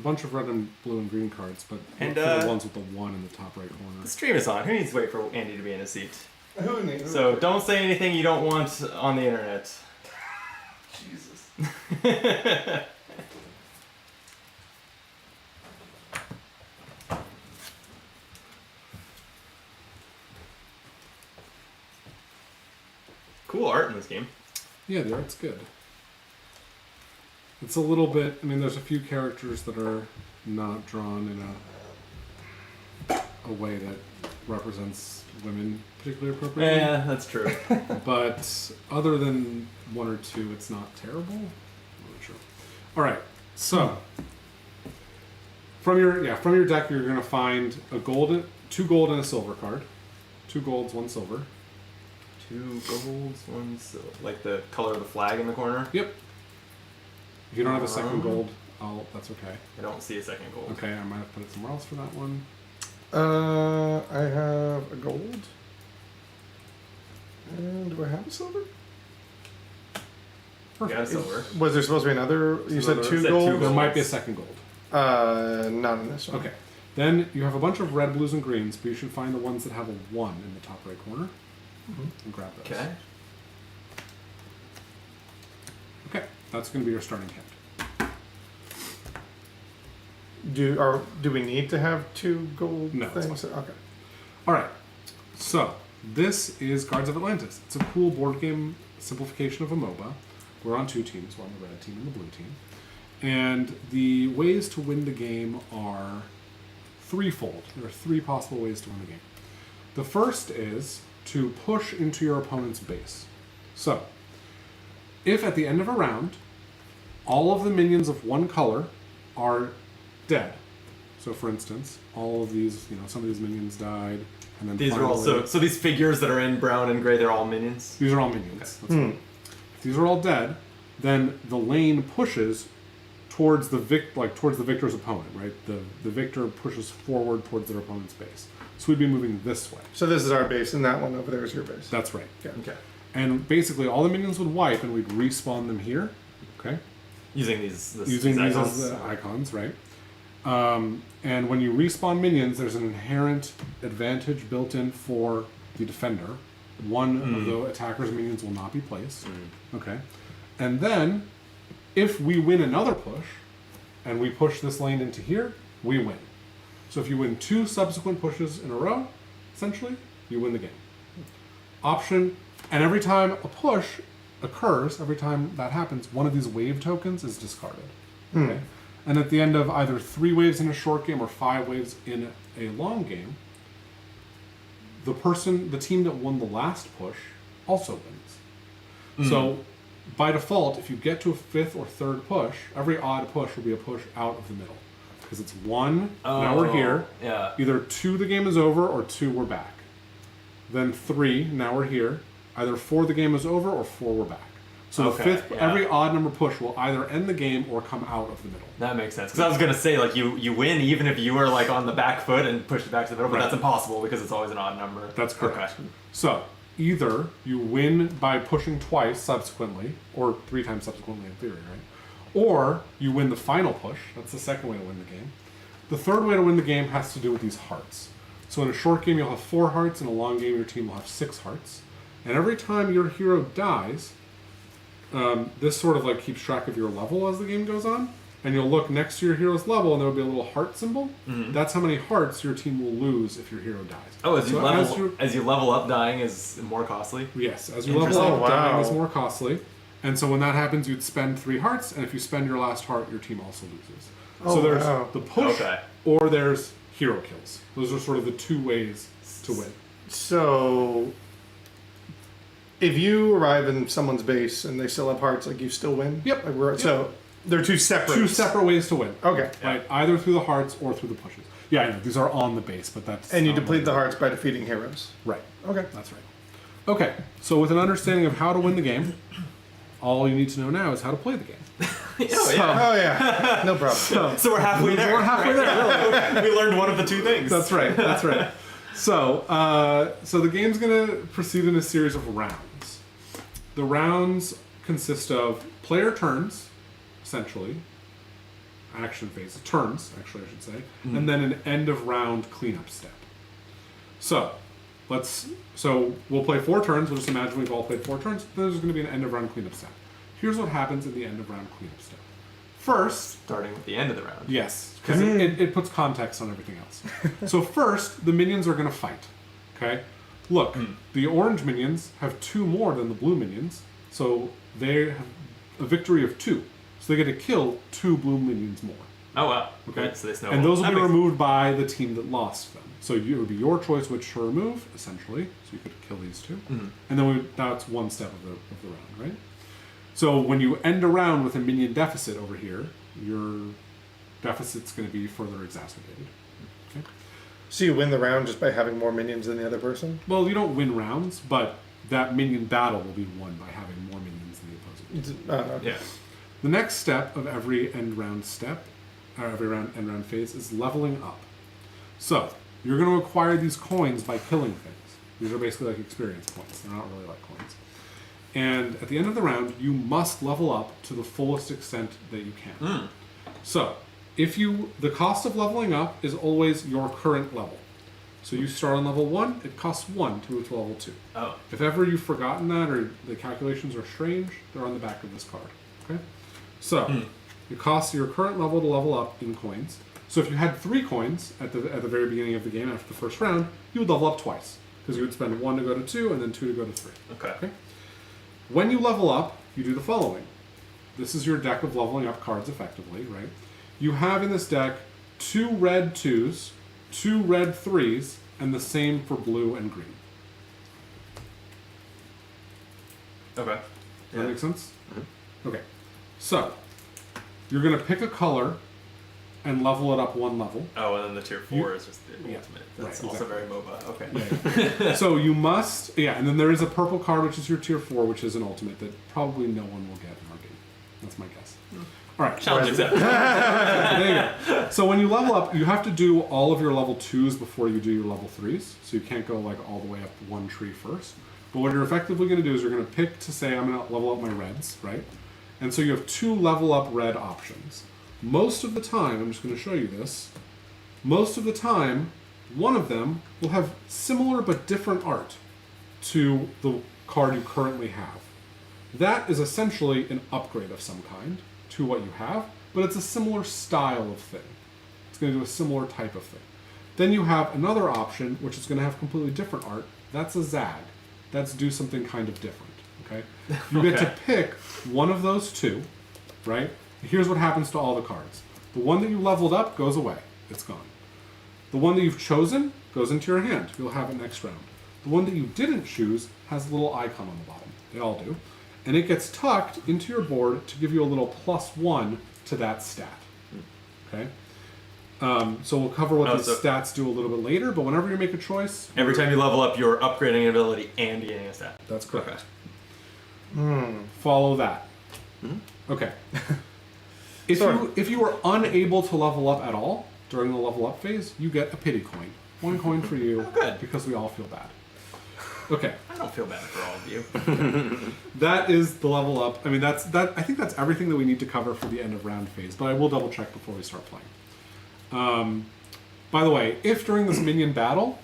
bunch of red and blue and green cards, but And, look for the ones with the 1 in the top right corner. The stream is on. Who needs to wait for Andy to be in his seat? Who needs? So don't say anything you don't want on the internet. Jesus. Cool art in this game. Yeah, the art's good. It's a little bit... I mean, there's a few characters that are not drawn in a way that represents women particularly appropriately. Yeah, that's true. But other than 1 or 2, it's not terrible. I'm not sure. All right, so from your deck, you're going to find a 2 gold and a silver card. 2 golds, 1 silver. 2 golds, 1 silver. Like the color of the flag in the corner? Yep. If you don't have a second gold, that's okay. I don't see a second gold. Okay, I might have put it somewhere else for that one. I have a gold. And do I have a silver? Yeah, silver. Was there supposed to be another? You said 2 gold? There might be a second gold. Not in this one. Okay. Then you have a bunch of red, blues, and greens, but you should find the ones that have a 1 in the top right corner. And grab those. Okay. Okay, that's going to be your starting hand. Do we need to have 2 gold No, it's things? fine. Okay. All right, so this is Guards of Atlantis. It's a cool board game simplification of a MOBA. We're on 2 teams. We're on the red team and the blue team. And the ways to win the game are threefold. There are 3 possible ways to win the game. The first is to push into your opponent's base. So, if at the end of a round, all of the minions of one color are dead. So, for instance, all of these, some of these minions died, and then These are also so these figures that are in brown and gray. They're all minions. These are all minions. That's right. If these are all dead, then the lane pushes towards the victor's opponent. Right. The victor pushes forward towards their opponent's base. So we'd be moving this way. So this is our base, and that one over there is your base. That's right. Okay. And basically, all the minions would wipe, and we'd respawn them here. Okay. Using these Using icons. these as icons, right? And when you respawn minions, there's an inherent advantage built in for the defender. One of the attacker's minions will not be placed. Okay. And then, if we win another push, and we push this lane into here, we win. So if you win 2 subsequent pushes in a row, essentially, you win the game. Option, and every time a push occurs, every time that happens, one of these wave tokens is discarded. Okay? And at the end of either 3 waves in a short game or 5 waves in a long game, the team that won the last push also wins. So by default, if you get to a 5th or 3rd push, every odd push will be a push out of the middle. Because it's 1, now we're here. Yeah. Either 2, the game is over, or 2, we're back. Then 3, now we're here. Either 4, the game is over, or 4, we're back. So the 5th, every odd number push will either end the game or come out of the middle. That makes sense. Because I was going to say, like, you win even if you were, like, on the back foot and pushed it back to the middle, but that's impossible because it's always an odd number. That's correct. Okay. So, either you win by pushing twice subsequently, or 3 times subsequently in theory, right? Or you win the final push. That's the second way to win the game. The third way to win the game has to do with these hearts. So in a short game, you'll have 4 hearts. In a long game, your team will have 6 hearts. And every time your hero dies, this sort of like keeps track of your level as the game goes on. And you'll look next to your hero's level, and there will be a little heart symbol. That's how many hearts your team will lose if your hero dies. Oh, as you level up, dying is more costly? Yes, as you level up, dying is more costly. And so when that happens, you'd spend 3 hearts, and if you spend your last heart, your team also loses. So there's the push, or there's hero kills. Those are sort of the 2 ways to win. So, if you arrive in someone's base and they still have hearts, like you still win? Yep. So, they're 2 separate... 2 separate ways to win. Okay. Right, either through the hearts or through the pushes. Yeah, I know, these are on the base, but that's... And you deplete the hearts by defeating heroes. Right. Okay. That's right. Okay, so with an understanding of how to win the game, all you need to know now is how to play the game. Oh yeah, no problem. So we're halfway there. We're halfway there. We learned one of the 2 things. That's right. That's right. So the game's going to proceed in a series of rounds. The rounds consist of player turns, essentially. action phase, turns, actually, I should say, and then an end of round cleanup step. So we'll play 4 turns. We'll just imagine we've all played 4 turns. Then there's going to be an end of round cleanup step. Here's what happens in the end of round cleanup step. First, Starting with the end of the round. yes, because it puts context on everything else. So first, the minions are going to fight. Okay, look, the orange minions have 2 more than the blue minions, so they have a victory of 2. So they get to kill 2 blue minions more. Oh wow. Okay, So they snowball. and those will That be makes- removed by the team that lost them. So it would be your choice which to remove, essentially. So you could kill these 2, and then that's one step of the round, right? So when you end a round with a minion deficit over here, your deficit's going to be further exacerbated. Okay. So you win the round just by having more minions than the other person? Well, you don't win rounds, but that minion battle will be won by having more minions than the opposing. Yeah. The next step of every end round end round phase is leveling up. So you're going to acquire these coins by killing things. These are basically like experience points. They're not really like coins. And at the end of the round, you must level up to the fullest extent that you can. So the cost of leveling up is always your current level. So you start on level 1, it costs 1 to move to level 2. Oh. If ever you've forgotten that or the calculations are strange, they're on the back of this card. Okay? So it costs your current level to level up in coins. So if you had 3 coins at the very beginning of the game after the first round, you would level up twice. Because you would spend 1 to go to 2 and then 2 to go to 3. Okay. When you level up, you do the following. This is your deck of leveling up cards effectively, right? You have in this deck 2 red 2s, 2 red 3s, and the same for blue and green. Okay. Does that make sense? Okay. So, you're going to pick a color and level it up 1 level. Oh, and then the tier 4 is just the Yeah. ultimate. That's Right, also exactly. very MOBA. Okay. So you must, and then there is a purple card, which is your tier 4, which is an ultimate that probably no one will get in our game. That's my guess. All right. Challenge accepted. There you go. So when you level up, you have to do all of your level 2s before you do your level 3s. So you can't go like all the way up one tree first. But what you're effectively going to do is you're going to pick to say, I'm going to level up my reds, right? And so you have 2 level up red options. Most of the time, I'm just going to show you this. Most of the time, one of them will have similar but different art to the card you currently have. That is essentially an upgrade of some kind to what you have, but it's a similar style of thing. It's going to do a similar type of thing. Then you have another option, which is going to have completely different art. That's a zag. That's do something kind of different. Okay? You get to pick one of those 2, right? Here's what happens to all the cards. The one that you leveled up goes away. It's gone. The one that you've chosen goes into your hand. You'll have it next round. The one that you didn't choose has a little icon on the bottom. They all do. And it gets tucked into your board to give you a little +1 to that stat. Okay? So we'll cover what these stats do a little bit later, but whenever you make a choice... Every time you level up, you're upgrading an ability and gaining a stat. That's correct. Okay. Follow that. Okay. If you are unable to level up at all during the level up phase, you get a pity coin. 1 coin for you, good. because we all feel bad. Okay, I don't feel bad for all of you. that is the level up. I mean, I think that's everything that we need to cover for the end of round phase, but I will double check before we start playing. By the way, if during this minion battle,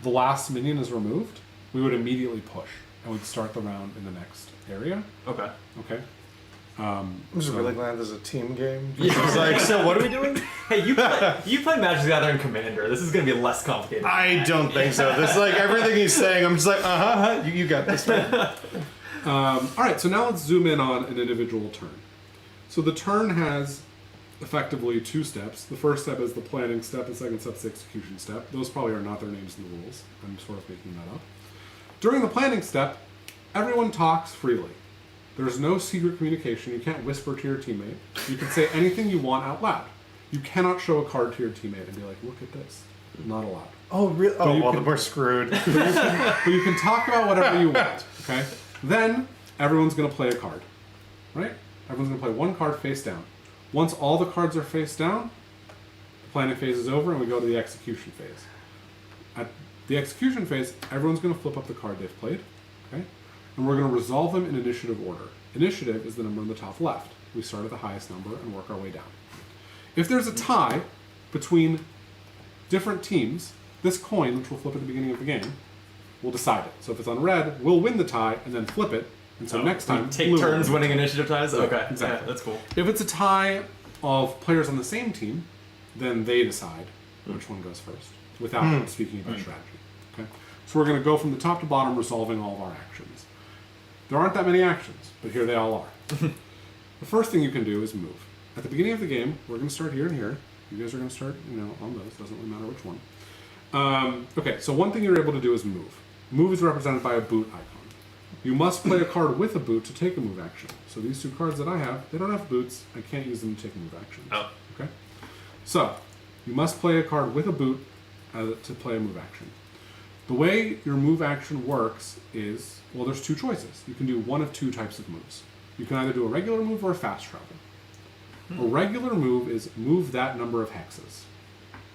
the last minion is removed, we would immediately push, and we'd start the round in the next area. Okay. Okay? I'm just really glad there's a team game. Yeah. It's like, so what are we doing? Hey, you play Magic the Gathering Commander. This is going to be less complicated. I don't think so. This is like everything he's saying. I'm just like, you got this one. All right, so now let's zoom in on an individual turn. So the turn has effectively 2 steps. The first step is the planning step, the second step is the execution step. Those probably are not their names in the rules. I'm sort of making that up. During the planning step, everyone talks freely. There's no secret communication. You can't whisper to your teammate. You can say anything you want out loud. You cannot show a card to your teammate and be like, look at this. Not allowed. Oh, really? Oh, you well, can- then we're screwed. But you can talk about whatever you want, okay? Then, everyone's going to play a card, right? Everyone's going to play 1 card face down. Once all the cards are face down, the planning phase is over and we go to the execution phase. At the execution phase, everyone's going to flip up the card they've played, okay? And we're going to resolve them in initiative order. Initiative is the number on the top left. We start at the highest number and work our way down. If there's a tie between different teams, this coin, which we'll flip at the beginning of the game, will decide it. So if it's on red, we'll win the tie and then flip it. And so next time, take blue turns will win. winning initiative ties. Okay, exactly. Yeah, that's cool. If it's a tie of players on the same team, then they decide which one goes first, without speaking about strategy. Okay, so we're going to go from the top to bottom, resolving all of our actions. There aren't that many actions, but here they all are. The first thing you can do is move. At the beginning of the game, we're going to start here and here. You guys are going to start, on those. Doesn't really matter which one. Okay, so one thing you're able to do is move. Move is represented by a boot icon. You must play a card with a boot to take a move action. So these two cards that I have, they don't have boots. I can't use them to take move actions. Oh. Okay? So, you must play a card with a boot to play a move action. The way your move action works is, well, there's two choices. You can do one of two types of moves. You can either do a regular move or a fast travel. A regular move is move that number of hexes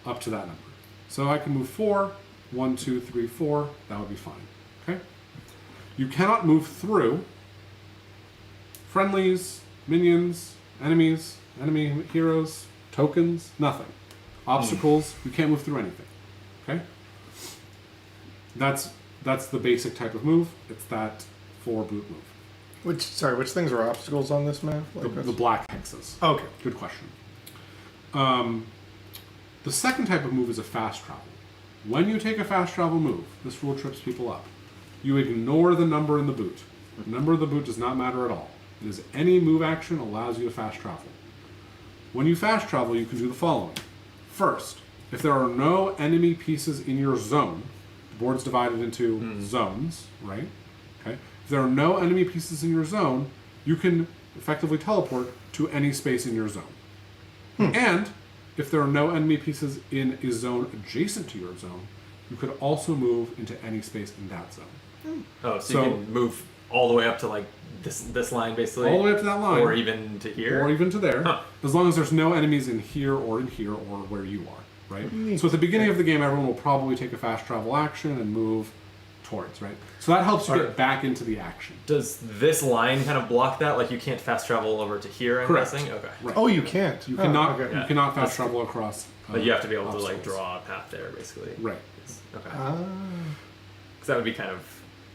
up to that number. So I can move 4, 1, 2, 3, 4. That would be fine. Okay? You cannot move through friendlies, minions, enemies, enemy heroes, tokens, nothing. Obstacles, you can't move through anything. Okay? That's the basic type of move. It's that 4-boot move. Which things are obstacles on this map? The black hexes. Okay. Good question. The second type of move is a fast travel. When you take a fast travel move, this rule trips people up. You ignore the number in the boot. The number of the boot does not matter at all. It is any move action allows you to fast travel. When you fast travel, you can do the following. First, if there are no enemy pieces in your zone, the board's divided into zones, right? Okay. If there are no enemy pieces in your zone, you can effectively teleport to any space in your zone. And if there are no enemy pieces in a zone adjacent to your zone, you could also move into any space in that zone. Oh, so you can move all the way up to like this line, basically, All the way up to that line. or even to here, Or even to there. Huh. As long as there's no enemies in here or where you are, right? So at the beginning of the game, everyone will probably take a fast travel action and move towards, right? So that helps you get back into the action. Does this line kind of block that? Like you can't fast travel over to here, I'm Correct. guessing? Okay. Right. Oh, you can't. You cannot. Okay. You Yeah. cannot fast travel across. But you have to be able to like obstacles. draw a path there, basically. Right. Okay. Ah. Because that would be kind of,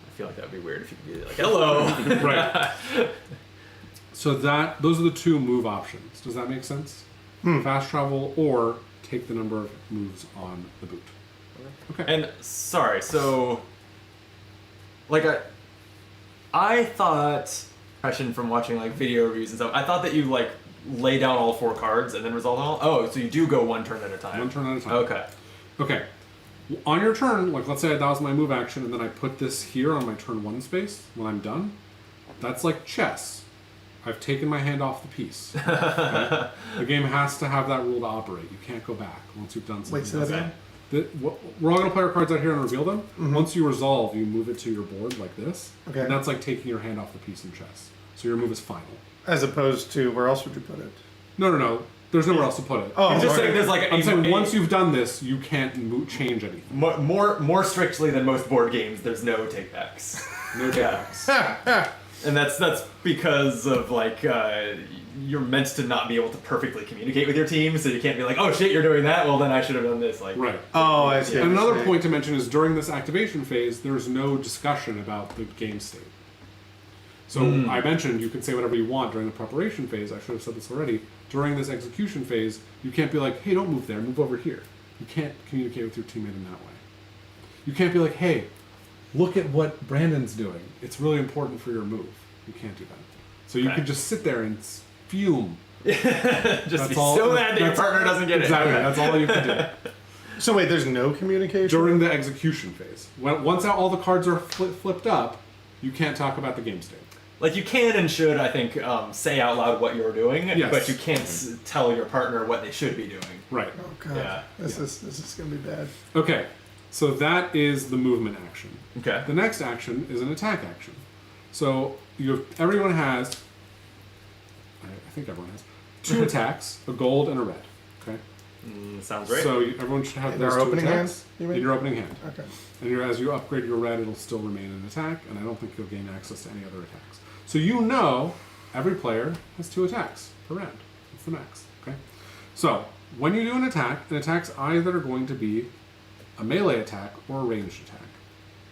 I feel like that would be weird if you could be like, hello! Right. So those are the two move options. Does that make sense? Fast travel or take the number of moves on the boot. Okay. And sorry, so like I thought, impression from watching like video reviews and stuff, I thought that you like lay down all 4 cards and then resolve them all. Oh, so you do go one turn at a time. One turn at a time. Okay. Okay. On your turn, like let's say that was my move action, and then I put this here on my turn 1 space when I'm done. That's like chess. I've taken my hand off the piece. Okay? The game has to have that rule to operate. You can't go back once you've done something. Wait, say that again? We're all going to play our cards out here and reveal them. Once you resolve, you move it to your board like this. Okay. And that's like taking your hand off the piece in chess. So your move is final. As opposed to, where else would you put it? No. There's nowhere else to put it. Oh, I'm just okay. saying there's like I'm saying once you've done this, you can't change anything. more strictly than most board games, there's no takebacks. No Yeah. takebacks. And that's because of like you're meant to not be able to perfectly communicate with your team, so you can't be like, oh shit, you're doing that. Well, then I should have done this. Like, Right. Oh, I see. And another point to mention is during this activation phase, there's no discussion about the game state. So I mentioned you can say whatever you want during the preparation phase. I should have said this already. During this execution phase, you can't be like, hey, don't move there, move over here. You can't communicate with your teammate in that way. You can't be like, hey, look at what Brandon's doing. It's really important for your move. You can't do that. So you Okay. could just sit there and fume. just That's be all- so mad that your that's- partner doesn't get Exactly. it. That's all you can do. So wait, there's no communication? During the execution phase. Once all the cards are flipped up, you can't talk about the game state. Like you can and should, I think, say out loud what you're doing, Yes. but you can't tell your partner what they should be doing. Right. Oh, God. Yeah. This is going to be bad. Okay. So that is the movement action. Okay. The next action is an attack action. So everyone has, I think everyone has, 2 attacks, a gold and a red. Okay. Sounds right. So everyone should have In those our 2 opening attacks hand, you mean? in your opening hand. Okay. And as you upgrade your red, it'll still remain an attack, and I don't think you'll gain access to any other attacks. So every player has 2 attacks per round. That's the max. Okay. So, when you do an attack's either going to be a melee attack or a ranged attack.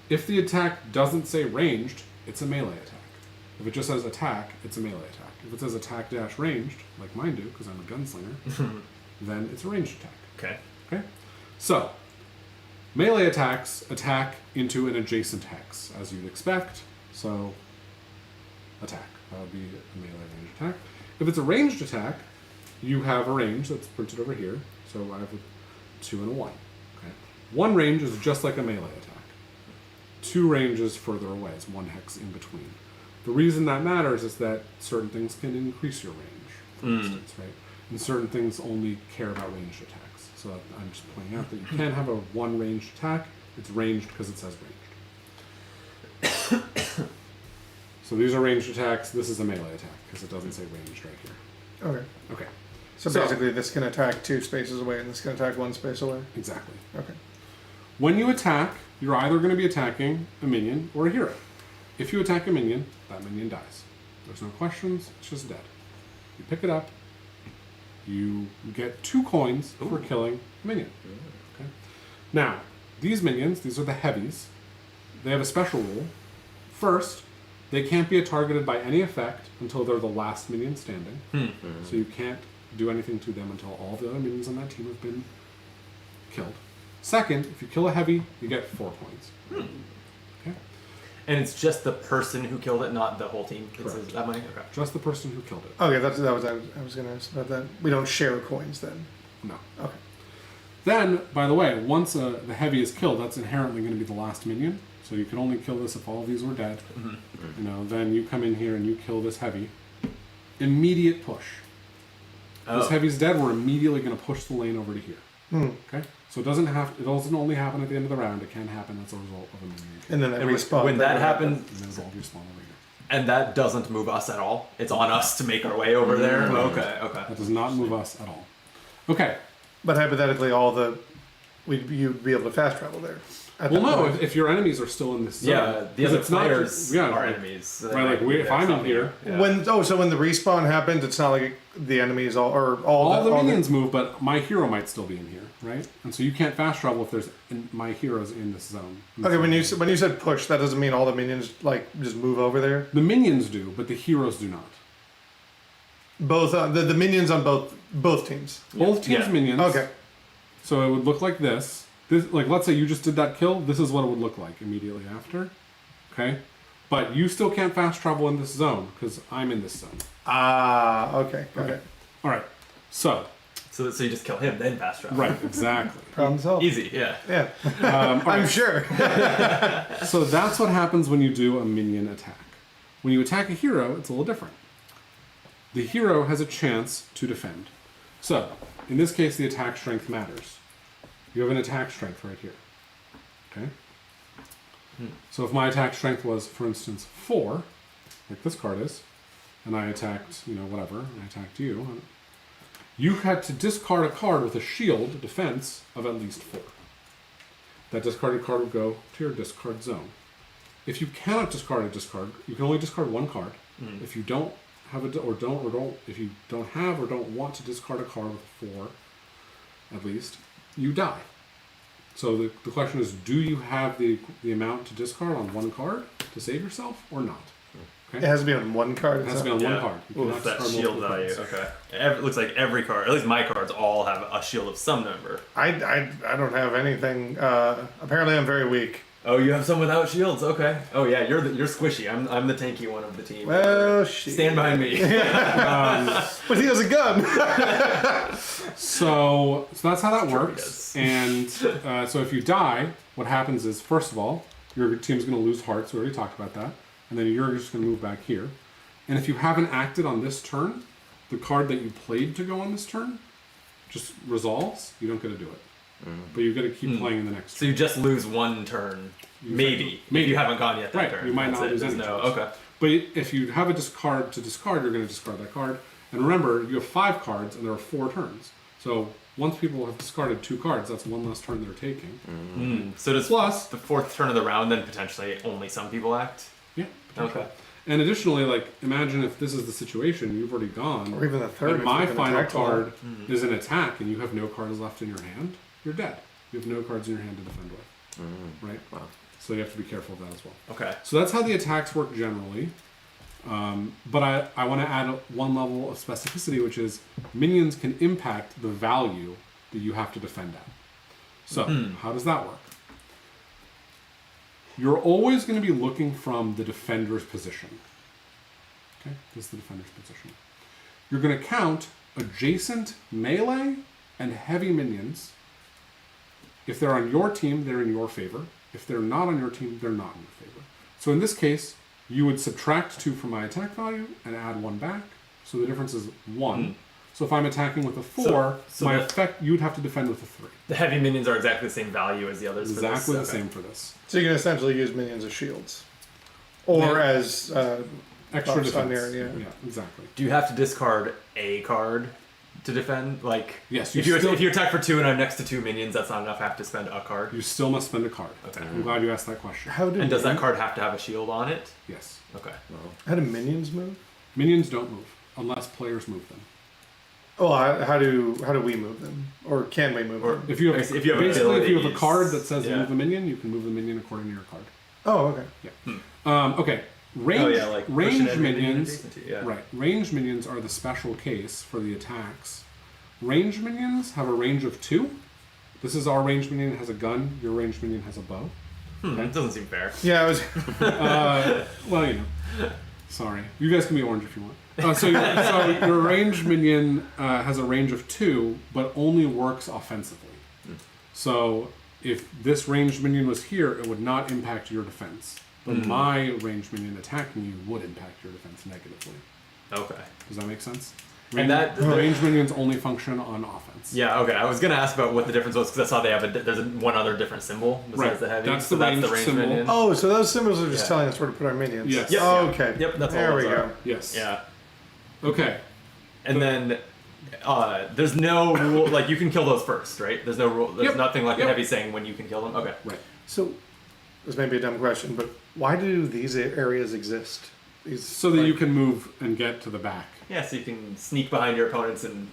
If the attack doesn't say ranged, it's a melee attack. If it just says attack, it's a melee attack. If it says attack dash ranged, like mine do, because I'm a gunslinger, then it's a ranged attack. Okay. Okay? So, melee attacks attack into an adjacent hex, as you'd expect. So, attack. That would be a melee ranged attack. If it's a ranged attack, you have a range that's printed over here. So I have a 2 and a 1. Okay? One range is just like a melee attack. 2 ranges further away. It's 1 hex in between. The reason that matters is that certain things can increase your range, for instance, right? And certain things only care about ranged attacks. So I'm just pointing out that you can have a 1 ranged attack. It's ranged because it says ranged. So these are ranged attacks. This is a melee attack because it doesn't say ranged right here. Okay. Okay. So basically, this can attack 2 spaces away, and this can attack 1 space away. Exactly. Okay. When you attack, you're either going to be attacking a minion or a hero. If you attack a minion, that minion dies. There's no questions. It's just dead. You pick it up. You get 2 coins for killing a minion. Okay. Now, these minions, these are the heavies. They have a special rule. First, they can't be targeted by any effect until they're the last minion standing. So you can't do anything to them until all the other minions on that team have been killed. Second, if you kill a heavy, you get 4 points. Okay? And it's just the person who killed it, not the whole team. Correct. That money? Okay. Just the person who killed it. Okay, that was I was going to ask about that. We don't share coins then. No. Okay. Then, by the way, once the heavy is killed, that's inherently going to be the last minion. So you can only kill this if all of these were dead. You know, then you come in here and you kill this heavy. Immediate push. This heavy's dead. We're immediately going to push the lane over to here. Okay, so it doesn't only happen at the end of the round. It can happen as a result of a minion. And then they respawn. When that happens, And then it'll all respawn over here. and that doesn't move us at all. It's on us to make our way over there. Okay. That does not move us at all. Okay. But hypothetically, you'd be able to fast travel there. Well, no, if your enemies are still in this zone. Yeah, the other players are like, enemies. So right, like if I'm in here, So when the respawn happens, it's not like the enemies all the minions move, but my hero might still be in here, right? And so you can't fast travel if there's my heroes in this zone. Okay, when you said push, that doesn't mean all the minions like just move over there. The minions do, but the heroes do not. Both the minions on both teams. Both teams' minions. Okay. So it would look like this. Like, let's say you just did that kill. This is what it would look like immediately after. Okay? But you still can't fast travel in this zone because I'm in this zone. Okay. Okay. All right. So you just kill him, then fast travel. right, exactly. Problem solved. Easy, yeah. Yeah. All I'm right. sure. So that's what happens when you do a minion attack. When you attack a hero, it's a little different. The hero has a chance to defend. So, in this case, the attack strength matters. You have an attack strength right here. Okay? So if my attack strength was, for instance, 4, like this card is, and I attacked, whatever, and I attacked you, you had to discard a card with a shield defense of at least 4. That discarded card would go to your discard zone. If you cannot discard a discard, you can only discard 1 card. If you don't have if you don't have or don't want to discard a card with 4, at least, you die. So the question is, do you have the amount to discard on 1 card to save yourself or not? Okay? It has to be on 1 card. It has to be on 1 card. You cannot With that discard shield multiple value. cards. Okay. It looks like every card, at least my cards, all have a shield of some number. I don't have anything. Apparently, I'm very weak. Oh, you have some without shields. Okay. Oh yeah, you're squishy. I'm the tanky one of the team. Well, shit. Stand behind me. But he has a gun. So that's how that works. does. And so if you die, what happens is, first of all, your team's going to lose hearts. We already talked about that. And then you're just going to move back here. And if you haven't acted on this turn, the card that you played to go on this turn just resolves. You don't get to do it. But you got to keep playing in the next So you just lose 1 turn, maybe. Maybe. If you haven't gone yet that Right, turn. you might not lose There's any no. turns. Okay. But if you have a discard to discard, you're going to discard that card. And remember, you have 5 cards, and there are 4 turns. So once people have discarded 2 cards, that's 1 less turn they're taking. So does Plus the 4th turn of the round then potentially only some people act? Yeah. Okay. And additionally, like, imagine if this is the situation, you've already gone. Or even the third. And if my you can final attack a lot. card is an attack, and you have no cards left in your hand. You're dead. You have no cards in your hand to defend with. Right? Wow. So you have to be careful of that as well. Okay. So that's how the attacks work generally. But I want to add one level of specificity, which is minions can impact the value that you have to defend at. So how does that work? You're always going to be looking from the defender's position. Okay, this is the defender's position. You're going to count adjacent melee and heavy minions. If they're on your team, they're in your favor. If they're not on your team, they're not in your favor. So in this case, you would subtract 2 from my attack value and add 1 back. So the difference is 1. So if I'm attacking with a 4, So my the- effect, you would have to defend with a 3. The heavy minions are exactly the same value as the others. Exactly for the this? same for this. So you can essentially use minions as shields, or Yeah. as Extra buffs on defense. there, yeah. Yeah, exactly. Do you have to discard a card to defend? Like, Yes, if you attack for 2 and I'm next to 2 minions, that's not enough. I have to spend a card. You still must spend a card. Okay. I'm glad you asked that question. How do And does that card have to have a shield on it? Yes. Okay. how do minions move? Minions don't move unless players move them. Oh, how do we move them, or can we move Or them? If you have, If you have basically, if you have a abilities, card that says yeah. move a minion, you can move the minion according to your card. Oh, okay. Yeah. Okay. Range, Oh yeah, like push an range enemy minion minions. adjacent to you, yeah. Right. Range minions are the special case for the attacks. Range minions have a range of 2. This is our range minion has a gun. Your range minion has a bow. That doesn't seem fair. Yeah, I was. Well, you know. Sorry. You guys can be orange if you want. So your range minion has a range of 2, but only works offensively. So if this ranged minion was here, it would not impact your defense. But my ranged minion attacking you would impact your defense negatively. Okay. Does that make sense? And that- Ranged minions only function on offense. Yeah. Okay. I was gonna ask about what the difference was because I saw they have one other different symbol besides Right. the heavy. That's so the that's the ranged range symbol. minion. Oh, so those symbols are just Yeah. telling us where to put our minions. Yes. Yep, Oh, yeah. okay. Yep. That's there all we those go. are. Yes. Yeah. Okay. And then there's no rule like you can kill those first, right? There's no rule. There's Yep. nothing like Yep. a heavy saying when you can kill them. Okay. Right. So this may be a dumb question, but why do these areas exist? These, So that like- you can move and get to the back. Yeah, so you can sneak behind your opponents and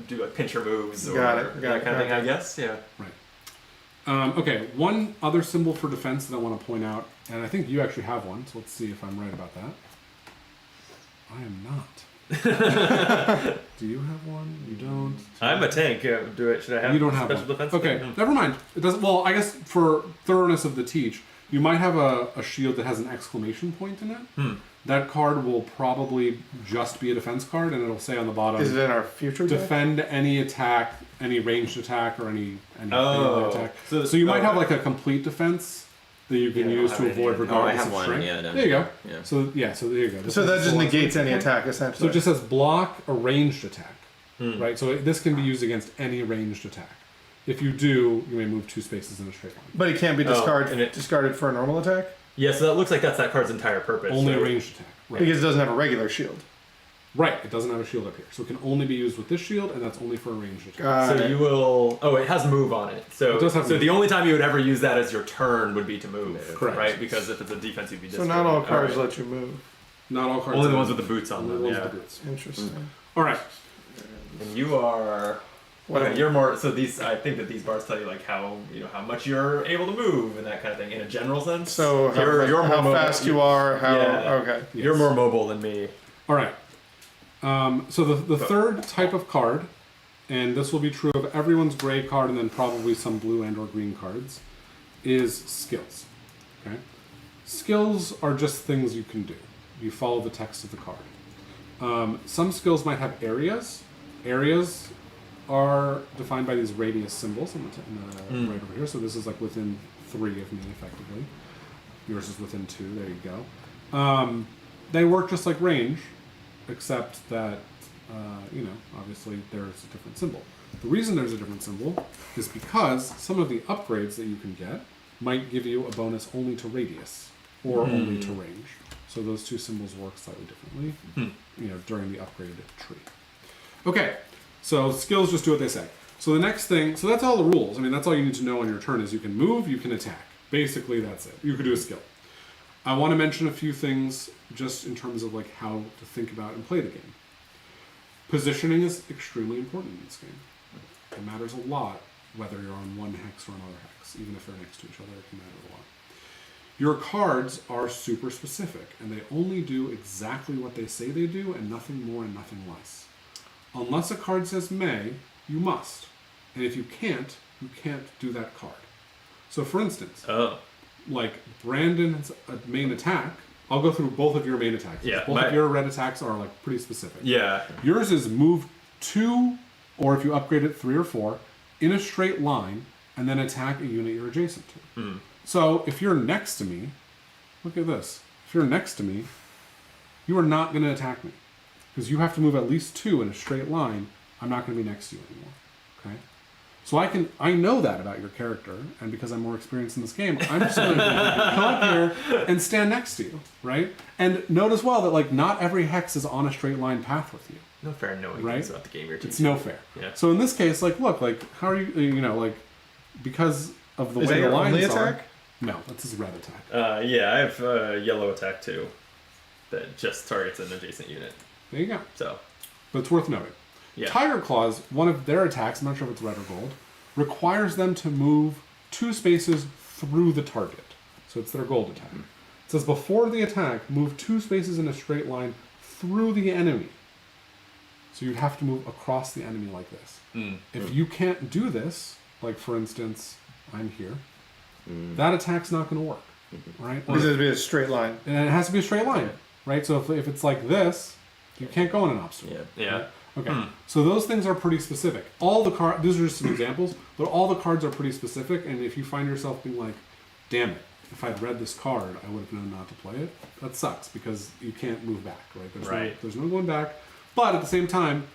do like pincher moves or Got it, got that it, kind of thing. okay. I guess. Yeah. Right. Okay, one other symbol for defense that I want to point out, and I think you actually have one, so let's see if I'm right about that. I am not. Do you have one? You don't? I'm a tank. Do it. Should I have? You don't have special one. defense? Okay, never mind. It doesn't. Well, I guess for thoroughness of the teach, you might have a shield that has an exclamation point in it. That card will probably just be a defense card, and it'll say on the bottom, is it in our future deck? defend any attack, any ranged attack, or any Oh. melee attack. So- So you might okay. have like a complete defense that you can Yeah, I use don't to have any avoid of them. regardless Oh, I have of one, strength. yeah, done. There you go. Yeah. So so there you go. This So is that just the last negates one. any attack, So essentially. it just says block a ranged attack, right? So this can be used against any ranged attack. If you do, you may move 2 spaces in a straight line. But it can't be Oh, and discarded for a normal attack Yeah. So that looks like that's that card's entire purpose. Only a right? ranged attack. Right. because it doesn't have a regular shield. Right. It doesn't have a shield up here, so it can only be used with this shield, and that's only for a ranged attack. Got So it. you will. Oh, it has move on it. So It does have so move. the only time you would ever use that as your turn would be to move. Correct. Right. Because if it's a defense, you'd be. So not all cards right. let you move. Not all cards. Only the have- ones with the boots on only them. the ones Yeah. with the boots. Interesting. All right. And you are. What Okay, am- you're more. So these, I think that these bars tell you like how how much you're able to move and that kind of thing in a general sense. So how, you're how more fast mobile. you are, how Yeah. okay. You're Yes. more mobile than me. All right. So the third type of card, and this will be true of everyone's gray card and then probably some blue and or green cards, is skills. Okay. Skills are just things you can do. You follow the text of the card. Some skills might have areas. Areas are defined by these radius symbols in the right over here. So this is like within 3 of me, effectively. Yours is within 2. There you go. They work just like range, except that, obviously there's a different symbol. The reason there's a different symbol is because some of the upgrades that you can get might give you a bonus only to radius or only to range. So those 2 symbols work slightly differently, during the upgraded tree. Okay, so skills just do what they say. So the next thing, so that's all the rules. I mean, that's all you need to know on your turn is you can move, you can attack. Basically, that's it. You could do a skill. I want to mention a few things just in terms of like how to think about and play the game. Positioning is extremely important in this game. It matters a lot whether you're on one hex or another hex. Even if they're next to each other, it can matter a lot. Your cards are super specific, and they only do exactly what they say they do, and nothing more and nothing less. Unless a card says may, you must. And if you can't do that card. So for instance, like Brandon's main attack, I'll go through both of your main attacks. Yeah, both of your red attacks are like pretty specific. Yeah. Yours is move 2, or if you upgrade it 3 or 4, in a straight line, and then attack a unit you're adjacent to. Mm. So if you're next to me, look at this. If you're next to me, you are not going to attack me. Because you have to move at least 2 in a straight line. I'm not going to be next to you anymore. Okay? So I know that about your character, and because I'm more experienced in this game, I'm just going to come up here and stand next to you, right? And note as well that like not every hex is on a straight line path with you. No fair knowing right? things about the game you're teaching. It's no fair. Yeah. So in this case, like, look, like, how are you know, like, because of the Is way that the your lines only are. attack? No, that's his red attack. Yeah, I have yellow attack too. That just targets an adjacent unit. There you go. So. But it's worth noting. Yeah. Tiger Claws, one of their attacks, I'm not sure if it's red or gold, requires them to move 2 spaces through the target. So it's their gold attack. It says before the attack, move 2 spaces in a straight line through the enemy. So you'd have to move across the enemy like this. If you can't do this, like for instance, I'm here, that attack's not going to work. Right? Or Because it'd be a straight line. and it has to be a straight line. Right? So if it's like this, you can't go in an obstacle. Yeah. Okay, so those things are pretty specific. All the cards, these are just some examples, but all the cards are pretty specific, and if you find yourself being like, damn it, if I'd read this card, I would have known not to play it, that sucks, because you can't move back, right? There's no going back, but at the same time,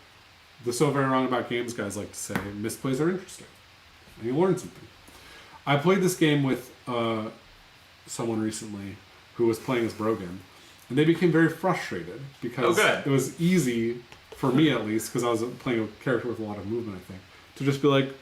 the So Very Wrong About Games guys like to say, misplays are interesting, and you learn something. I played this game with someone recently who was playing as Brogan, and they became very frustrated, because it was easy for me at least, because I was playing a character with a lot of movement, I think, to just be like,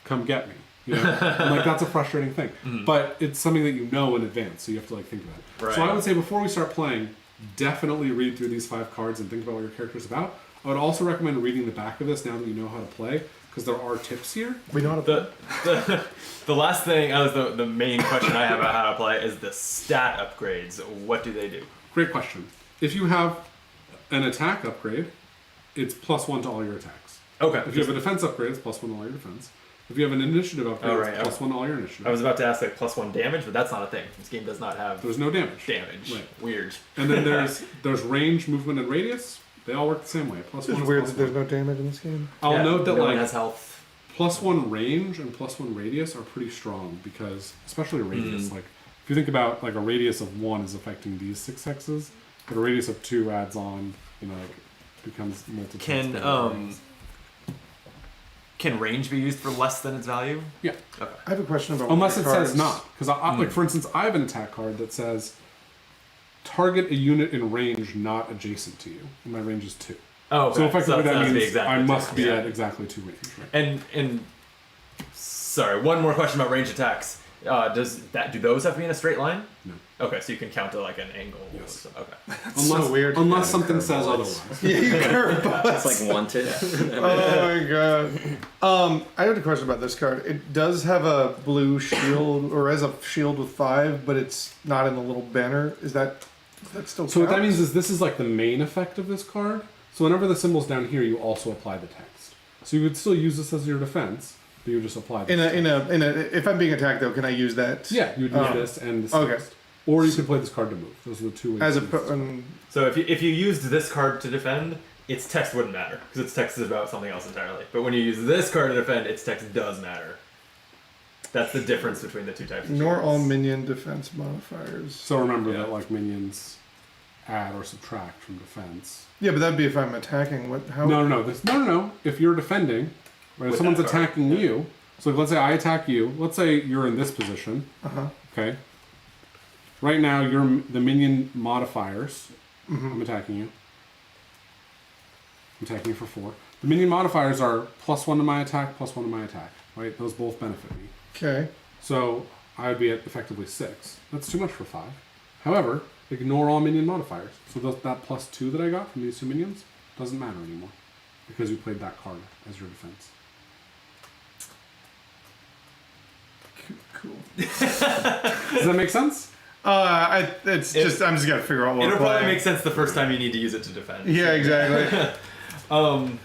come get me. You know? And like that's a frustrating thing. But it's something that you know in advance, so you have to like think about it. Right. So I would say before we start playing, definitely read through these 5 cards and think about what your character is about. I would also recommend reading the back of this now that you know how to play, because there are tips here. We know how to play. The last thing, the main question I have about how to play is the stat upgrades. What do they do? Great question. If you have an attack upgrade, it's +1 to all your attacks. Okay. If you have a defense upgrade, it's +1 to all your defense. If you have an initiative upgrade, it's +1 to all your initiative. I was about to ask like +1 damage, but that's not a thing. This game does not have. There's no damage. Right. Weird. And then there's range, movement, and radius. They all work the same way. +1 It's is weird +1. that there's no damage in this game. I'll note that no one like has health. +1 range and +1 radius are pretty strong because, especially radius, like if you think about like a radius of 1 is affecting these 6 hexes, but a radius of 2 adds on, you know, like, becomes multiple. Can range be used for less than its value? Yeah. Okay. I have a question about Unless the it cards. says not, because like for instance, I have an attack card that says target a unit in range not adjacent to you, and my range is 2. Oh, okay. So effectively that means exactly I must be yeah. at exactly 2 range. Right? And sorry, one more question about range attacks. Do those have to be in a straight line? No. Okay, so you can count to like an angle. Yes. Okay. That's so weird. Unless something says otherwise. Yeah, you curveballs. It's like wanted. Oh my god. I have a question about this card. It does have a blue shield, or has a shield with 5, but it's not in the little banner. Is that still? So what that counts? means is this is like the main effect of this card. So whenever the symbol's down here, you also apply the text. So you would still use this as your defense, but you would just apply the if I'm being attacked though, can I use that? Yeah, you would use this and this okay. text. Or you could play this card to move. Those are the 2 ways. As to a use this. So if you used this card to defend, its text wouldn't matter because its text is about something else entirely. But when you use this card to defend, its text does matter. That's the difference between the 2 types. Of Nor cards. all minion defense modifiers. So remember that like minions add or subtract from defense. Yeah, but that'd be if I'm attacking. What? How? No. If you're defending, right, if With someone's that card, attacking you, so let's say I attack you. Let's say you're in this position. Okay. Right now, you're the minion modifiers. I'm attacking you. I'm attacking you for 4. The minion modifiers are +1 to my attack, +1 to my attack. Right? Those both benefit me. Okay. So I would be at effectively 6. That's too much for 5. However, ignore all minion modifiers. So that +2 that I got from these 2 minions doesn't matter anymore because you played that card as your defense. Cool. Does that make sense? I'm just gotta figure out what It'll we're probably playing. make sense the first time you need to use it to defend. Yeah, exactly.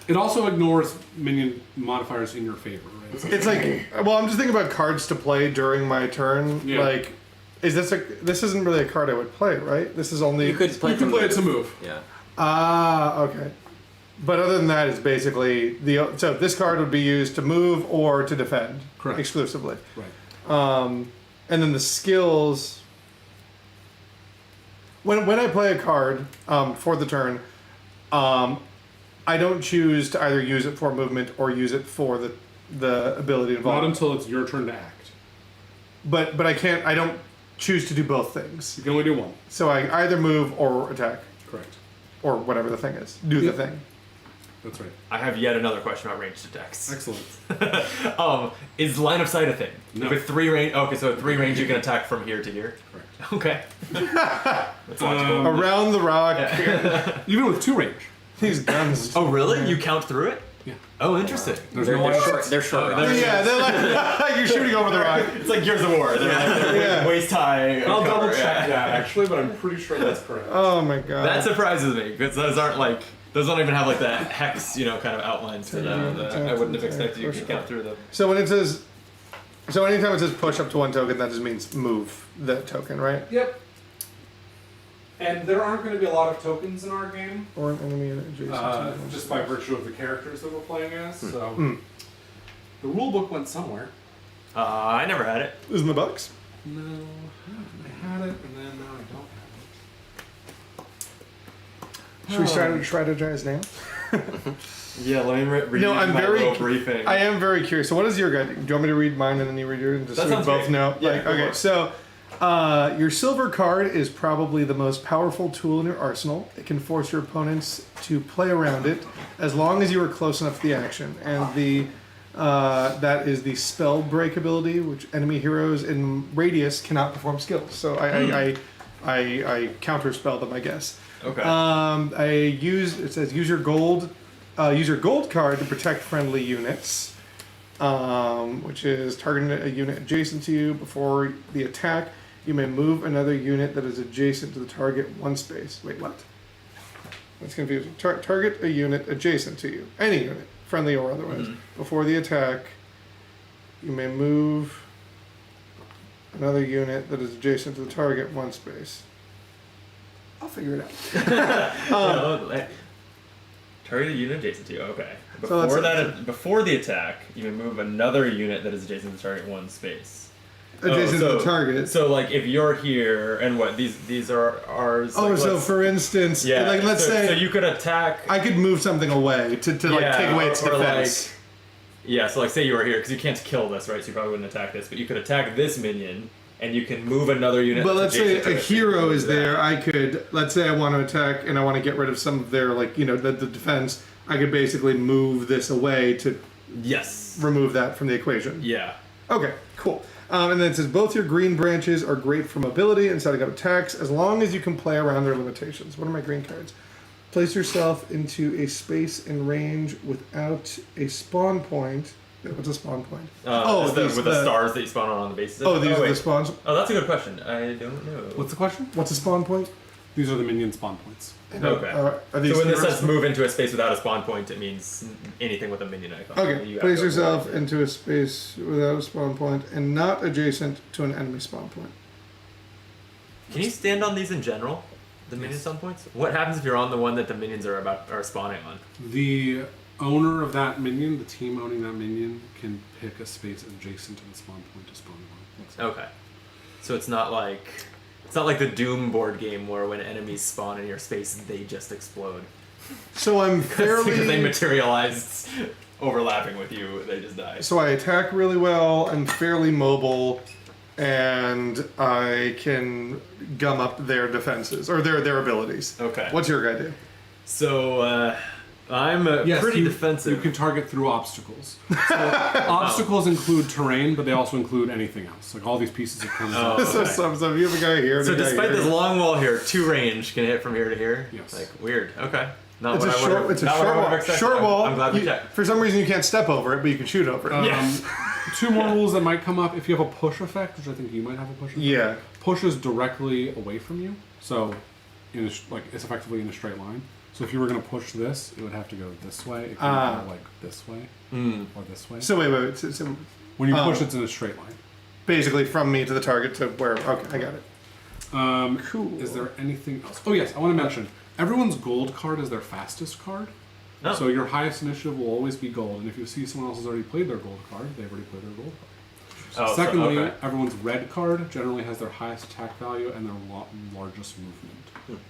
It also ignores minion modifiers in your favor, right? It's like, well, I'm just thinking about cards to play during my turn. Yeah. Like, this isn't really a card I would play, right? This is only You could play You can to play it to move. move. Yeah. okay. But other than that, it's basically so this card would be used to move or to defend, Correct. exclusively. Right. And then the skills. When I play a card for the turn, I don't choose to either use it for movement or use it for the ability Not involved. until it's your turn to act. But I can't. I don't choose to do both things. You can only do one. So I either move or attack Correct. or whatever the thing is. Do Yep. the thing. That's right. I have yet another question about ranged attacks. Excellent. Is line of sight a thing? No. With 3 range. Okay, so 3 range you can attack from here to here. Correct. Okay. That's logical. Around the rock. Even with 2 range. These guns. Oh, really? You count through it? Yeah. Oh, interesting. There's They're, no they're short. They're short. they're- Yeah, they're like you're shooting over the rock. It's like Gears of War. They're Yeah. waist high. I'll double cover, check yeah. that actually, but I'm pretty sure that's correct. Oh my god. That surprises me because those aren't like those don't even have like that hex, kind of outlines to them. That I wouldn't have expected you to count through them. So when it says, so anytime it says push up to 1 token, that just means move the token, right? Yep. And there aren't going to be a lot of tokens in our game, Or an enemy adjacent. to it. just by virtue of the characters that we're playing as. So the rule book went somewhere. I never had it. This is in the box. No, I had it, and then now I don't have Should we strategize now? Yeah, let me read No, I'm my very. little briefing. I am very curious. So, what is your guy? Do you want me to read mine and then you read yours, and just That so we sounds both great. know? Yeah, Like, go okay, for it. so your silver card is probably the most powerful tool in your arsenal. It can force your opponents to play around it as long as you are close enough to the action. And that is the spell break ability, which enemy heroes in radius cannot perform skills. So I counter spell them, I guess. Okay. It says use your gold card to protect friendly units, which is targeting a unit adjacent to you. Before the attack, you may move another unit that is adjacent to the target 1 space. Wait, what? That's confusing. Target a unit adjacent to you, any unit, friendly or otherwise. Before the attack, you may move another unit that is adjacent to the target 1 space. I'll figure it out. Target a unit adjacent to you. Okay. So that's Before the attack, you can move another unit that is adjacent to target 1 space. Adjacent to the target. So like if you're here and what these are ours. Oh, like, so let's- for instance, yeah. like let's so, say so you could attack. I could move something away to like take away its or defense. Yeah, so like say you were here because you can't kill this, right? So you probably wouldn't attack this, but you could attack this minion. And you can move another unit. But let's that's say adjacent to a it, so you hero can is do that. there. I could, let's say I want to attack and I want to get rid of some of their, like, the defense. I could basically move this away to Yes. remove that from the equation. Yeah. Okay, cool. And then it says both your green branches are great for mobility and setting up attacks as long as you can play around their limitations. What are my green cards? Place yourself into a space in range without a spawn point. What's a spawn point? With the stars that you spawn on the bases. Oh, these are wait. the spawns. Oh, that's a good question. I don't know. What's the question? What's a spawn point? These are the minion spawn points. Okay. Are these So when this heroes? says move into a space without a spawn point, it means anything with a minion icon. Okay, You place gotta go yourself for it. into a space without a spawn point and not adjacent to an enemy spawn point. Can you stand on these in general? The minion spawn points? What happens if you're on the one that the minions are spawning on? The owner of that minion, the team owning that minion, can pick a space adjacent to the spawn point to spawn on. Okay. So it's not like the Doom board game where when enemies spawn in your space, they just explode. So I'm Because they fairly. materialized overlapping with you, they just die. So I attack really well. I'm fairly mobile, and I can gum up their defenses or their abilities. Okay. What's your guy do? So, I'm pretty defensive. You can target through obstacles. So obstacles include terrain, but they also include anything else. Like all these pieces of terrain. So you have a guy here. So despite this long wall here, 2 range can hit from here to here. Yes. Like weird. Okay. Not It's what a I would've- short. It's a not what I short would've wall. expected. Short wall. I'm glad we checked. For some reason, you can't step over it, but you can shoot over it. 2 more rules that might come up if you have a push effect, which I think you might have a push effect. Yeah. Pushes directly away from you, so it's effectively in a straight line. So if you were going to push this, it would have to go this way. It couldn't go like this way or this way. So wait. So When you push, it's in a straight line. basically, from me to the target to where? Okay, I got it. Cool. Is there anything else? Oh yes, I want to mention everyone's gold card is their fastest card. Oh. So your highest initiative will always be gold, and if you see someone else has already played their gold card, they've already played their gold card. Oh, Secondly, okay. everyone's red card generally has their highest attack value and their largest movement.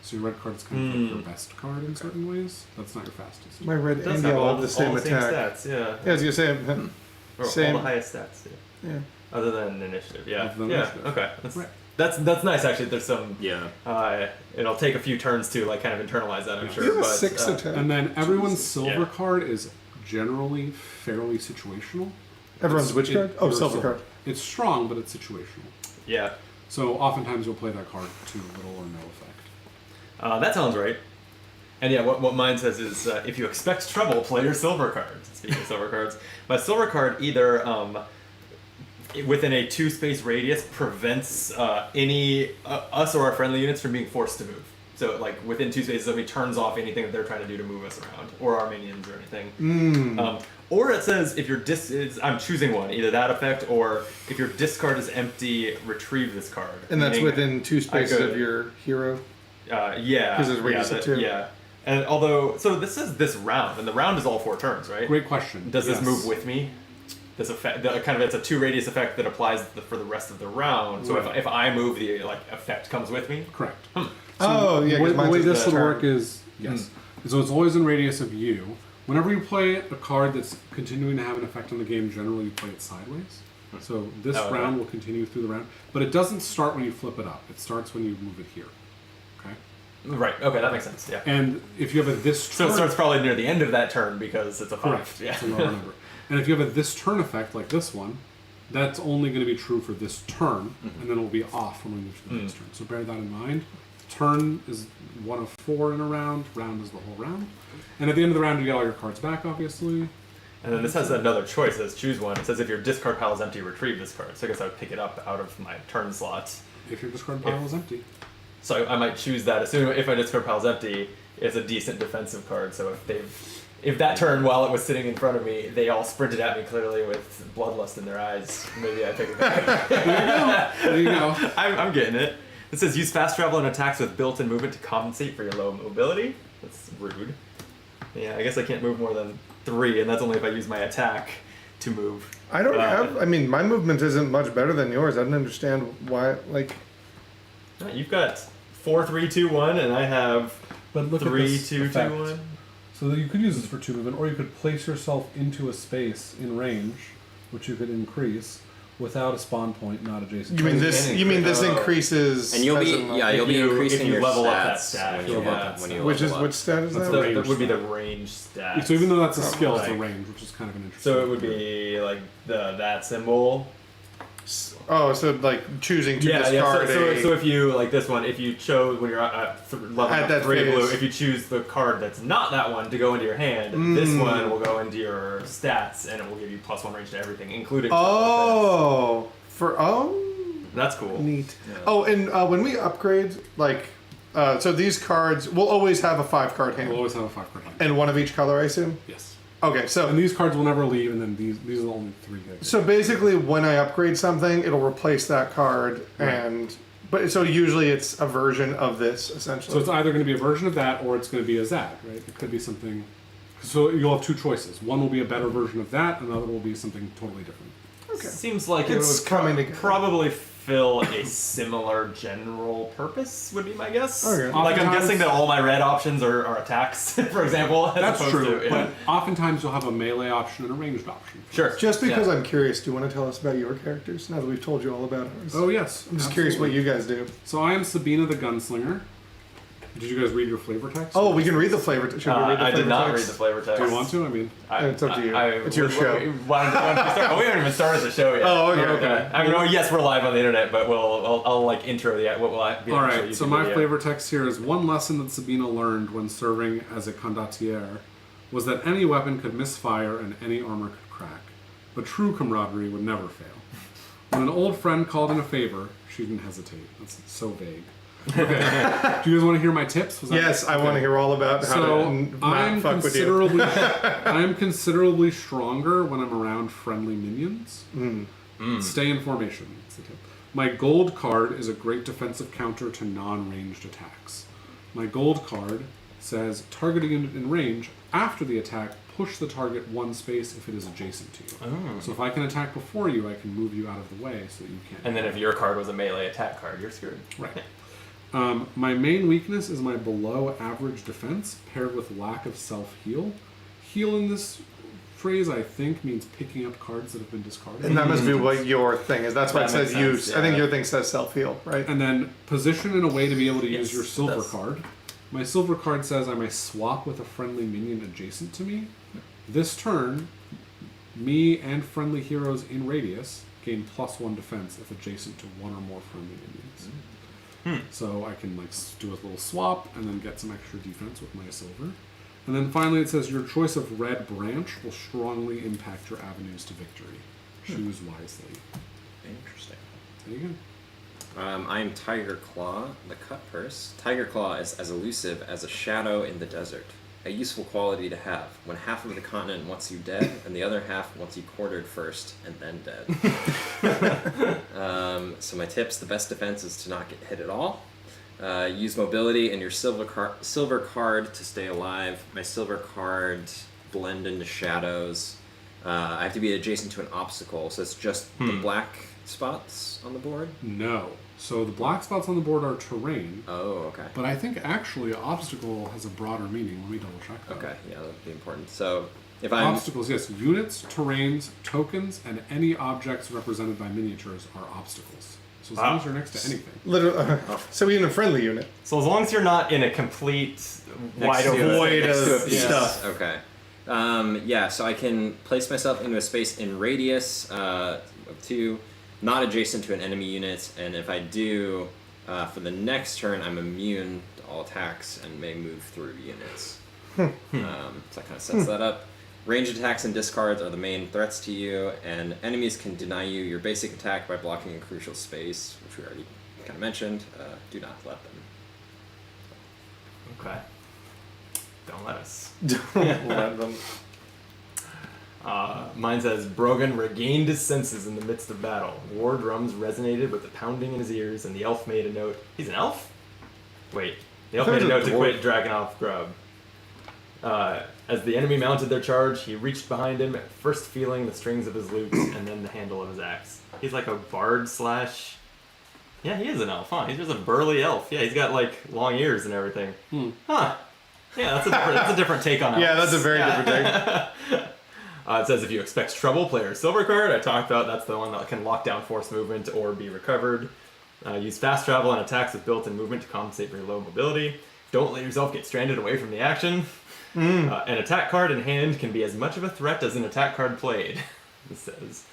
So your red card is kind of like your best card in certain ways. That's not your fastest. My red It does and have yellow all have the same attack. stats, yeah. Yeah, I was gonna say. Or Same. all the highest stats, yeah. Yeah. Other than initiative, yeah. Other than yeah, initiative. okay. Right. That's nice, actually. There's some... Yeah. It'll take a few turns to, like, kind of internalize that, I'm sure. You have a but, 6 attack. And then everyone's silver Yeah. card is generally fairly situational. Everyone's which card? Oh, your silver card. It's strong, but it's situational. Yeah. So oftentimes you'll play that card to little or no effect. That sounds right. And yeah, what mine says is, if you expect trouble, play your silver cards. Speaking of silver cards, my silver card either within a 2-space radius prevents any us or our friendly units from being forced to move. So like within 2 spaces, it turns off anything that they're trying to do to move us around, or our minions or anything. Or it says if your I'm choosing one, either that effect or if your discard is empty, retrieve this card. And that's Meaning within 2 spaces could- of your hero. Yeah. 'Cause there's radius of 2. Yeah. And although, so this is this round, and the round is all 4 turns, right? Great question. Does this Yes. move with me? This effect, it's a 2 radius effect that applies for the rest of the round. So Right. if I move, the effect comes with me. Correct. Oh, yeah, 'cause The way mine's this just would a work turn. is yes. So it's always in radius of you. Whenever you play a card that's continuing to have an effect on the game, generally you play it sideways. So this Oh, okay. round will continue through the round, but it doesn't start when you flip it up. It starts when you move it here. Okay. Right. Okay, that makes sense. Yeah. And if you have a this So turn, it starts probably near the end of that turn because it's a 5. correct. Yeah. It's a lower number. And if you have a this turn effect like this one, that's only going to be true for this turn, and then it will be off when we move to the next turn. So bear that in mind. Turn is 1 of 4 in a round. Round is the whole round. And at the end of the round, you get all your cards back, obviously. And then this has another choice. It says choose one. It says if your discard pile is empty, retrieve this card. So I guess I would pick it up out of my turn slot. If your discard pile is empty. So I might choose that. Assuming if my discard pile is empty, it's a decent defensive card. So if that turn while it was sitting in front of me, they all sprinted at me clearly with bloodlust in their eyes, maybe I pick it back. There you go. I'm getting it. It says use fast travel and attacks with built-in movement to compensate for your low mobility. That's rude. Yeah, I guess I can't move more than 3, and that's only if I use my attack to move. I don't have. I mean, my movement isn't much better than yours. I don't understand why. Like, You've got 4, 3, 2, 1, and I have But look 3, at this 2, 2, effect. 1. So that you could use this for 2 movement, or you could place yourself into a space in range, which you could increase without a spawn point not adjacent. you mean to it. this? You mean this Oh. increases? And you'll as be in, like- you'll be increasing if you your level stats up that stat, when you, yeah, when you Which is level up. which stat is That's that? the That range would be the stat. range stat. So even though that's a skill, it's a Like- range, which is kind of an interesting. So it would be like that symbol. Oh, so like choosing to discard So if you like this one, if you chose when you're at level At that 3 blue, phase. if you choose the card that's not that one to go into your hand, this one will go into your stats and it will give you +1 range to everything, including. Oh, That's cool. neat. Oh, and when we upgrade, like, so these cards will always have a 5-card hand, We'll always have a 5-card hand. and one of each color, I assume. Yes. Okay, so And these cards will never leave, and then these are the only 3 guys. So basically, when I upgrade something, it'll replace that card, Right. but so usually it's a version of this essentially. So it's either going to be a version of that, or it's going to be a Zag, right? It could be something. So you'll have 2 choices. One will be a better version of that, another will be something totally different. Okay. Seems like It's it would coming together. probably fill a similar general purpose, would be my guess. Okay. Like I'm Oftentimes- guessing that all my red options are attacks, for example. As That's opposed true, To, yeah. but oftentimes you'll have a melee option and a ranged option. Sure. Just because Yeah. I'm curious, do you want to tell us about your characters now that we've told you all about ours? Oh yes. I'm just curious what you guys do. So I am Sabina the Gunslinger. Did you guys read your flavor text? Oh, we can read the flavor. Should we read the I flavor did not text? read the flavor text. Do you want to? I mean, It's up to you. It's your show. Why don't we start? Oh, we haven't even started the show yet. Oh, okay. Okay. I mean, yes, we're live on the internet, but I'll like intro the what will I be? all right. So my flavor text here is one lesson that Sabina learned when serving as a condottiere was that any weapon could misfire and any armor could crack, but true camaraderie would never fail. When an old friend called in a favor, she didn't hesitate. That's so vague. Okay. Do you guys want to hear my tips? Yes, I want to hear all about how to not fuck with you. I am considerably stronger when I'm around friendly minions. Stay in formation. That's the tip. My gold card is a great defensive counter to non-ranged attacks. My gold card says target a unit in range. After the attack, push the target one space if it is adjacent to you. Oh. So if I can attack before you, I can move you out of the way so that you can't. And then if your card was a melee attack card, you're screwed. Right. My main weakness is my below average defense paired with lack of self-heal. Heal in this phrase, I think, means picking up cards that have been discarded. And that must be what your thing is. That's why it That says makes use. sense, I think yeah. your thing says self-heal, right? And then position in a way to be able to use Yes, your silver that's- card. My silver card says I may swap with a friendly minion adjacent to me. This turn, me and friendly heroes in radius gain +1 defense if adjacent to one or more friendly minions. So I can like do a little swap and then get some extra defense with my silver. And then finally it says your choice of red branch will strongly impact your avenues to victory. Choose wisely. Interesting. There you go. I am Tiger Claw, the cut purse. Tiger Claw is as elusive as a shadow in the desert. A useful quality to have when half of the continent wants you dead and the other half wants you quartered first and then dead. So my tips, the best defense is to not get hit at all. Use mobility and your silver card to stay alive. My silver card blend into shadows. I have to be adjacent to an obstacle, so it's just the black spots on the board. No. So the black spots on the board are terrain. Oh, okay. But I think actually obstacle has a broader meaning. Let me double check that. Okay, yeah, that would be important. So if I'm Obstacles, yes. Units, terrains, tokens, and any objects represented by miniatures are obstacles. So as long as you're next to anything. Literally, so even a friendly unit. So as long as you're not in a complete wide to a- open void next to a of piece. stuff. Okay. Yeah, so I can place myself into a space in radius of 2, not adjacent to an enemy unit, and if I do, for the next turn, I'm immune to all attacks and may move through units. So that kind of sets that up. Ranged attacks and discards are the main threats to you, and enemies can deny you your basic attack by blocking a crucial space, which we already kind of mentioned. Do not let them. Okay. Don't let us. Let them. Mine says, Brogan regained his senses in the midst of battle. War drums resonated with the pounding in his ears, and the elf made a note. He's an elf? Wait. The elf I thought made a he note was a to quit Dragonhoff Grub. As the enemy mounted their charge, he reached behind him, at first feeling the strings of his lute and then the handle of his axe. He's like a bard slash... Yeah, he is an elf, huh? He's just a burly elf. Yeah, he's got like long ears and everything. Huh. Yeah, that's a different take on elves. Yeah, that's a very different thing. It says if you expect trouble, play your silver card. I talked about that's the one that can lock down force movement or be recovered. Use fast travel and attacks with built-in movement to compensate for your low mobility. Don't let yourself get stranded away from the action. An attack card in hand can be as much of a threat as an attack card played. It says,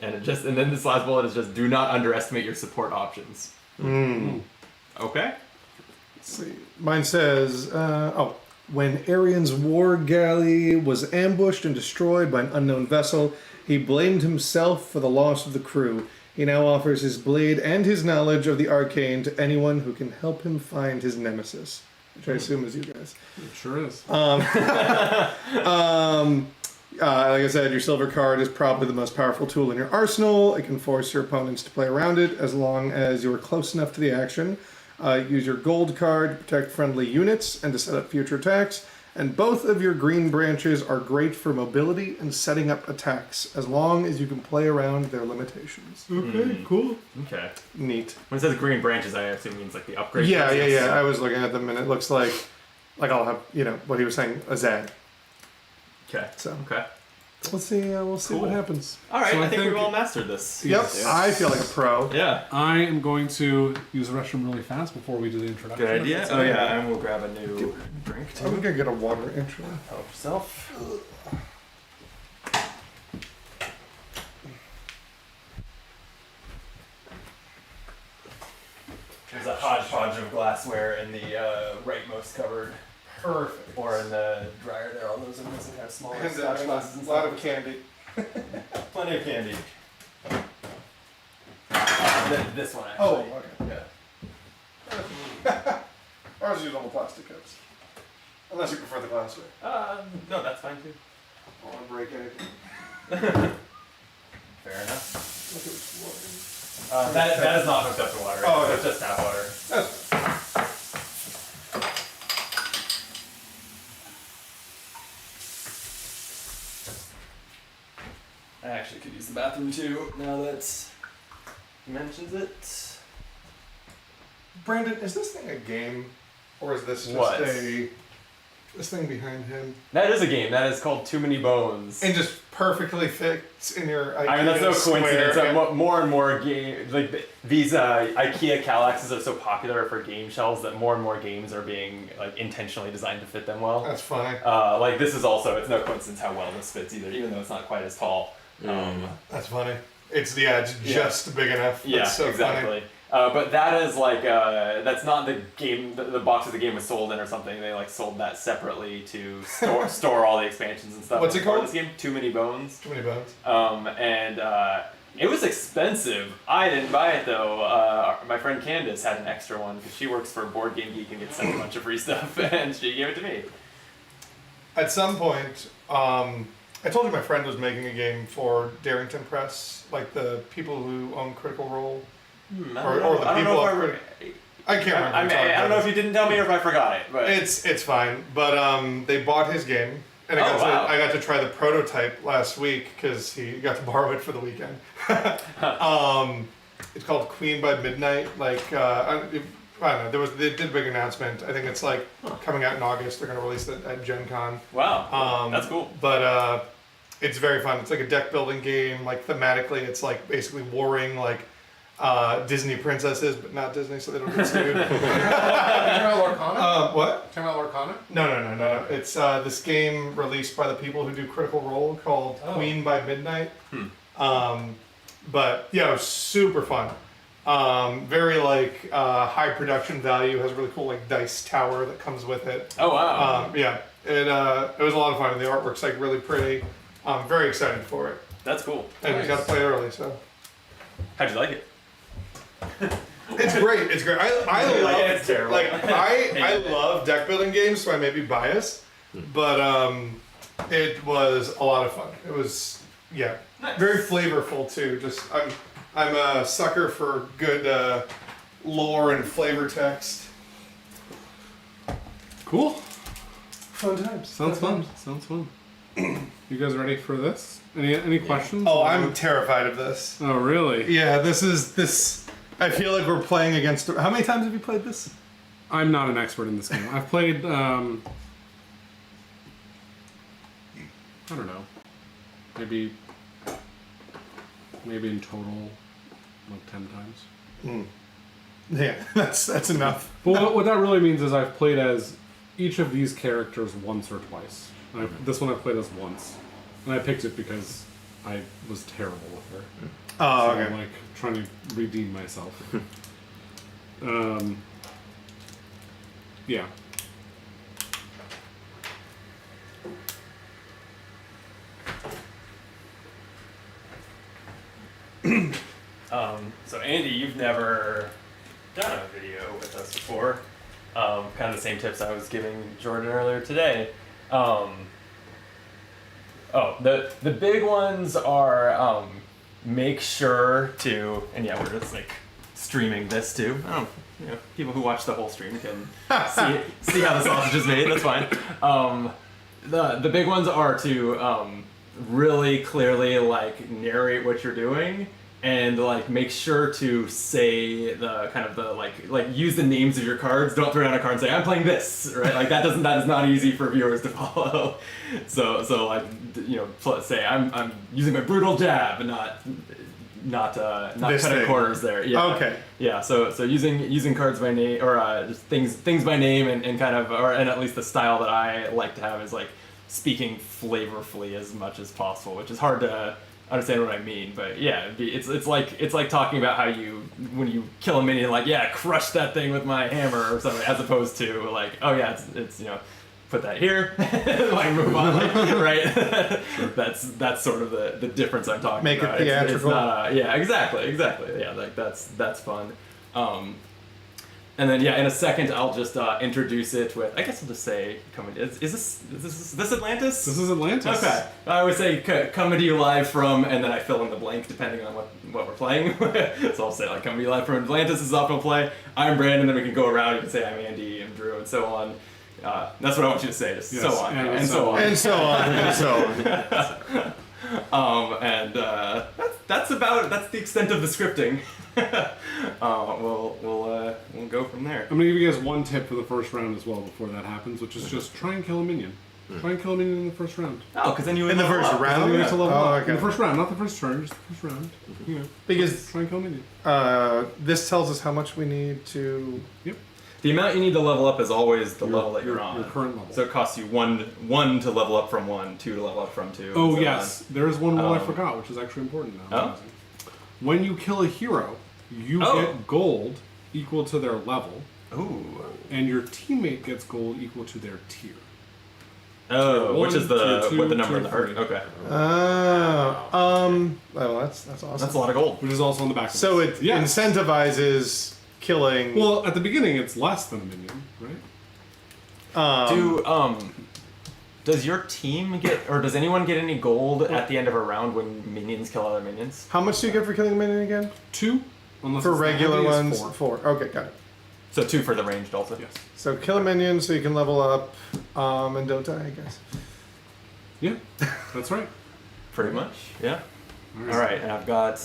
and then this last bullet is just do not underestimate your support options. Okay. Let's see. Mine says, when Arian's war galley was ambushed and destroyed by an unknown vessel, he blamed himself for the loss of the crew. He now offers his blade and his knowledge of the arcane to anyone who can help him find his nemesis. Which I assume is you guys. It sure is. Like I said, your silver card is probably the most powerful tool in your arsenal. It can force your opponents to play around it as long as you're close enough to the action. Use your gold card to protect friendly units and to set up future attacks. And both of your green branches are great for mobility and setting up attacks, as long as you can play around their limitations. Okay, cool. Okay. Neat. When it says green branches, I assume it means like the upgrade. Yeah. process. I was looking at them and it looks like I'll have, what he was saying, a Zag. Okay. So. Okay. We'll see. We'll see Cool. what happens. All right, So I think we've think- all mastered this. Yep, Yes. I feel like a pro. Yeah. I am going to use the restroom really fast before we do the introduction. Good idea. That's Oh okay. yeah, and we'll grab a new drink I'm too. gonna get a water intro. Help yourself. There's a hodgepodge of glassware in the rightmost cupboard, Perfect. or in the dryer there. All those are missing kind of smaller And scotch a glasses and lot stuff. of candy. Plenty of candy. This one actually. Oh, okay. Yeah. Ours use double plastic cups. Unless you prefer the glassware. No, that's fine too. I don't want to break anything. Fair enough. Look at this water. That is not hooked up to water. Oh, okay. It's just tap water. That's I actually could use the bathroom too, now that he mentions it. Brandon, is this thing a game? Or is this just What? this thing behind him? That is a game. That is called Too Many Bones. And just perfectly fits in your IKEA I mean, that's no square coincidence. and- More and more games, like these IKEA Kallaxes are so popular for game shelves that more and more games are being like intentionally designed to fit them well. That's funny. Like this is also, it's no coincidence how well this fits either, even though it's not quite as tall. That's funny. It's just big enough. Yeah, That's so exactly. But that is like that's not the game. The box of the game was sold in or something. They like sold that separately to store all the expansions and stuff. What's it for called? This game, Too Many Bones. Too many bones. And it was expensive. I didn't buy it though. My friend Candace had an extra one because she works for Board Game Geek and gets sent a bunch of free stuff, and she gave it to me. At some point, I told you my friend was making a game for Darrington Press, like the people who own Critical Role. I don't know if I can't remember. I don't know if you didn't tell me or if I forgot it, but It's fine, but they bought his game, and I got to try the prototype last week because he got to borrow it for the weekend. It's called Queen by Midnight. Like I don't know. They did a big announcement. I think it's like coming out in August. They're gonna release it at Gen Con. wow, that's cool. But it's very fun. It's like a deck building game. Like thematically, it's like basically warring like Disney princesses, but not Disney, so they don't get sued. Talking about Lorcana? What? Talking about Lorcana? No. It's this game released by the people who do Critical Role called Queen by Midnight. But yeah, it was super fun. Very like high production value. Has a really cool like dice tower that comes with it. Oh wow, Yeah, it was a lot of fun, and the artwork's like really pretty. I'm very excited for it, that's cool. and we got to play it early, so How'd you like it? it's great. It's great. I love It's terrible. Like I love deck building games, so I may be biased, but it was a lot of fun. It was very flavorful too. Just I'm a sucker for good lore and flavor text. Cool. Fun times. Sounds fun. Sounds fun. You guys ready for this? Any questions? Oh, I'm terrified of this. Oh, really? Yeah, this. I feel like we're playing against. How many times have you played this? I'm not an expert in this game. I've played, I don't know, maybe in total, like 10 times. Yeah, that's enough. But what that really means is I've played as each of these characters once or twice. And this one I played as once. And I picked it because I was terrible with her. Oh, So okay. I'm like trying to redeem myself. Yeah. So Andy, you've never done a video with us before. Kind of the same tips I was giving Jordan earlier today. The big ones are make sure to, and yeah, we're just like streaming this too. People who watch the whole stream can see how the sausage is made. That's fine. The big ones are to really clearly like narrate what you're doing and like make sure to say the kind of the like use the names of your cards. Don't throw down a card and say I'm playing this, right? Like that is not easy for viewers to follow. So like say I'm using my brutal jab and not This cutting thing. corners there. Yeah. Okay. Yeah. So using cards by name or just things by name and kind of and at least the style that I like to have is like speaking flavorfully as much as possible, which is hard to understand what I mean, but yeah, it's like talking about how when you kill a minion, like crush that thing with my hammer or something, as opposed to like it's put that here, like move on, like, right? That's sort of the difference I'm talking Make it about. theatrical. It's not exactly. Yeah, like that's fun. And then in a second I'll just introduce it with, I guess I'll just say, is this Atlantis? This is Atlantis. Okay. I always say coming to you live from, and then I fill in the blank depending on what we're playing. So I'll say like coming to you live from Atlantis is Optimal Play. I'm Brandon, then we can go around, you can say I'm Andy, I'm Drew, and so on. That's what I want you to say, just Yes, so on. and so on. And so on, and so on. That's the extent of the scripting. We'll go from there. I'm gonna give you guys one tip for the first round as well before that happens, which is just try and kill a minion. Try and kill a minion in the first round. Oh, because then you would In the level first up. round? You get to level Oh, up. okay. In the first round, not the first turn, just the first round. You know, Because try and kill a minion. this tells us how much we need to. Yep. The amount you need to level up is always the level that you're your- on. your current level. So it costs you one to level up from 1, 2 to level up from 2. Oh and so yes, there is one rule I Um, forgot, which is actually important now. Oh? When you kill a hero, you Oh. get gold equal to their level, on. Ooh. and your teammate gets gold equal to their tier. Oh, Tier which is one, the tier two, with the number in the tier heart. three. Okay. Well, that's awesome. That's a lot of gold. Which is also on the back. Of So this. it yes. incentivizes killing. Well, at the beginning, it's less than a minion, right? Does your team get, or does anyone get any gold at the end of a round when minions kill other minions? How much do you get for killing a minion again? 2, unless For it's the regular heaviest, ones, 4. 4. Okay, got it. So 2 for the ranged also. Yes. So kill a minion so you can level up, and don't die, I guess. Yeah, that's right. Pretty much. Yeah. All right, and I've got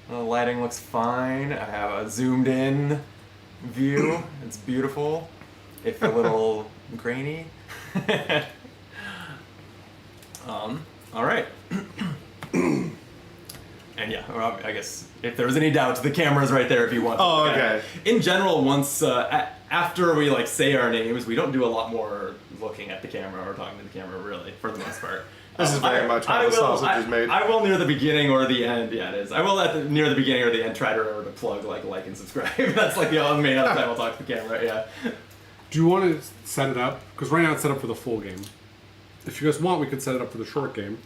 the lighting looks fine. I have a zoomed in view. It's beautiful. If a little grainy. All right. And yeah, well, I guess if there was any doubt, the camera's right there if you want to. Oh, look at okay. it. In general, once after we like say our names, we don't do a lot more looking at the camera or talking to the camera, really, for the most part. This is very much how the sausage is made. I will near the beginning or the end. Yeah, it is. I will near the beginning or the end try to remember to plug like and subscribe. That's like the main other time I'll talk to the camera. Yeah. Do you want to set it up? Because right now it's set up for the full game. If you guys want, we could set it up for the short game.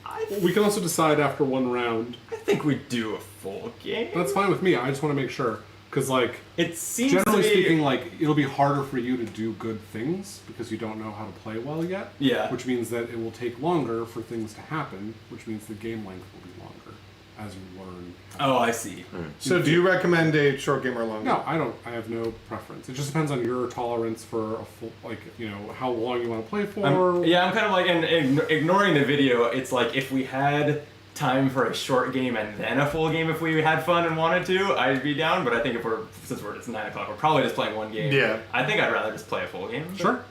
We can also decide after one round. I think we do a full game. That's fine with me. I just want to make sure. Because, like, It seems generally to be, speaking, like, it'll be harder for you to do good things because you don't know how to play well yet. Yeah. Which means that it will take longer for things to happen, which means the game length will be longer as you learn. Oh, I see. So do you recommend a short game or a long game? No, I don't. I have no preference. It just depends on your tolerance for a full, like, you know, how long you want to play for. I'm kind of like, and ignoring the video, it's like if we had time for a short game and then a full game if we had fun and wanted to, I'd be down. But I think since it's 9 o'clock, we're probably just playing one game. Yeah. I think I'd rather just play a full game. Sure.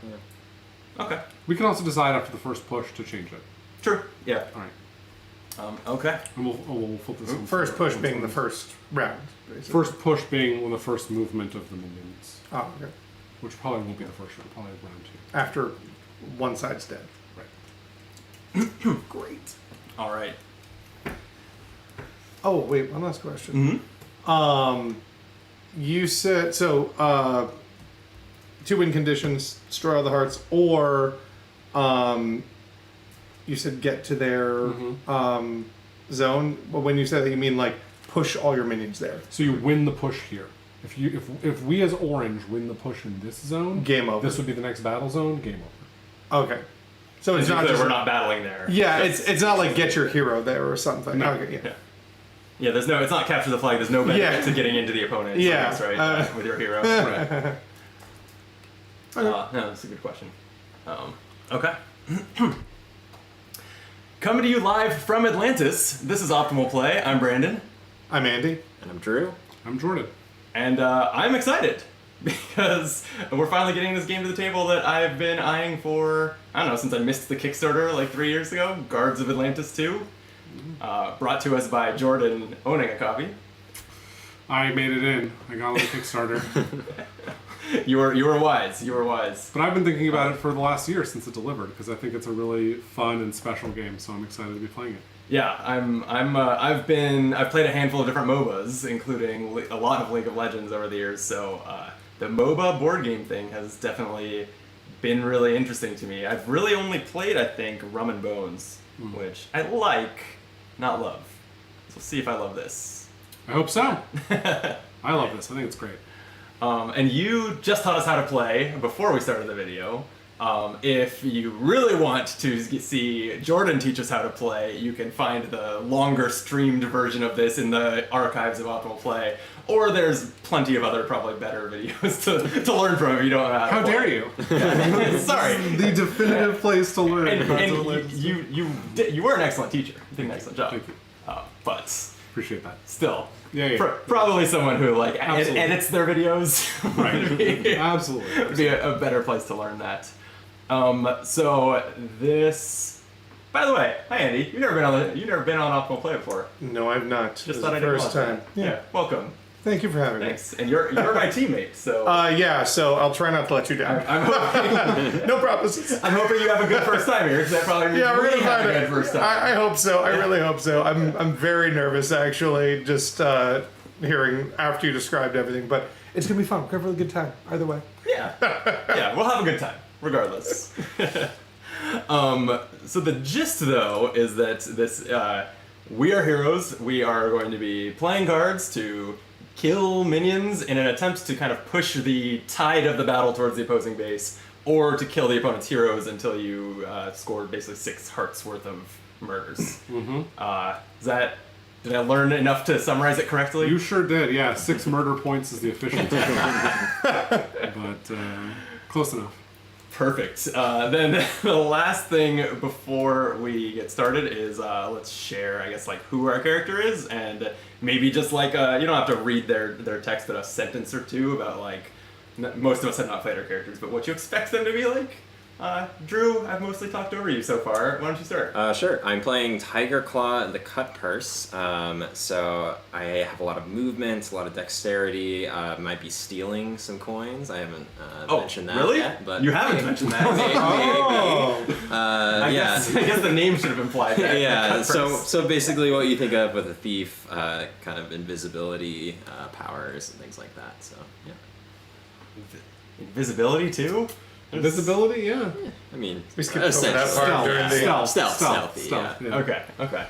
Okay. We can also decide after the first push to change it. True. Yeah. All right. Okay. And we'll flip this one. First push being the first round. Basically. First push being the first movement of the minions, Oh, okay. which probably won't be the first round, probably round 2. After one side's dead. Right. Great. All right. Oh, wait, one last question. You said, so, 2 win conditions, destroy all the hearts, or, you said get to their, zone. Well, when you say that, you mean, like, push all your minions there. So you win the push here. If we as orange win the push in this zone, Game over. This would be the next battle zone. Game over. Okay. So it's To be not clear, just... we're not battling there. Yeah, it's not like get your hero there or something. No. Okay, yeah. Yeah, it's not capture the flag. There's no benefit Yeah. to getting into the opponent. Yeah. That's right. With your hero. Right. No, that's a good question. Okay. Coming to you live from Atlantis. This is Optimal Play. I'm Brandon. I'm Andy. And I'm Drew. I'm Jordan. And I'm excited because we're finally getting this game to the table that I've been eyeing for, I don't know, since I missed the Kickstarter like 3 years ago, Guards of Atlantis 2. Brought to us by Jordan owning a copy. I made it in. I got on the Kickstarter. You were wise. You were wise. But I've been thinking about it for the last year since it delivered because I think it's a really fun and special game. So I'm excited to be playing it. Yeah, I've played a handful of different MOBAs, including a lot of League of Legends over the years. So the MOBA board game thing has definitely been really interesting to me. I've really only played, I think, Rum and Bones, which I like, not love. So we'll see if I love this. I hope so. I love this. I think it's great. And you just taught us how to play before we started the video. If you really want to see Jordan teach us how to play, you can find the longer streamed version of this in the archives of Optimal Play, or there's plenty of other probably better videos to learn from if you don't know how to How play. dare you? Sorry. The definitive place to learn. And you were an excellent teacher. You did an excellent job. Thank you. But Appreciate that. still, Yeah. probably someone who like Absolutely. edits their videos. Right. Absolutely. Would be a better place to learn that. So this. By the way, hi Andy. You've never been on Optimal Play before. No, I've not. Just This thought is I'd the first acknowledge time. that. Yeah. Welcome. Thank you for having Thanks. And you're my teammate. So me. Yeah, so I'll try not to let you down. I'm hoping No promises. I'm hoping you have a good first time here because that probably means Yeah, we're we gonna have find a good it. first time. I hope so. I really hope so. I'm very nervous actually, just hearing after you described everything. But it's gonna be fun. We're gonna have a really good time. Either way. Yeah, we'll have a good time, regardless. So the gist, though, is that this we are heroes. We are going to be playing cards to kill minions in an attempt to kind of push the tide of the battle towards the opposing base, or to kill the opponent's heroes until you scored basically 6 hearts worth of murders. Did I learn enough to summarize it correctly? You sure did. Yeah, 6 murder points is the official term. But close enough. Perfect. Then the last thing before we get started is let's share, I guess, like who our character is, and maybe just like you don't have to read their text, but a sentence or two about like most of us have not played our characters, but what you expect them to be like. Drew, I've mostly talked over you so far. Why don't you start? Sure. I'm playing Tiger Claw the Cut Purse. So I have a lot of movement, a lot of dexterity. Might be stealing some coins. I haven't mentioned that really? yet. But you haven't mentioned that. Maybe. I guess the name should have implied that. Yeah. The cut So basically, what you think of with a thief, kind of invisibility powers and things like that. So yeah. Invisibility too. Visibility, yeah. I mean, We skipped over that essentially. part during the Stealthy, yeah. Okay.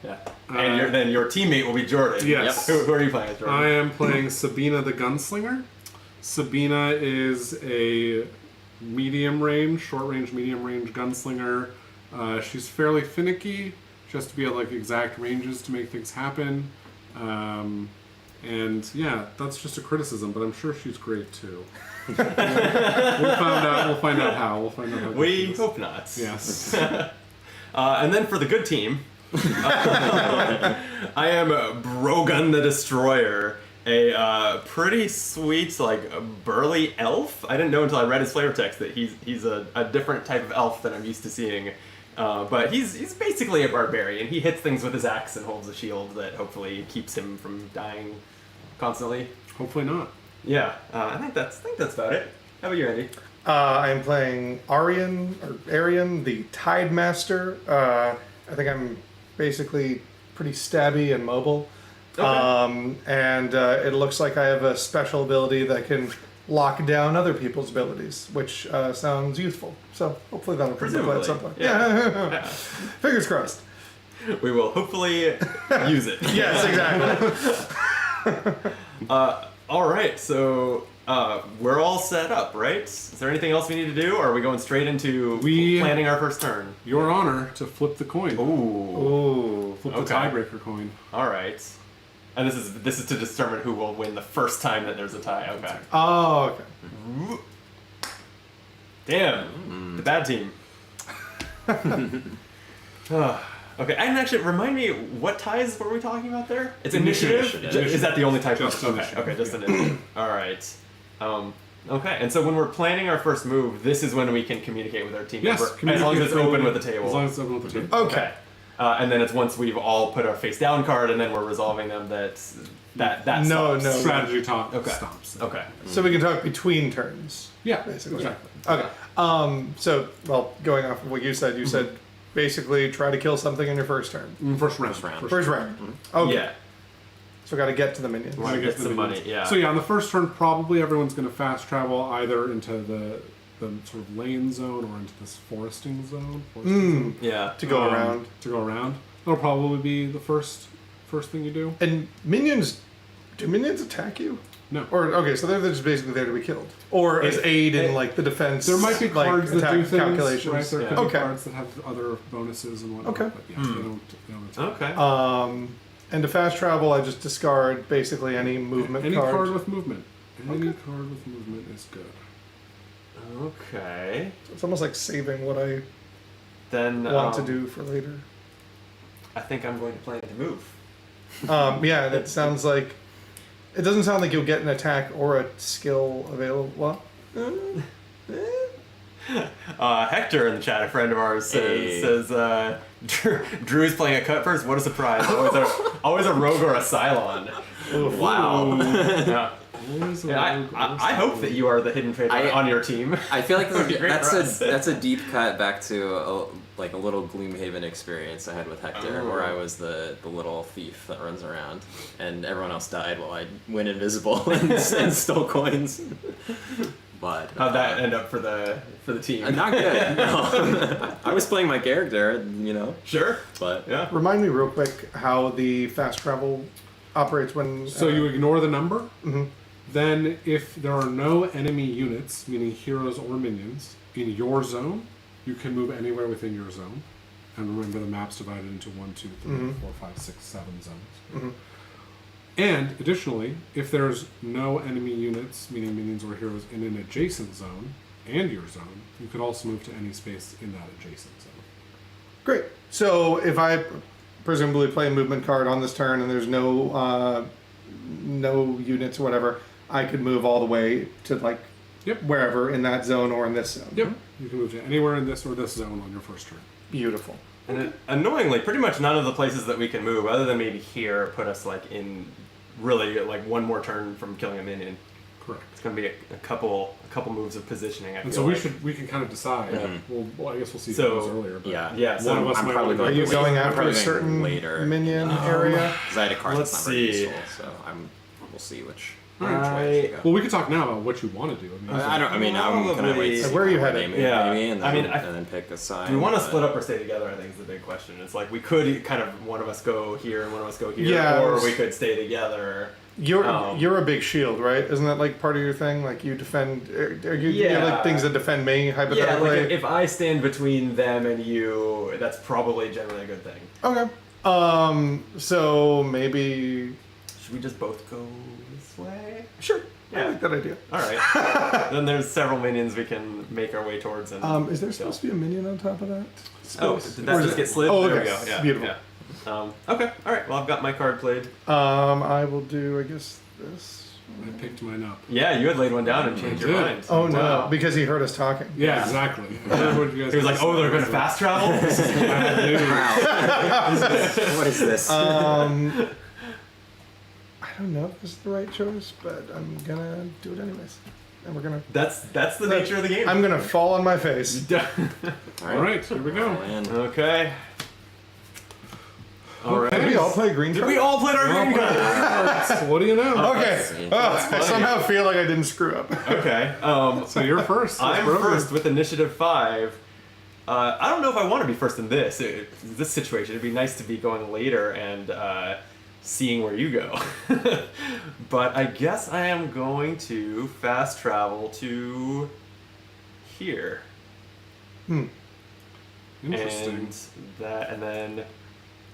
Yeah. And then your teammate will be Jordan. Yes. Who are you playing as, Jordan? I am playing Sabina the Gunslinger. Sabina is a short range, medium range gunslinger. She's fairly finicky. She has to be at like exact ranges to make things happen. And yeah, that's just a criticism, but I'm sure she's great too. We'll find out how. We'll find out how. We hope not. Yes. And then for the good team, I am Brogan the Destroyer, a pretty sweet, like burly elf. I didn't know until I read his flavor text that he's a different type of elf than I'm used to seeing. But he's basically a barbarian. He hits things with his axe and holds a shield that hopefully keeps him from dying constantly. Hopefully not. Yeah, I think that's about it. How about you, Andy? I'm playing Arian, the Tide Master. I think I'm basically pretty stabby and mobile. Okay. And it looks like I have a special ability that can lock down other people's abilities, which sounds youthful. So hopefully that'll come into play at some point. Presumably, yeah. Fingers crossed. We will hopefully use it. Yes, exactly. All right, so we're all set up, right? Is there anything else we need to do, or are we going straight into planning our first turn? Your honor to flip the coin. Ooh. Flip the tiebreaker coin. All right. And this is to determine who will win the first time that there's a tie. Okay. Oh, okay. Damn. The bad team. Okay, and actually, remind me, what ties were we talking about there? It's Initiative. initiative? Is that the only type? Just Okay, initiative, okay, just yeah. initiative. All right. Okay, and so when we're planning our first move, this is when we can communicate with our team Yes, member, as long as it's open with the As long table. as it's open with the table. Okay. And then it's once we've all put our face down card, and then we're resolving them that No, stops. no. Strategy talk Okay. stops. Okay. So we can talk between turns. Yeah, Basically. exactly. Okay. So, well, going off of what you said, basically try to kill something in your first turn. First round. First round. Okay. Yeah. So got to get to the minions. Wanna Gotta get to some money, minions. yeah. So yeah, on the first turn, probably everyone's going to fast travel either into the sort of lane zone or into this foresting zone. Yeah. To go Um, around. To go around. That'll probably be the first thing you do. And minions, do minions attack you? No. Or okay, so they're just basically there to be killed, or as aid in like the defense. There might be like, cards that attack do things, calculations. right? There Yeah. could be Okay. cards that have other bonuses and whatnot. Okay. But yes, they don't attack. Okay. And to fast travel, I just discard basically any movement Any card. card with movement. Any Okay. card with movement is good. Okay. It's almost like saving what I Then want to do for later. I think I'm going to plan to move. Yeah, that sounds like. It doesn't sound like you'll get an attack or a skill available. Well, Hector in the chat, a friend of ours, Hey. says Drew's playing a cut first. What a surprise! Always a rogue or a Cylon. Wow. Yeah. Always a Yeah, rogue I or hope that you are the hidden traitor I- on your team. I feel like That would be great for us. that's a deep cut back to a little Gloomhaven experience I had with Hector, Oh. where I was the little thief that runs around, and everyone else died while I went invisible and stole coins. But How'd that end up for the team? not good. No. I was playing my character, Sure. but Yeah. remind me real quick how the fast travel operates when. So you ignore the number. Mhm. Then, if there are no enemy units, meaning heroes or minions, in your zone, you can move anywhere within your zone. And remember, the map's divided into 1, 2, 3, 4, 5, 6, 7 zones. Mhm. And additionally, if there's no enemy units, meaning minions or heroes, in an adjacent zone and your zone, you could also move to any space in that adjacent zone. Great. So if I presumably play a movement card on this turn and there's no units or whatever, I could move all the way to like Yep. wherever in that zone or in this zone. Yep. You can move to anywhere in this or this zone on your first turn. Beautiful. And annoyingly, pretty much none of the places that we can move, other than maybe here, put us like in really like one more turn from killing a minion. Correct. It's going to be a couple moves of positioning. I And feel so like. we can kind of decide. Mhm. Well, I guess we'll see So, those earlier. But yeah, Yeah, so one of us I'm might probably wanna Are going. you to going wait. I'm after probably a going certain later minion area? because I had a card Let's that's not very see. useful, so we'll see which. Alright. way to go. Well, we could talk now about what you want to do. I don't. I mean, I'm gonna Probably- wait. To see Where are you how headed? they move, Yeah. maybe, and I then, mean, and then pick a side. Do we want to but- split up or stay together? I think is the big question. It's like we could kind of one of us go here and one of us go here, Yeah, or it's- we could stay together. You're a big shield, right? Isn't that like part of your thing? Like you defend? Are you Yeah. like things that defend me Yeah, hypothetically? like if I stand between them and you, that's probably generally a good thing. Okay. So maybe. Should we just both go this way? Sure. I Yeah. like that idea. All right. Then there's several minions we can make our way towards. And Is there supposed to be a minion on top of that? Oh, Space? did Or that is just it- get slid? Oh, There okay. we go. Yeah. Beautiful. Yeah. Okay. All right. Well, I've got my card played. I will do, I guess, this. I picked mine up. Yeah, you had laid one down and changed your did. mind. Oh no, Wow. because he heard us talking. Yeah, exactly. I heard what you guys He was like, "Oh, they're going to fast travel." Wow. What is this? I don't know if this is the right choice, but I'm gonna do it anyways. And we're gonna. That's the nature of the game. I'm gonna fall on my face. All right, here we go. Man. Okay. All right. Did we all play green Did card? we all play our green card? What do you know? Okay. see. Oh, I funny. somehow feel like I didn't screw up. Okay. So you're first. I'm Let's go. first with initiative 5. I don't know if I want to be first in this situation. It'd be nice to be going later and seeing where you go. But I guess I am going to fast travel to here. Interesting. And then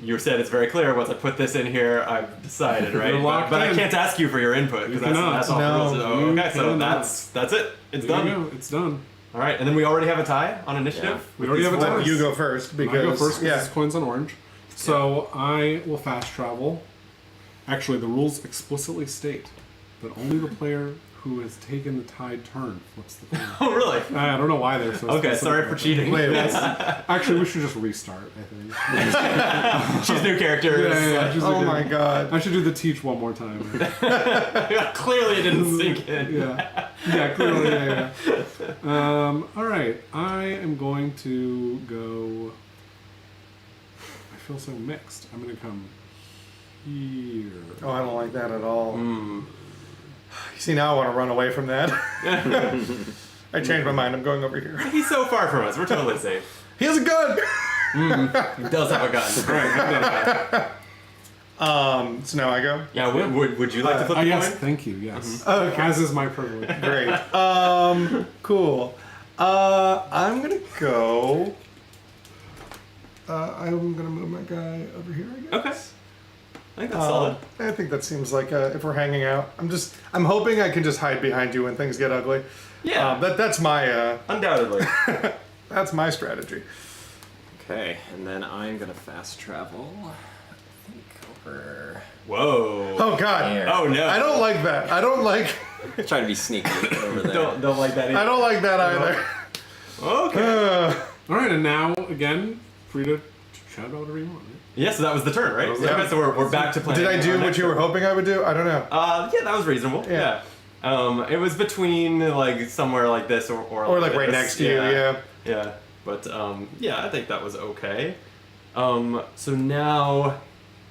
you said it's very clear once I put this in here, I've decided, right? You're locked but I in. can't ask you for your input You because cannot. that's off No, the rules. Oh, you okay, so cannot. that's it. It's There done. you go. It's done. All right, and then we already have a tie on initiative. We already have a tie. You go first because I go first because yeah. this coin's on orange. So I will fast travel. Actually, the rules explicitly state that only the player who has taken the tide turn flips the coin. Oh, really? I don't know why they're so Okay, specific sorry about for that. cheating. Wait, wait. Actually, we should just restart, I think. She's new characters. Yeah, just Oh like my god. I should do the teach one more time. Clearly it didn't sink in. Yeah, clearly, yeah. All right, I am going to go. I feel so mixed. I'm going to come here. Oh, I don't like that at all. Mm. You see, now I want to run away from that. I changed my mind. I'm going over here. He's so far from us. We're totally safe. He has a gun. He does have a gun. All right, I've got it. So now I go. Yeah, would you like to flip the Yes, coin? thank you. Yes. Okay. As is my privilege. Great. Cool. I'm gonna go. I'm gonna move my guy over here, I guess. Okay. I think that's solid. I think that seems like if we're hanging out, I'm hoping I can just hide behind you when things get ugly. Yeah. That's my Undoubtedly. that's my strategy. Okay, and then I'm gonna fast travel. I think over. Whoa. Oh god. Here. Oh no. I don't like that. I don't like. Try to be sneaky over there. Don't like that either. I don't like that either. Okay. All right, and now again, free to shout out whatever you want. Right? Yeah, so that was the turn, right? Yeah. Okay, so we're back to playing. Did I do our what next you were turn. hoping I would do? I don't know. Yeah, that was reasonable. Yeah. Yeah. It was between like somewhere like this or Like right this. next to you. Yeah. Yeah. But yeah, I think that was okay. So now,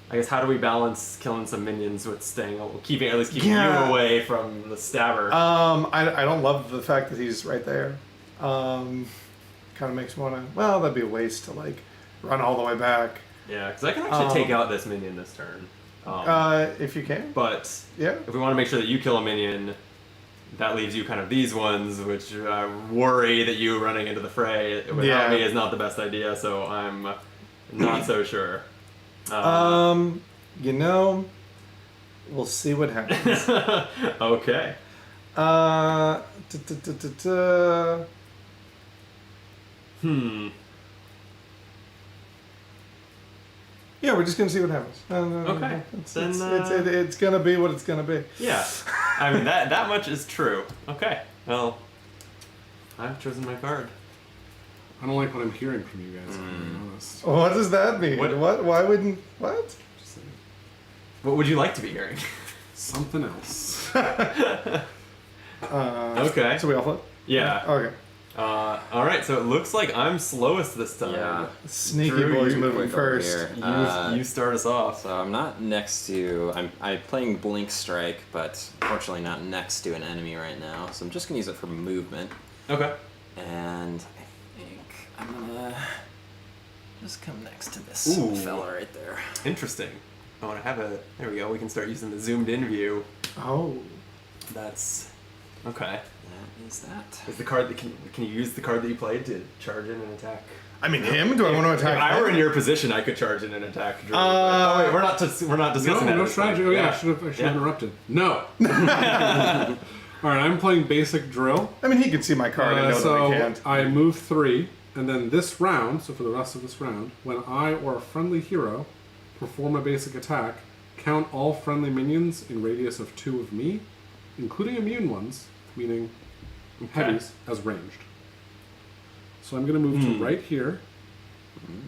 I guess how do we balance killing some minions with staying, keeping you away from the stabber? I don't love the fact that he's right there. Kind of makes me want to. Well, that'd be a waste to like run all the way back. Yeah, because I can actually take out this minion this turn. If you can. But Yeah. if we want to make sure that you kill a minion, that leaves you kind of these ones, which I worry that you running into the fray without Yeah. me is not the best idea. So I'm not so sure. You know, we'll see what happens. Okay. Yeah, we're just gonna see what happens. Okay. It's gonna be what it's gonna be. Yeah. I mean that much is true. Okay. Well, I've chosen my card. I don't like what I'm hearing from you guys. To be honest. What does that mean? What- What? Why wouldn't? What? Just saying. What would you like to be hearing? Something else. Okay. So we all flip. Yeah. Okay. All right. So it looks like I'm slowest this time. Yeah. Sneaky Drew, boy's you moving quick over first. here. You start us off. So I'm not next to. I'm playing Blink Strike, but fortunately not next to an enemy right now. So I'm just gonna use it for movement, Okay. and I think I'm gonna just come next to this Ooh. fella right there. Interesting. I want to have a. There we go. We can start using the zoomed in view. Oh. That's okay. That is that. Is the card that can you use the card that you played to charge in and attack? I mean, him? Do I want to attack? If I were him? in your position, I could charge in and attack. Drew. Oh wait, we're not discussing that. No at this strategy. point. Oh yeah, I should have Yeah. interrupted. No. All right, I'm playing basic drill. I mean, he can see my card and know So that I can't. I move 3, and then this round. So for the rest of this round, when I or a friendly hero perform a basic attack, count all friendly minions in radius of 2 of me, including immune ones, meaning heavies, as ranged. So I'm going to move to right here.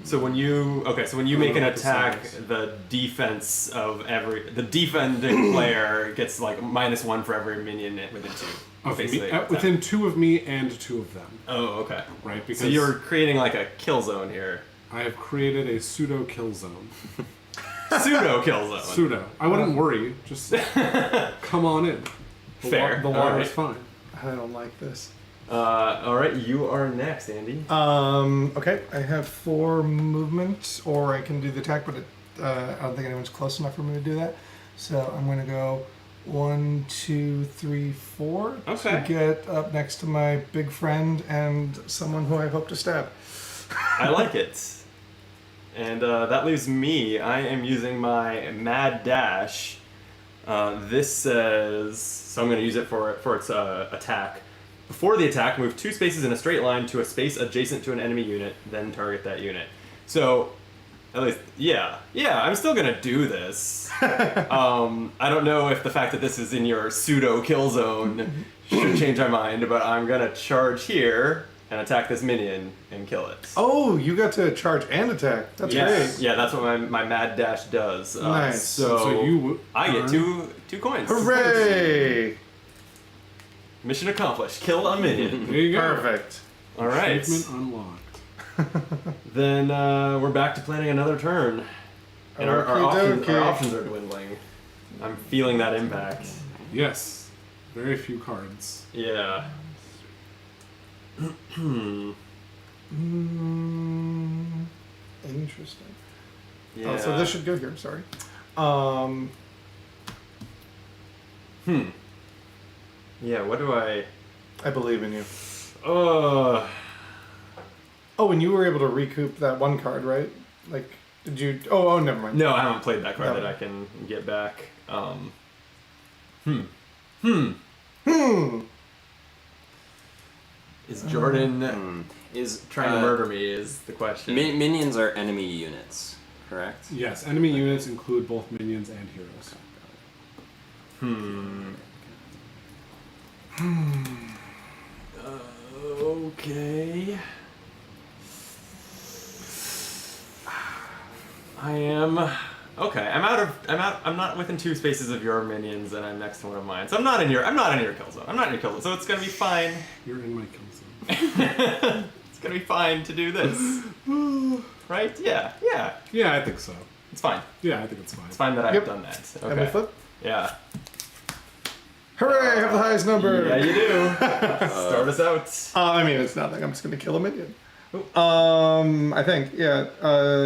So when you make an know what the attack, size. the defending player gets like -1 for every minion within 2. Of basically, me, attack. within 2 of me and 2 of them. Oh, okay. Right? Because So you're creating like a kill zone here. I have created a pseudo kill zone. Pseudo kill zone. Pseudo. I wouldn't worry. Just come on in. Fair. The water's Alright. fine. I don't like this. All right, you are next, Andy. Okay, I have 4 movement, or I can do the attack, but I don't think anyone's close enough for me to do that. So I'm going to go 1, 2, 3, 4 Okay. to get up next to my big friend and someone who I hope to stab. I like it. And that leaves me. I am using my Mad Dash. This says, so I'm going to use it for its attack. Before the attack, move 2 spaces in a straight line to a space adjacent to an enemy unit, then target that unit. So, At least, yeah. I'm still gonna do this. I don't know if the fact that this is in your pseudo kill zone should change my mind, but I'm gonna charge here and attack this minion and kill it. Oh, you got to charge and attack. That's Yes. great. Yeah, that's what my mad dash does. Nice. So you I get earn- two coins. Hooray! Mission accomplished. Kill a minion. There you go. Perfect. All right. Achievement unlocked. Then we're back to planning another turn. And our Okey-dokey. options are dwindling. I'm feeling that impact. Yes. Very few cards. Yeah. Interesting. Yeah. Oh, so this should go here. Sorry. Yeah, what do I... I believe in you. Uh, Oh, and you were able to recoup that one card, right? Like, did you? Oh, never mind. no, I haven't played that card No. that I can get back. Is Jordan Is trying to murder me is the question. Minions are enemy units, correct? Yes, enemy units include both minions and heroes. Okay. I am okay. I'm not within 2 spaces of your minions, and I'm next to one of mine. So I'm not in your kill zone. I'm not in your kill zone. So it's gonna be fine. You're in my kill zone. It's gonna be fine to do this, right? Yeah. Yeah, I think so. It's fine. Yeah, I think it's fine. It's fine that I've Yep. done that. And we Okay. flip. Yeah. Hooray! I have the highest number. Yeah, you do. Start us out. I mean, it's nothing. I'm just gonna kill a minion. I think, yeah.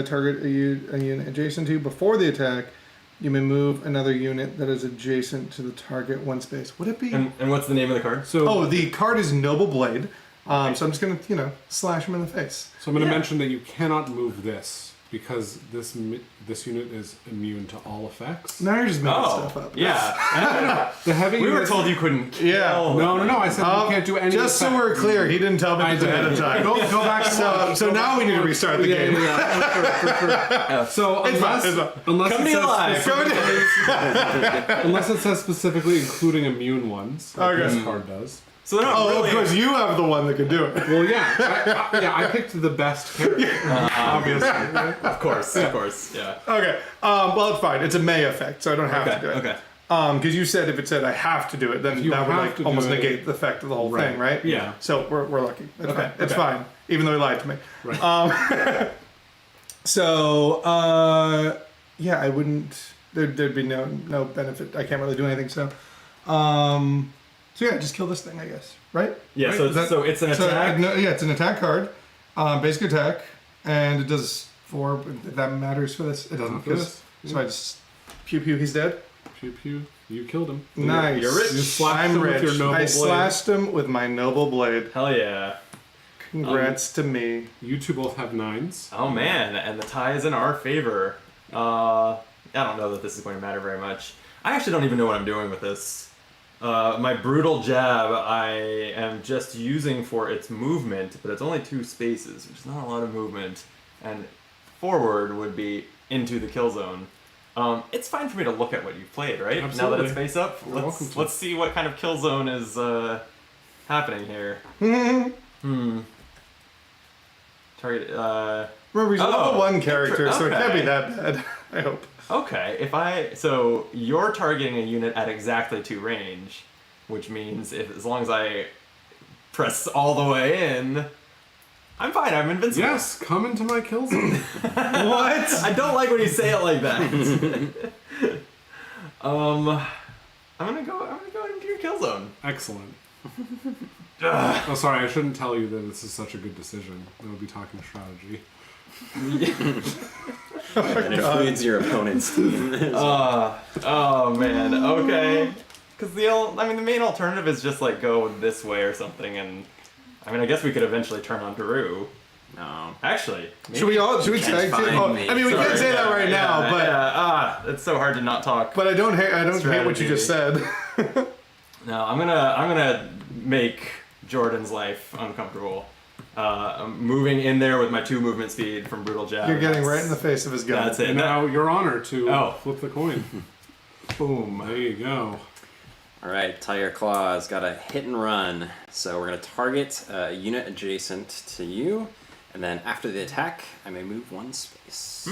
Target a unit adjacent to you before the attack. You may move another unit that is adjacent to the target 1 space. Would it be? And what's the name of the card? So, Oh, the card is Noble Blade. So I'm just gonna, slash him in the face. so I'm going to Yeah. mention that you cannot move this because this unit is immune to all effects. Now you're just making Oh, stuff up. yeah. The heavy We were units- told you couldn't kill. Yeah. No. I said you can't do any. Just so effect. we're clear, he didn't tell me I this ahead of did. time. Go back. So now we need to restart the game. Yeah. So It's fine, unless Come it be says alive. unless it says specifically including immune ones, like Okay. this card does. So they're not Oh, really. of course, you have the one that can do it. Well, yeah, I picked the best character, obviously. Of course. Yeah. Okay. Well, it's fine. It's a May effect, so I don't have to do it. Okay. Because you said if it said I have to do it, then you that would have like to do almost it- negate the effect of the whole Right. thing, right? Yeah. So we're lucky. It's Okay, fine. It's okay. fine. Even though he lied to me. Right. So yeah, I wouldn't. There'd be no benefit. I can't really do anything. So yeah, just kill this thing, I guess. Right? Yeah. Right? So Is that- so it's an So, attack. yeah, it's an attack card. Basic attack, and it does 4. If that matters for this, it doesn't. Not for this. So I just pew pew. He's dead. Pew pew. You killed him. Nice. You're rich. You slashed I'm him rich. with your noble I blade. slashed him with my noble blade. Hell yeah. Congrats to me. You two both have 9s. Oh man, and the tie is in our favor. I don't know that this is going to matter very much. I actually don't even know what I'm doing with this. My brutal jab I am just using for its movement, but it's only 2 spaces, which is not a lot of movement. And forward would be into the kill zone. It's fine for me to look at what you've played, right? Now that Absolutely. it's face up, You're welcome to. let's see what kind of kill zone is happening here. Target. Remember, he's a Oh. level 1 character, so it can't be Okay. that bad. I hope. Okay, so you're targeting a unit at exactly 2 range, which means as long as I press all the way in, I'm fine. I'm invincible. Yes, come into my kill zone. What? I don't like when you say it like that. I'm gonna go into your kill zone. Excellent. Oh, sorry, I shouldn't tell you that this is such a good decision. That would be talking strategy. That includes your opponent's team. Oh man. Okay. Because the main alternative is just like go this way or something, and I guess we could eventually turn on Daru. No. Actually, Should we tag team? find Oh, me. I mean, we Sorry, can't say that right now, but it's so hard to not talk. but I don't hate what you just said. No, I'm gonna make Jordan's life uncomfortable. I'm moving in there with my 2 movement speed from brutal jab. You're getting right in the face of his gun. That's it. And now your honor to Oh. flip the coin. Boom. There you go. All right, Tiger Claw's got a hit and run. So we're going to target a unit adjacent to you, and then after the attack, I may move 1 space.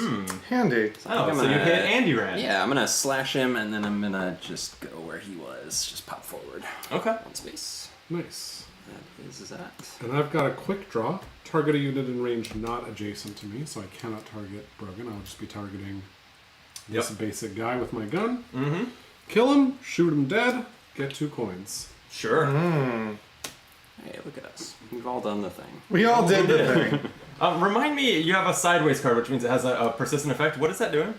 Handy. So I think Oh, I'm so you gonna- hit and you ran. Yeah, I'm going to slash him, and then I'm going to just go where he was. Just pop forward. Okay. 1 space. Nice. That is that. And I've got a quick draw. Target a unit in range not adjacent to me, so I cannot target Brogan. I'll just be targeting this basic guy with my gun. Mm-hmm. Kill him, shoot him dead, get 2 coins. Sure. Hey, look at us. We've all done the thing. We all did the thing. Remind me, you have a sideways card, which means it has a persistent effect. What is that doing?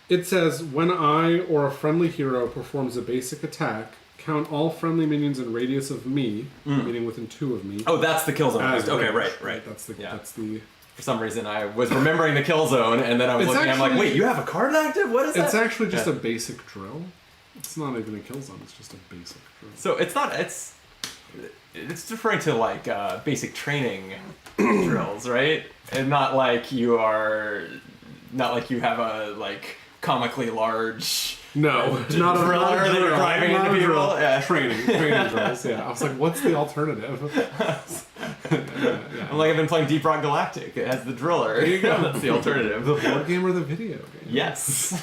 It says, when I or a friendly hero performs a basic attack, count all friendly minions in radius of me, meaning within 2 of me. Oh, that's the kill zone as effect. Okay, range. right. That's the. Yeah. That's the. For some reason, I was remembering the kill zone, and then I was It's looking. I'm like, actually- wait, you have a card active? What is that? It's actually just Yeah. a basic drill. It's not even a kill zone. It's just a basic drill. So it's not. It's referring to like basic training drills, right? And not like you are. Not like you have a like comically large. No, not a Driller not a that you're drill, driving not into a drill. people? Yeah. Training drills. Yeah, I was like, what's the alternative? I'm like, I've been playing Deep Rock Galactic. It has the driller. There you go. That's the alternative. The board game or the video game? Yes.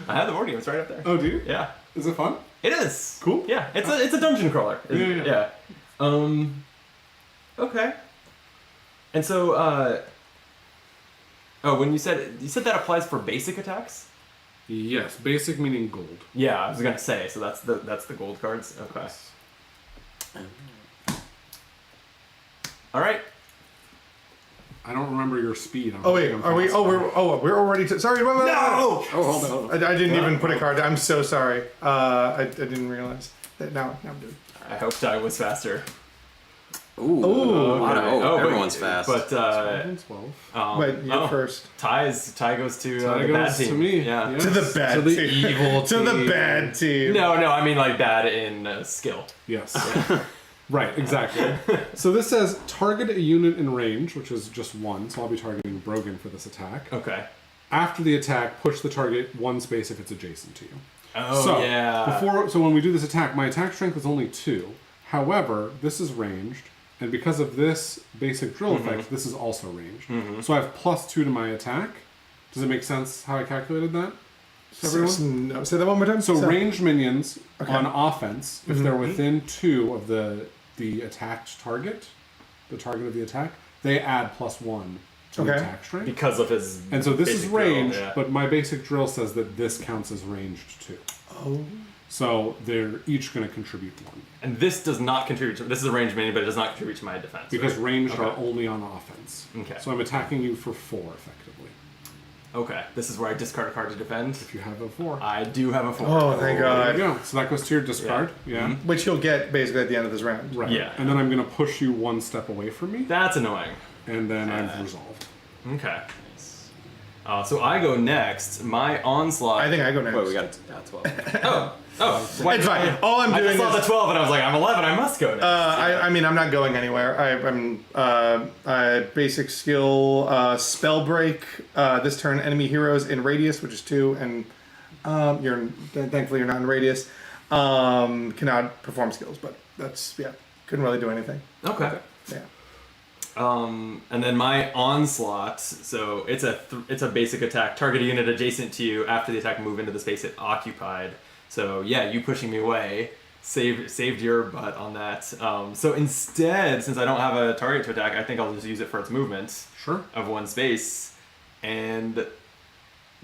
I have the board game. It's right up there. Oh, do you? Yeah. Is it fun? It is. Cool. Yeah. It's a dungeon crawler. Yeah. Okay. And so when you said that applies for basic attacks? Yes, basic meaning gold. Yeah, I was gonna say. So that's the gold cards. Okay. All right. I don't remember your speed. Oh wait, are we? Oh, we're already. Sorry. Wait, No! Oh, hold on. I didn't even put a card. I'm so sorry. I didn't realize. Now I'm doing. I hoped I was faster. Ooh. Everyone's fast. But 12. Wait, you first. Ty goes to Tie the bad goes team. to me. Yeah. Yes. To the bad To the team. evil To the team. bad team. No, I mean like bad in skill. Yes. Right, exactly. So this says target a unit in range, which is just 1, so I'll be targeting Brogan for this attack. Okay. After the attack, push the target 1 space if it's adjacent to you. Oh So, yeah. so when we do this attack, my attack strength is only 2. However, this is ranged, and because of this basic drill effect, this is also ranged. So I have +2 to my attack. Does it make sense how I calculated that? To everyone? No, say that one more time. So ranged minions Okay. on offense, if they're within 2 of the attacked target, the target of the attack, they add +1 to the Okay. attack strength. Because of his. And so this is basic drill, ranged, yeah. but my basic drill says that this counts as ranged too. Oh. So they're each going to contribute 1. And this does not contribute to. This is a range minion, but it does not contribute to my defense. Because right? ranged Okay. are only on offense. Okay. So I'm attacking you for 4 effectively. Okay. This is where I discard a card to defend. If you have a 4. I do have a 4. Oh, thank There you God. go. So that goes to your discard. Yeah. Which you'll get basically at the end of this round. Right. Yeah. And then I'm going to push you 1 step away from me, That's annoying. and then I've resolved. Okay. So I go next. My onslaught. I think I go next. Wait, we got 12. Why- It's fine. All I'm I doing just saw is. the 12 and I was like, I'm 11. I must go next. I mean, I'm not going anywhere. I'm basic skill spell break. This turn, enemy heroes in radius, which is 2, and thankfully you're not in radius. Cannot perform skills, but that's couldn't really do anything. Okay. Yeah. And then my onslaught. So it's a basic attack. Target a unit adjacent to you. After the attack, move into the space it occupied. So yeah, you pushing me away saved your butt on that. So instead, since I don't have a target to attack, I think I'll just use it for its movement Sure. of 1 space and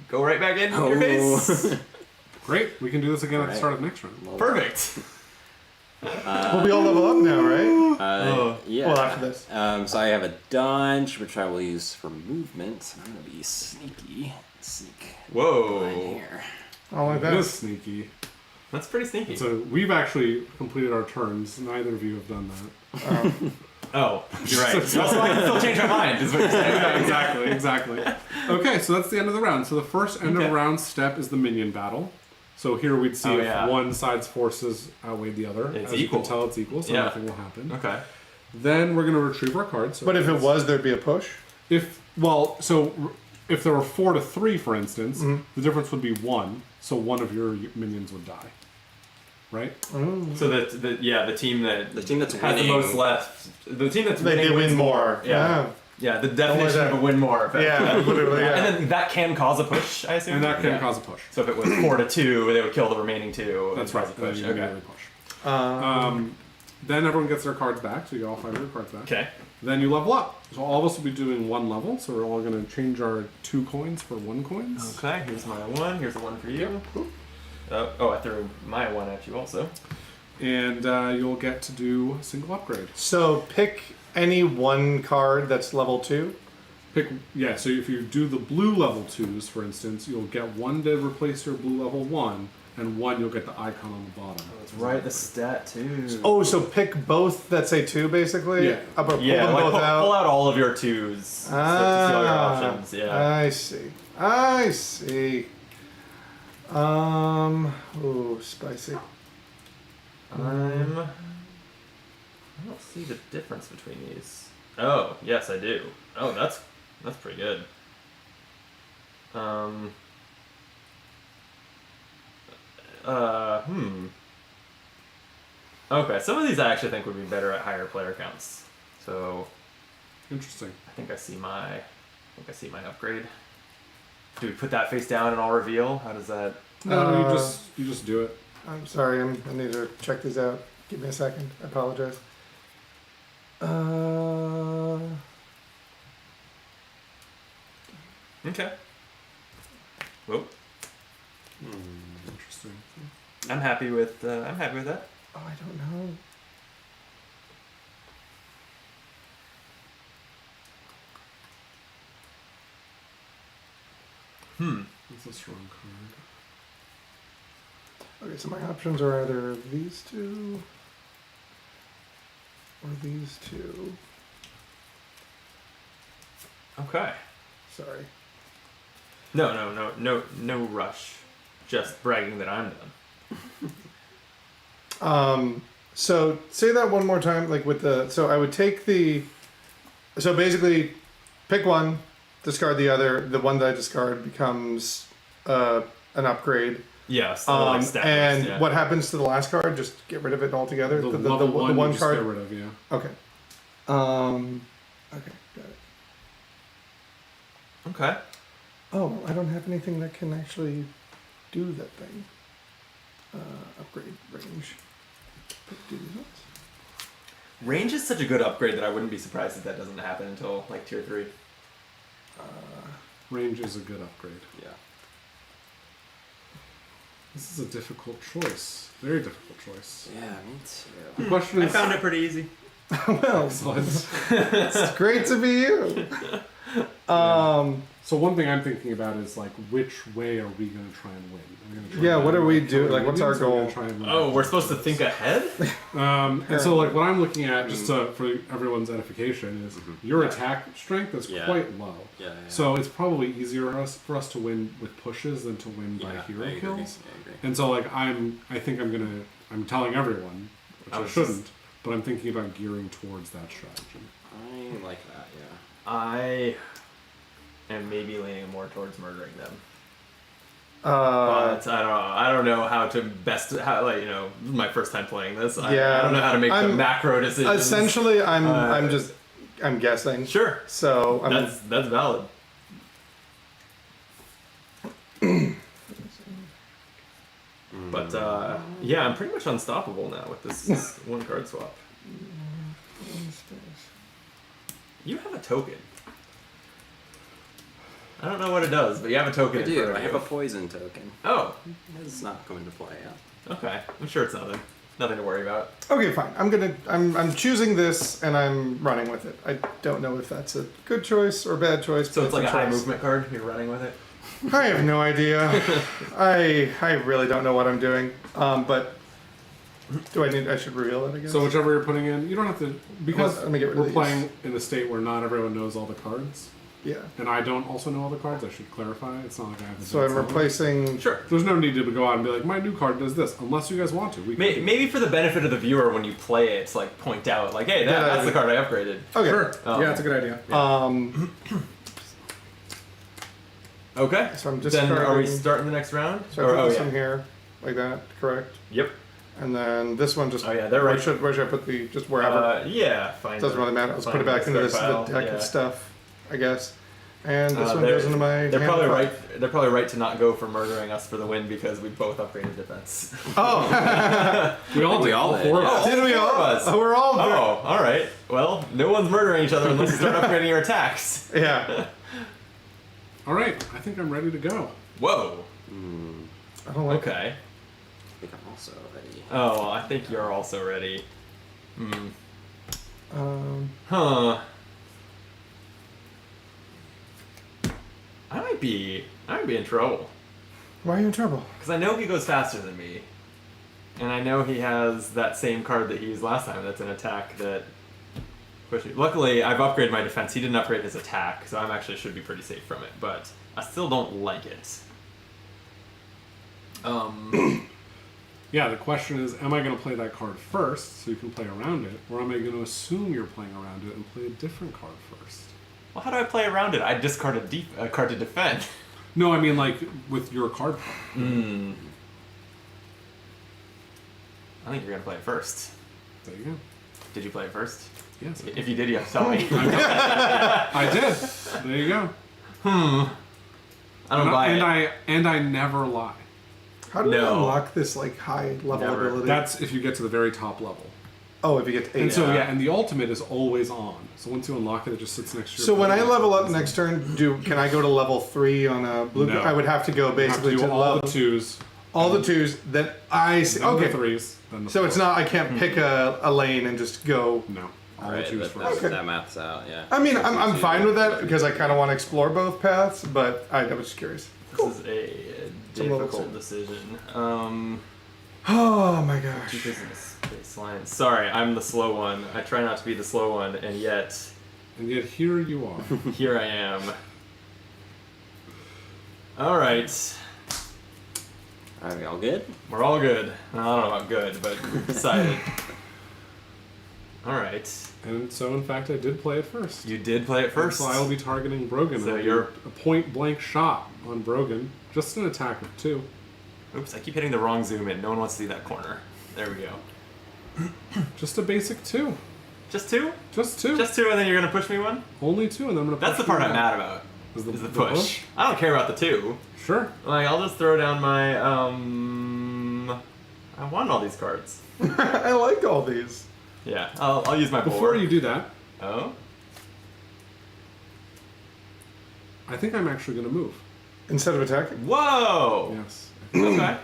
go right back in Oh. your face. Great. We can do this again at the Alright. start of next round. Perfect. Well, we all level up now, right? Yeah. Well, after this. So I have a dodge, which I will use for movement. I'm going to be sneaky. Sneak line Whoa. here. All like It that. is sneaky. That's pretty sneaky. So we've actually completed our turns. Neither of you have done that. Oh, you're right. Also, I can still change my mind, is what you're saying. Yeah, exactly. Okay, so that's the end of the round. So the first end Okay. of round step is the minion battle. So here we'd see Oh, if yeah. one side's forces outweigh the other. It's As equal. you can tell, it's equal, so Yeah. nothing will happen. Okay. Then we're going to retrieve our cards. So But if it was, there'd be a push. if there were 4 to 3, for instance, the difference would be 1. So one of your minions would die. Right? So the team that that's has the winning. most left, the team that's They winning win wins more. Yeah. Yeah, the definition that. of a win more. Yeah, literally. Yeah. And then that can cause a push, I assume. And that can Yeah. cause a push. So if it was 4 to 2, they would kill the remaining 2. That's and right. cause a Then push. you Okay. immediately push. Then everyone gets their cards back, so you get all 5 of your cards back. Okay. Then you level up. So all of us will be doing 1 level, so we're all going to change our 2 coins for 1 coins. Okay. Here's my 1. Here's the 1 for you. I threw my 1 at you also. And you'll get to do a single upgrade. So pick any one card that's level 2. So if you do the blue level 2s, for instance, you'll get 1 to replace your blue level 1, and 1 you'll get the icon on the bottom. That's right, the stat too. Oh, so pick both that say 2, basically? Yeah. Pull them Yeah, like both pull out. out all of your 2s to see all your options. Yeah. I see. Oh, spicy. I don't see the difference between these. Oh, yes, I do. Oh, that's pretty good. Okay, some of these I actually think would be better at higher player counts. So Interesting. I think I see my upgrade. Do we put that face down and I'll reveal? How does that? No, you just do it. I'm sorry, I need to check these out. Give me a second. I apologize. Okay. Whoa. Interesting. I'm happy with that. Oh, I don't know. That's a strong card. Okay, so my options are either these 2 or these 2. Okay. Sorry. No rush. Just bragging that I'm done. So say that one more time, like with the. So I would take the. So basically, pick one, discard the other. The one that I discard becomes an upgrade. Yes. Yeah, what happens to the last card? Just get rid of it altogether. The level 1 one you just card. get rid of, yeah. Okay. Okay, got it. Okay. Oh, I don't have anything that can actually do that thing. Upgrade range. Do these ones. Range is such a good upgrade that I wouldn't be surprised if that doesn't happen until like tier 3. Range is a good upgrade. Yeah. This is a difficult choice. Very difficult choice. Yeah, me too. The question I is... found it pretty easy. Well, Excellent. it's great to be you. So one thing I'm thinking about is like, which way are we going to try and win? Are we gonna try Yeah, and what are we kill doing? the Like, what's our minions, or are we gonna goal? try and win Oh, the we're supposed to minions? think ahead? And so like what I'm looking at, just for everyone's edification, is your attack strength is Yeah. quite low. Yeah, yeah. So it's probably easier for us to win with pushes than to win by yeah, hero I agree. kills. I agree. And so like I'm telling everyone, which I was shouldn't, but I'm thinking about gearing towards that strategy. I like that. Yeah. I am maybe leaning more towards murdering them. Uh, But I don't know how to best this is my first time playing this. I Yeah. don't know how to make the I'm- macro decisions. essentially, I'm guessing. Sure. So That's valid. But yeah, I'm pretty much unstoppable now with this one card swap. You have a token. I don't know what it does, but you have a token. I in do. front of I have you. a poison token. Oh, It's not coming to play yet. okay. I'm sure it's nothing to worry about. Okay, fine. I'm choosing this and I'm running with it. I don't know if that's a good choice or bad choice. So but it's like a high choice. movement card. You're running with it. I have no idea. I really don't know what I'm doing. But I should reveal it, I guess. So whichever you're putting in, you don't have to, because Let me get rid of we're these. playing in a state where not everyone knows all the cards. Yeah. And I don't also know all the cards. I should clarify. It's not like I have the So I'm dates on them. replacing. Sure. There's no need to go out and be like, my new card does this, unless you guys want to. We can do Maybe for the benefit of the viewer, when you play it, like point out, like, hey, Yeah, that's the card I upgraded. Okay. Sure. Oh. Yeah, it's a good idea. Okay. So I'm Then are we discarding- starting the next round? So I put this one here, like that, correct? Yep. And then this one just. Oh, yeah, they're where right. Where should I put the? Just wherever. Yeah, fine. Doesn't really matter. Let's put it back into this the deck of stuff, I guess. And this one goes into my. They're hand probably file. right. They're probably right to not go for murdering us for the win because we both upgraded defense. Oh, We all we did. all All did. four of Oh, us. did we four all? of us. Oh, we're all. Oh, all right. Well, no one's murdering each other unless you start upgrading your attacks. Yeah. All right. I think I'm ready to go. Whoa. I don't like. Okay. I think I'm also ready. Oh, I think you're also ready. Huh. I might be in trouble. Why are you in trouble? Because I know he goes faster than me. And I know he has that same card that he used last time. That's an attack that pushed me. Luckily, I've upgraded my defense. He didn't upgrade his attack, so I'm actually should be pretty safe from it. But I still don't like it. Yeah, the question is, am I going to play that card first so you can play around it, or am I going to assume you're playing around it and play a different card first? Well, how do I play around it? I discard a card to defend. No, I mean like with your card pool. I think you're going to play it first. There you go. Did you play it first? Yes. If you did, you have to tell me. I did. There you go. I don't buy it. And I never lie. How do we No. unlock this like high level Never. ability? That's if you get to the very top level. Oh, if you get to 8. And so and the ultimate is always on. So once you unlock it, it just sits next to your. So when I opponent. level up next turn, can I go to level 3 on a blue? No. I would have to go You have to basically do to all level the twos, all the 2s. Then I see. then Okay. the threes, then the So it's fours. not. I can't pick a lane and just go. No, all Right, the twos that, first. that, that maths out, yeah. I mean, I'm fine with that because I kind of want to explore both paths, but I was just curious. This is a Some level difficult two. decision. Oh my gosh. Because of the space line. Sorry, I'm the slow one. I try not to be the slow one, and yet And yet here you are. here I am. All right, Are we all good? we're all good. I don't know about good, but decided. All right, And so in fact I did play it first. you did play it first. So I will be targeting Brogan. So I'll you're- do a point blank shot on Brogan. Just an attack of 2. Oops, I keep hitting the wrong zoom in. No one wants to see that corner. There we go. Just a basic 2. Just 2? Just 2. Just 2, and then you're gonna push me one? Only 2, and then I'm gonna. That's the push part you I'm back. mad about. Is Is the push. I don't care about the 2. Sure. Like, I'll just throw down my, I want all these cards. I like all these. Yeah, I'll use my Before board. you do that, Oh? I think I'm actually going to move. Instead of attacking. Whoa! Yes. Okay.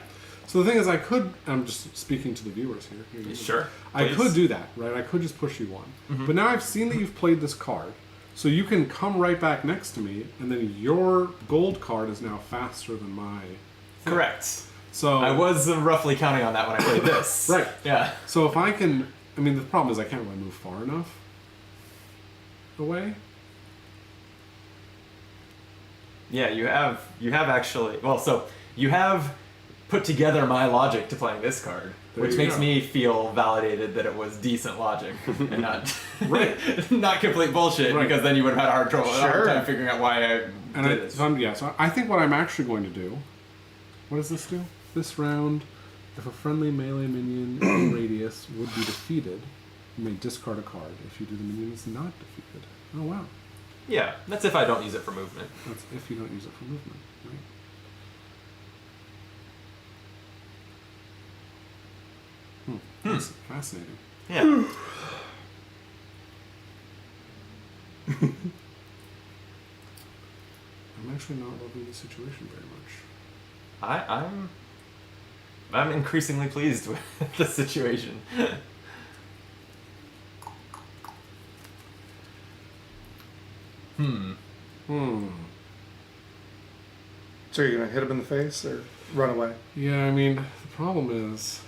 So the thing is, I could. I'm just speaking to the viewers here. Sure. I please. could do that, right? I could just push you one. But now I've seen that you've played this card, so you can come right back next to me, and then your gold card is now faster than my. Correct. So I was roughly counting on that when I played this. Right. Yeah. So if I can, I mean, the problem is I can't really move far enough away. Yeah, you have actually, well, so you have put together my logic to playing this card, There which you makes go. me feel validated that it was decent logic and not Right. not complete bullshit, Right. because then you would have had a hard Sure. time figuring out why I And did this. so I think what I'm actually going to do. What does this do? This round, if a friendly melee minion in radius would be defeated, you may discard a card. If you do, the minion is not defeated. Oh wow. Yeah, that's if I don't use it for movement. That's if you don't use it for movement, right? That's fascinating. Yeah. I'm actually not loving the situation very much. I'm increasingly pleased with the situation. So you're gonna hit him in the face or run away? Yeah, I mean, the problem is,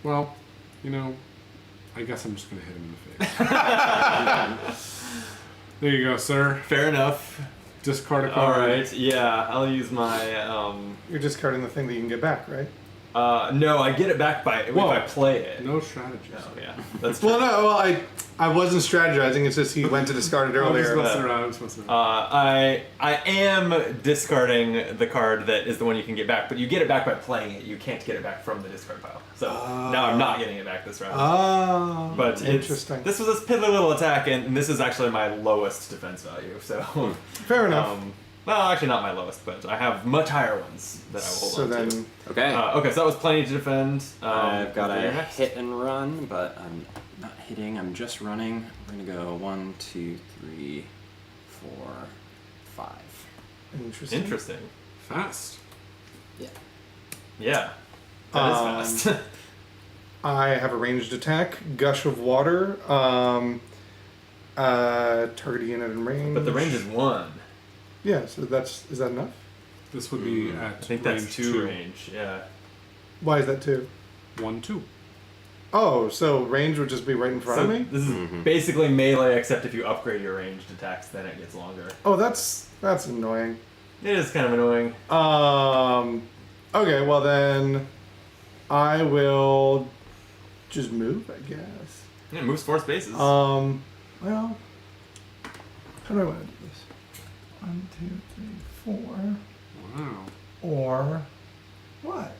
well, you know, I guess I'm just going to hit him in the face. There you go, sir. Fair enough. Discard a card. Alright, yeah, I'll use my, You're discarding the thing that you can get back, right? no, I get it back if I play it. No strategies. Oh, yeah. That's true. Well, no, well, I wasn't strategizing. It's just he went to discard it I'm just earlier. messing around. I'm just messing around. I am discarding the card that is the one you can get back, but you get it back by playing it. You can't get it back from the discard pile. So now I'm not getting it back this round. Ah, But interesting. this was this piddly little attack, and this is actually my lowest defense value. So Fair enough. well, actually not my lowest, but I have much higher ones that I will hold So on then, to. Okay. Okay, so that was plenty to defend. I've got you're a next. hit and run, but I'm not hitting. I'm just running. We're gonna go 1, 2, 3, 4, 5. interesting. Interesting. Fast. Yeah. Yeah. That is fast. I have a ranged attack, gush of water, target unit in range. But the range is 1. Yeah, so is that enough? This would be at I think that's range 2 range. Yeah. Why is that 2? 1, 2. Oh, so range would just be right in front of me? This is basically melee, except if you upgrade your ranged attacks, then it gets longer. Oh, that's annoying. It is kind of annoying. Okay, well then, I will just move, I guess. Yeah, it moves 4 spaces. Well, how do I want to do this? 1, 2, 3, 4. Wow. Or what?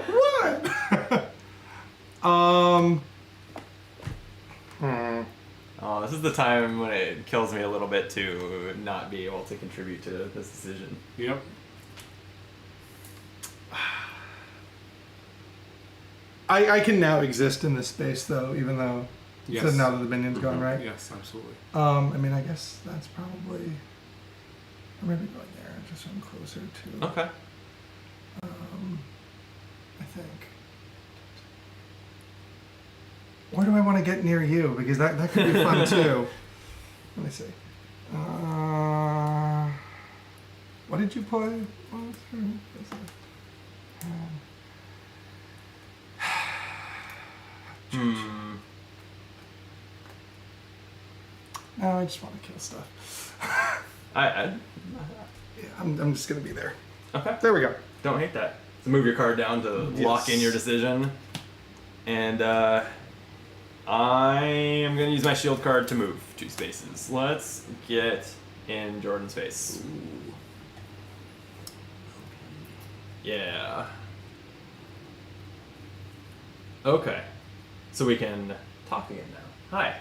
what? Oh, this is the time when it kills me a little bit to not be able to contribute to this decision. Yep. I can now exist in this space though, even though Yes. so now that the minion's gone, right? Yes, absolutely. I mean, I guess that's probably. I'm maybe going there, just so I'm closer to. Okay. I think. Where do I want to get near you? Because that could be fun too. Let me see. What did you play? No, I just want to kill stuff. I Yeah, I'm just gonna be there. okay. There we go. Don't hate that. So move your card down to lock in your decision. And I am going to use my shield card to move 2 spaces. Let's get in Jordan's face. Ooh. Yeah. Okay. So we can talk again now. Hi.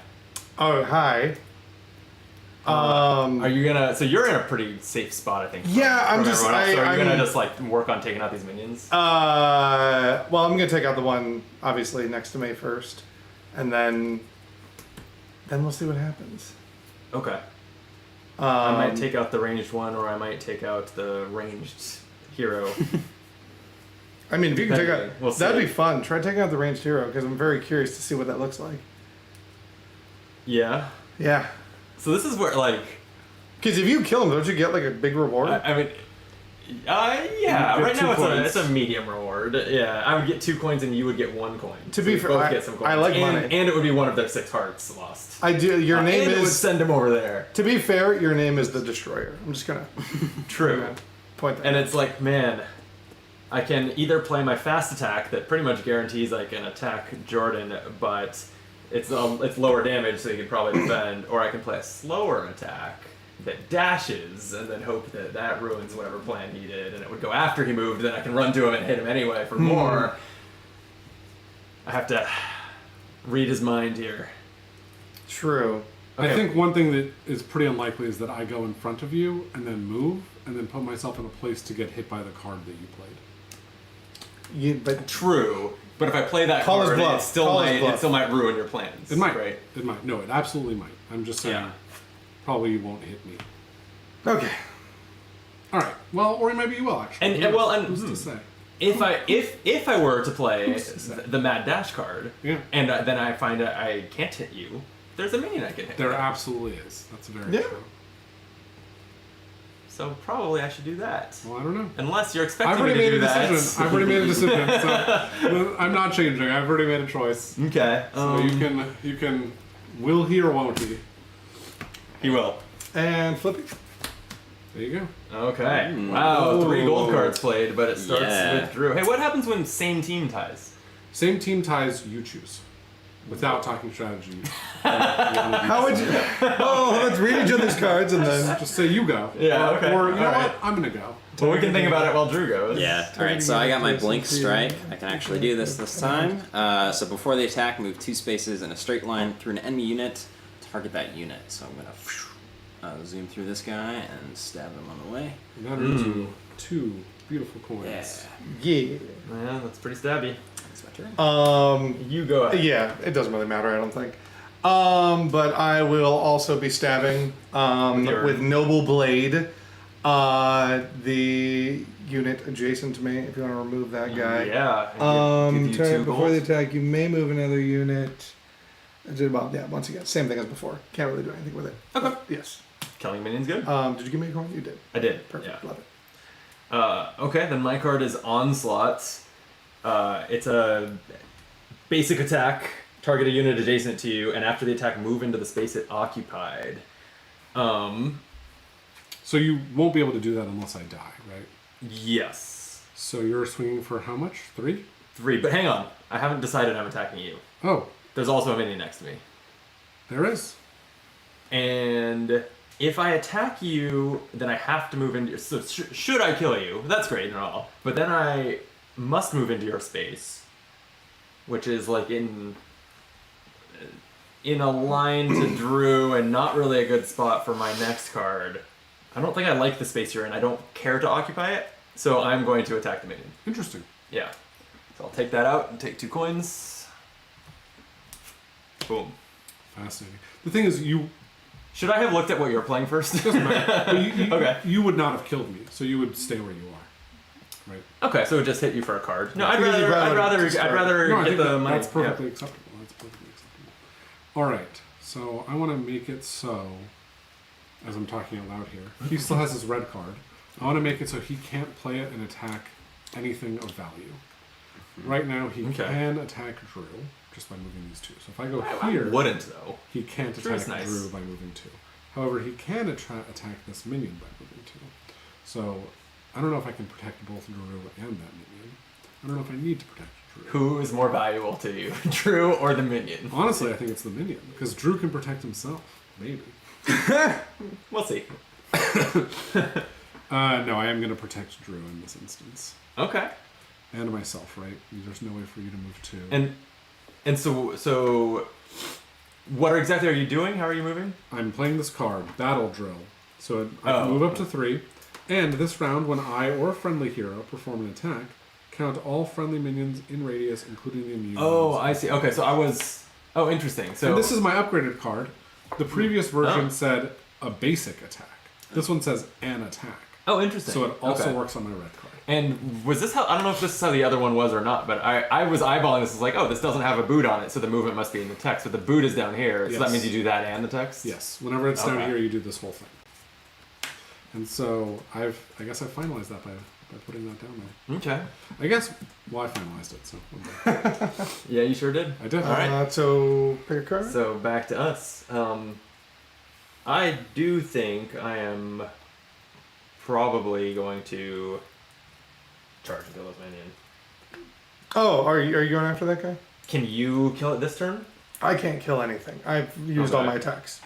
Oh, hi. Are you gonna? So you're in a pretty safe spot, I think. Yeah, I'm from just- everyone else. So are you gonna I'm- just like work on taking out these minions? Well, I'm gonna take out the one obviously next to me first, and then we'll see what happens. Okay. I might Um, take out the ranged one, or I might take out the ranged hero. I mean, if you can take out, Depending. We'll that'd see. be fun. Try taking out the ranged hero because I'm very curious to see what that looks like. Yeah. Yeah, So this is where like because if you kill him, don't you get like a big reward? I mean. Yeah. You get Right 2 now coins. it's a medium reward. Yeah, I would get 2 coins and you would get 1 coin. To So be we fair, both I- get some coins. I like and, money. and it would be one of their 6 hearts lost. I do. Your name and it would is. send him over there. To be fair, your name is the Destroyer. I'm just gonna True. point that. And out. it's like, man, I can either play my fast attack that pretty much guarantees I can attack Jordan, but it's lower damage, so you can probably defend, or I can play a slower attack that dashes and then hope that that ruins whatever plan he did, and it would go after he moved. Then I can run to him and hit him anyway for more. I have to read his mind here. True. Okay. I think one thing that is pretty unlikely is that I go in front of you and then move and then put myself in a place to get hit by the card that you played. But True, but if I play that Call his card, bluff. it still Call his might bluff. it still might ruin your plans. It might. right? It might. No, it absolutely might. I'm just saying. Yeah. Probably you won't hit me. okay. All right. Well, or maybe you will actually. And- well, and- who's to say? If I were to play Who's to say? the Mad Dash card, Yeah. and then I find out I can't hit you, there's a minion I can hit. There absolutely is. That's very Yeah. true. So probably I should do that. Well, I don't know. Unless you're I've expecting already me to made do a that. decision. I've already made a decision. So I'm not changing. I've already made a choice. Okay. So you can will he or won't he? He will. And Flippy. There you go. Okay. Wow, 3 gold cards played, but it starts Yeah. with Drew. Hey, what happens when same team ties? Same team ties, you choose. Without talking strategy. How would you? Oh, let's read each other's cards and then. Just say you go. Yeah, Or, okay. or you know Alright. what? I'm gonna go. Well, we can think about it while Drew goes. Yeah. All right. So I got my blink strike. I can actually do this time. So before the attack, move 2 spaces in a straight line through an enemy unit. Target that unit. So I'm gonna zoom through this guy and stab him on the way. And that into 2 beautiful coins. Yeah. Yeah, that's pretty stabby. That's my turn. You go ahead. Yeah, it doesn't really matter, I don't think. But I will also be stabbing with Noble Blade the unit adjacent to me. If you want to remove that guy. Yeah. Give you Turn 2 before gold. the attack, you may move another unit. I did about once again, same thing as before. Can't really do anything with it. Okay. Yes. Killing minions good? Did you give me a coin? You did. I did. Perfect. Yeah. Love it. Okay, then my card is Onslaught. It's a basic attack. Target a unit adjacent to you, and after the attack, move into the space it occupied. So you won't be able to do that unless I die, right? Yes. So you're swinging for how much? 3? 3, but hang on. I haven't decided I'm attacking you. Oh, There's also a minion next to me. there is. And if I attack you, then I have to move into your... So should I kill you? That's great and all. But then I must move into your space. Which is like in a line to Drew and not really a good spot for my next card. I don't think I like the space you're in. I don't care to occupy it. So I'm going to attack the minion. Interesting. Yeah. So I'll take that out and take 2 coins. Boom. Fascinating. The thing is, you Should I have looked at what you're playing first? doesn't matter. But you, Okay. you would not have killed me, so you would stay where you are, right? Okay, so it just hit you for a card. No, I'd Because you'd rather rather just start. No, I get think the money. that's perfectly acceptable. That's perfectly acceptable. All right. So I want to make it so, as I'm talking out loud here, he still has his red card. I want to make it so he can't play it and attack anything of value. Right now, he Okay. can attack Drew just by moving these 2. So if I go I here, wouldn't though. he can't Drew's attack nice. Drew by moving 2. However, he can attack this minion by moving 2. So I don't know if I can protect both Drew and that minion. I don't know if I need to protect Drew. Who is more valuable to you, Drew or the minion? Honestly, I think it's the minion because Drew can protect himself. Maybe. We'll see. No, I am going to protect Drew in this instance Okay. and myself. Right? There's no way for you to move 2. And so, what exactly are you doing? How are you moving? I'm playing this card, Battle Drill. So I can Oh. move up to 3. And this round, when I or a friendly hero perform an attack, count all friendly minions in radius, including the immune. Oh, ones. I see. Okay, so I was. Oh, interesting. So And this is my upgraded card. The previous version Oh. said a basic attack. This one says an attack. Oh, interesting. So it also Okay. works on my red card. And was this how? I don't know if this is how the other one was or not, but I was eyeballing this as like, oh, this doesn't have a boot on it, so the movement must be in the text. But the boot is down here, so that Yes. means you do that and the text. Yes. Whenever it's down Okay. here, you do this whole thing. And so I guess I finalized that by putting that down there. Okay. I guess, well, I finalized it, so I'm done. Yeah, you sure did. I did. All right. So pick a card. So back to us. I do think I am probably going to charge and kill this minion. Oh, are you going after that guy? Can you kill it this turn? I can't kill anything. I've used all Okay. my attacks.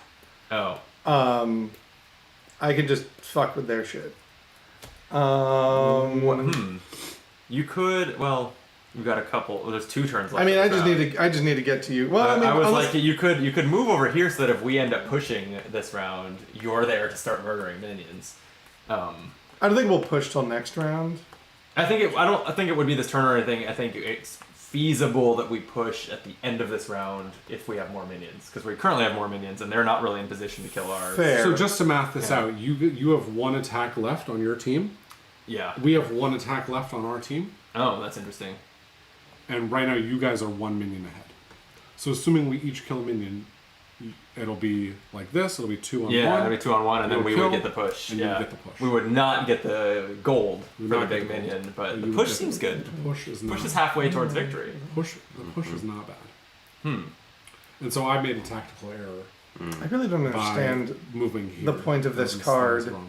Oh. I can just fuck with their shit. You could. Well, you've got a couple. Well, there's 2 turns left. I mean, of I this just round. need to get to you. Well, I mean, I was unless- like, you could move over here so that if we end up pushing this round, you're there to start murdering minions. I don't think we'll push till next round. I don't think it would be this turn or anything. I think it's feasible that we push at the end of this round if we have more minions, because we currently have more minions and they're not really in position to kill ours. Fair. So just to math this Yeah. out, you have 1 attack left on your team. Yeah. We have 1 attack left on our team. Oh, that's interesting. And right now, you guys are 1 minion ahead. So assuming we each kill a minion, it'll be like this. It'll be 2 on Yeah, 1. it'd be 2 on 1, and then You'll we kill, would get the push. and you Yeah, would get the push. we would not get the gold We would for the not get big the gold. minion, but You the would push get seems the- good. The push is not. Push is halfway towards victory. The push is not bad. Hmm. And so I made a tactical error I really don't understand. by moving here. the point of this That was card. wrong.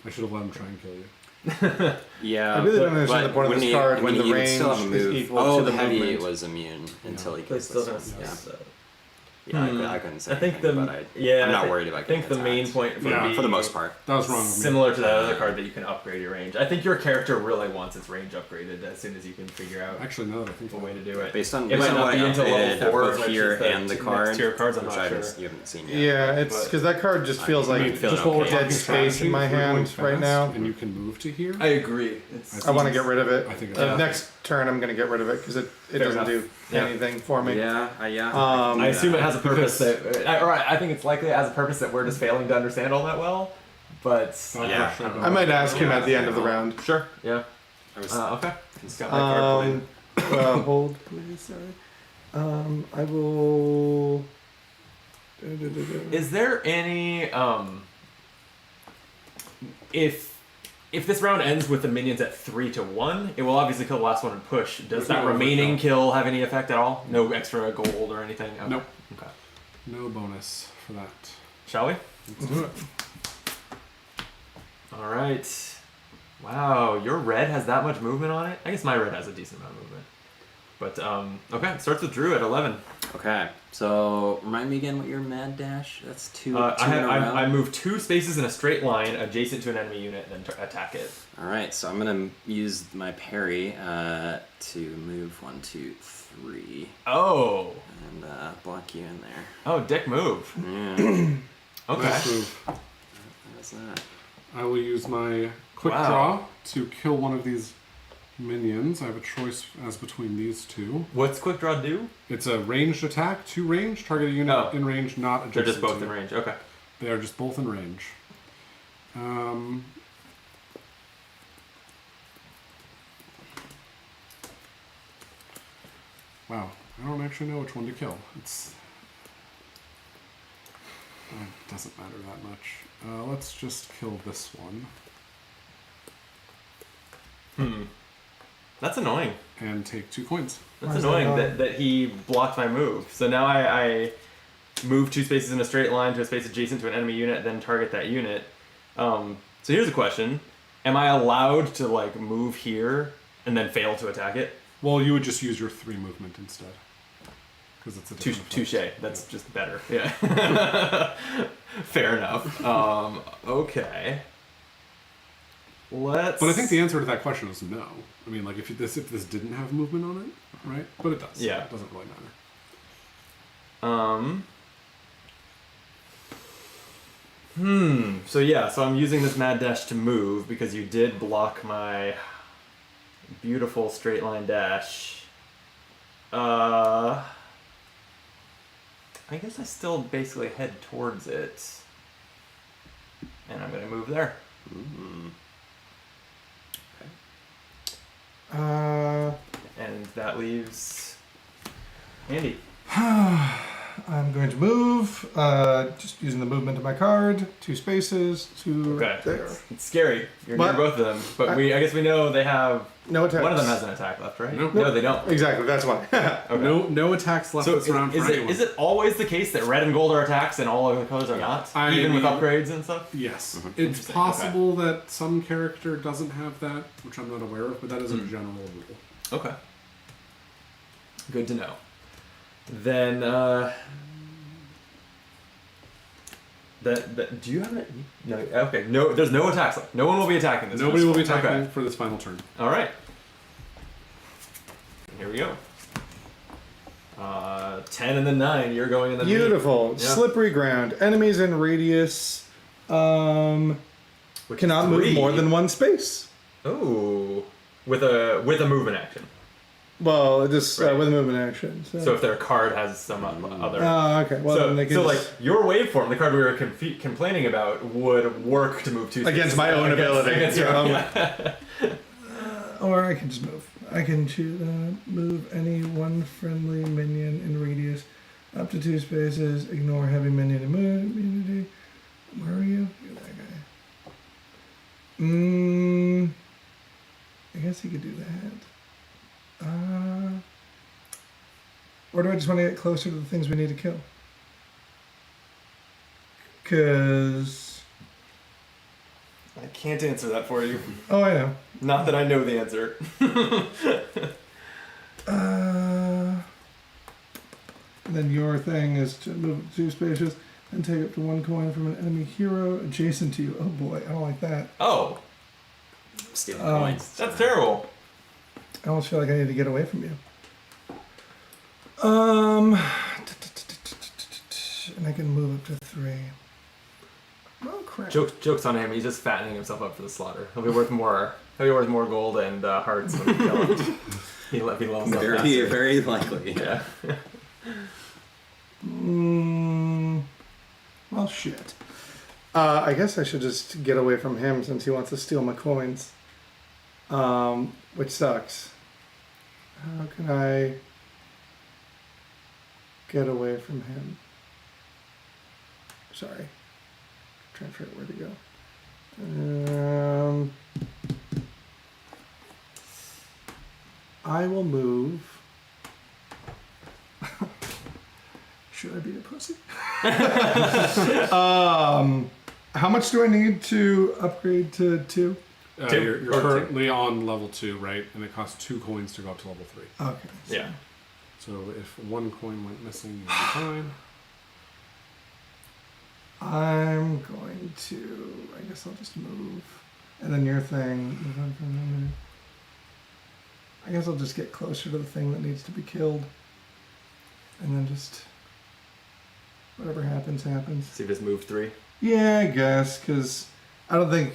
I should have let him try and kill you. Yeah. I really don't but understand the point of when this you- card when the you would range still have a is move. equal Oh, to the the heavy movement. was immune until he But gets still this. gonna Yeah. so. Yeah, I couldn't say I think anything, the but I, yeah. I'm not I worried about I think the getting main attacked. point would Yeah, be for the most part. That was wrong of me. similar to that other card that you can upgrade your range. I think your character really wants its range upgraded as soon as you can figure out Actually, now that I think a about way it. to do it. Based on, It might not what be I until updated level 4, both which here is the and the next card, tier cards, I'm which not I haven't, sure. you haven't seen yet. Yeah, it's But- because that card just feels I like mean, feeling Just while we're okay. talking dead space strategy, in my if we're going hands right fast now. and you can move to here. I agree. I I want to get rid of it. I think it's Next turn, I'm going to get rid of it because it Fair doesn't enough. do Yeah. anything for me. Yeah, Um, I assume it has a purpose Because- that, or I think it's likely it has a purpose that we're just failing to understand all that well. But Yeah. I don't know. I might ask him at the end of the round. Sure. Yeah. I was Okay. Got my card played. Hold, please. Sorry. I will. Is there any if this round ends with the minions at 3-1, it will obviously kill the last one and push. Does There's that no remaining overkill. kill have any effect at all? No extra gold or anything? Okay. Nope. Okay. No bonus for that. Shall we? All right. Wow, your red has that much movement on it? I guess my red has a decent amount of movement. But, okay, it starts with Drew at 11. okay. So remind me again what your mad dash. That's two. I two in a row. I move 2 spaces in a straight line adjacent to an enemy unit and then attack it. All right. So I'm gonna use my parry to move 1, 2, 3, Oh. and block you in there. Oh, dick move. Yeah. Okay. Nice move. What's that? I will use my quick Wow. draw to kill one of these minions. I have a choice as between these two. What's quick draw do? It's a ranged attack, 2 range, target a unit Oh. in range, not adjacent. They're just both to. in range. Okay. They are just both in range. Wow, I don't actually know which one to kill. It doesn't matter that much. Let's just kill this one That's annoying. and take 2 coins. That's Why is that annoying annoying? that he blocked my move. So now I move 2 spaces in a straight line to a space adjacent to an enemy unit, then target that unit. So here's a question: am I allowed to like move here and then fail to attack it? Well, you would just use your 3 movement instead. Because it's a different Touche. effect. That's just better. Yeah. Fair enough. Okay. Let's. But I think the answer to that question is no. I mean, like if this didn't have movement on it, right? But it does. Yeah. It doesn't really matter. So yeah, so I'm using this mad dash to move because you did block my beautiful straight line dash. I guess I still basically head towards it. And I'm gonna move there. And that leaves Andy. I'm going to move, just using the movement of my card, 2 spaces to Okay. right there. It's scary. You're But- near both of them. But I guess we know they have No attacks. one of them has an attack left, right? Nope. No, they don't. Exactly, that's why. Okay. No attacks left So this round for anyone. is it always the case that red and gold are attacks and all other colors are not? I Even with mean- upgrades and stuff? Yes. It's Interesting, possible that some character doesn't have that, which I'm not aware of, but that is a Hmm. general rule. Okay. Good to know. Then that do you have it? No. Okay. No. There's no attacks left. No one will be attacking this. Nobody will be Okay. attacking for this final turn. All right. Here we go. 10 and then 9. You're going in the Beautiful. Yeah. Slippery ground. Enemies in radius Which cannot is move 3. more than 1 space. Ooh. With a movement action. Well, just Right. with a movement action. So if their card has some other. Oh, okay. Well, then they can so like just- your waveform, the card we were complaining about, would work to move 2 Against spaces my own ability. Against your Yeah. own, yeah. Or I can just move. I can choose move any one friendly minion in radius Up to 2 spaces. Ignore heavy minion immunity. Where are you? You're that guy. I guess he could do that. Or do I just want to get closer to the things we need to kill? Because... I can't answer that for you. Oh, I know. Not that I know the answer. And then your thing is to move up to 2 spaces and take up to 1 coin from an enemy hero adjacent to you. Oh boy, I don't like that. Oh, Stealing Oh. coins. that's terrible. I almost feel like I need to get away from you. And I can move up to 3. Oh crap. Jokes on him. He's just fattening himself up for the slaughter. He'll be worth more. He'll be worth more gold and hearts when we kill him. he levels up Very, faster. very likely. Yeah. Well, shit. I guess I should just get away from him since he wants to steal my coins. Which sucks. How can I get away from him? Sorry. Trying to figure out where to go. I will move. Should I be a pussy? How much do I need to upgrade to 2? You're Or two. currently on level 2, right? And it costs 2 coins to go up to level 3. Okay. so- Yeah. So if 1 coin went missing, you'll be fine. I'm going to. I guess I'll just move. And then your thing. Move on from there. I guess I'll just get closer to the thing that needs to be killed. And then just. Whatever happens, happens. So you just move 3. Yeah, I guess, because I don't think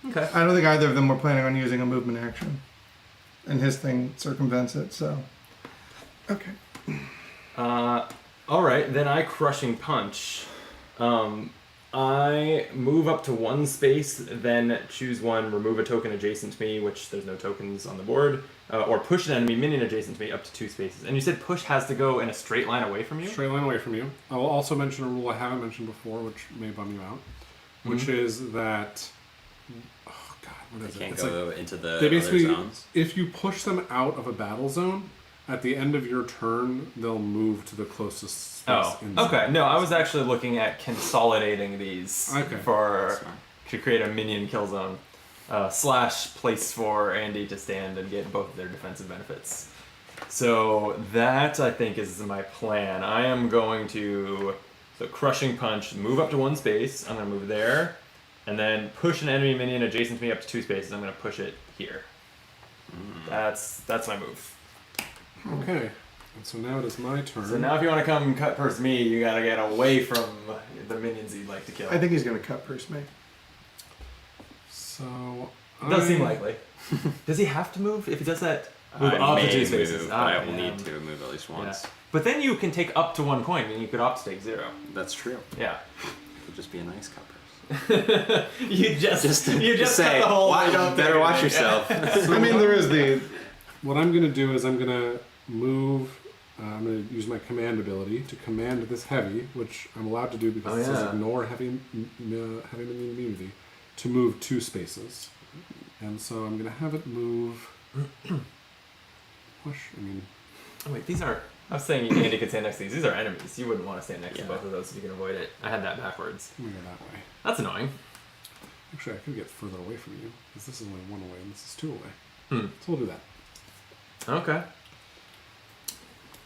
Okay. either of them were planning on using a movement action, and his thing circumvents it. So, okay. All right. Then I crushing punch. I move up to 1 space, then choose 1, remove a token adjacent to me, which there's no tokens on the board, or push an enemy minion adjacent to me up to 2 spaces. And you said push has to go in a straight line away from you? Straight line away from you. I will also mention a rule I haven't mentioned before, which may bum you out, which is that. Oh God, what They is it? can't It's go into the they other basically, zones. if you push them out of a battle zone, at the end of your turn, they'll move to the closest space. Oh, inside. okay. No, I was actually looking at consolidating these Okay. for Smart. to create a minion kill zone. / place for Andy to stand and get both of their defensive benefits. So that I think is my plan. I am going to crushing punch, move up to 1 space. I'm gonna move there, and then push an enemy minion adjacent to me up to 2 spaces. I'm gonna push it here. That's my move. Okay. And so now it is my turn. So now if you want to come cut purse me, you gotta get away from the minions you'd like to kill. I think he's going to cut purse me. So. It does seem likely. Does he have to move? If he does that, move I up to may 2 spaces. move, but I will damn. need to move at least once. Yeah. But then you can take up to 1 coin, and you could opt to take 0. That's true. Yeah. It would just be a nice cut purse. you just cut say, the whole. "Wow, you don't better take watch anything." yourself. I mean, there is the. What I'm going to do is I'm going to move. I'm going to use my command ability to command this heavy, which I'm allowed to do because it says ignore heavy minion immunity, to move 2 spaces. And so I'm going to have it move. Push. I mean, Oh, wait, these are. I was saying Andy could stand next to these. These are enemies. You wouldn't want to stand next to Yeah. both of those if you can avoid it. I had that backwards. I'm going to go that way. That's annoying. Actually, I could get further away from you because this is only 1 away and this is 2 away. Hmm. So we'll do that. Okay.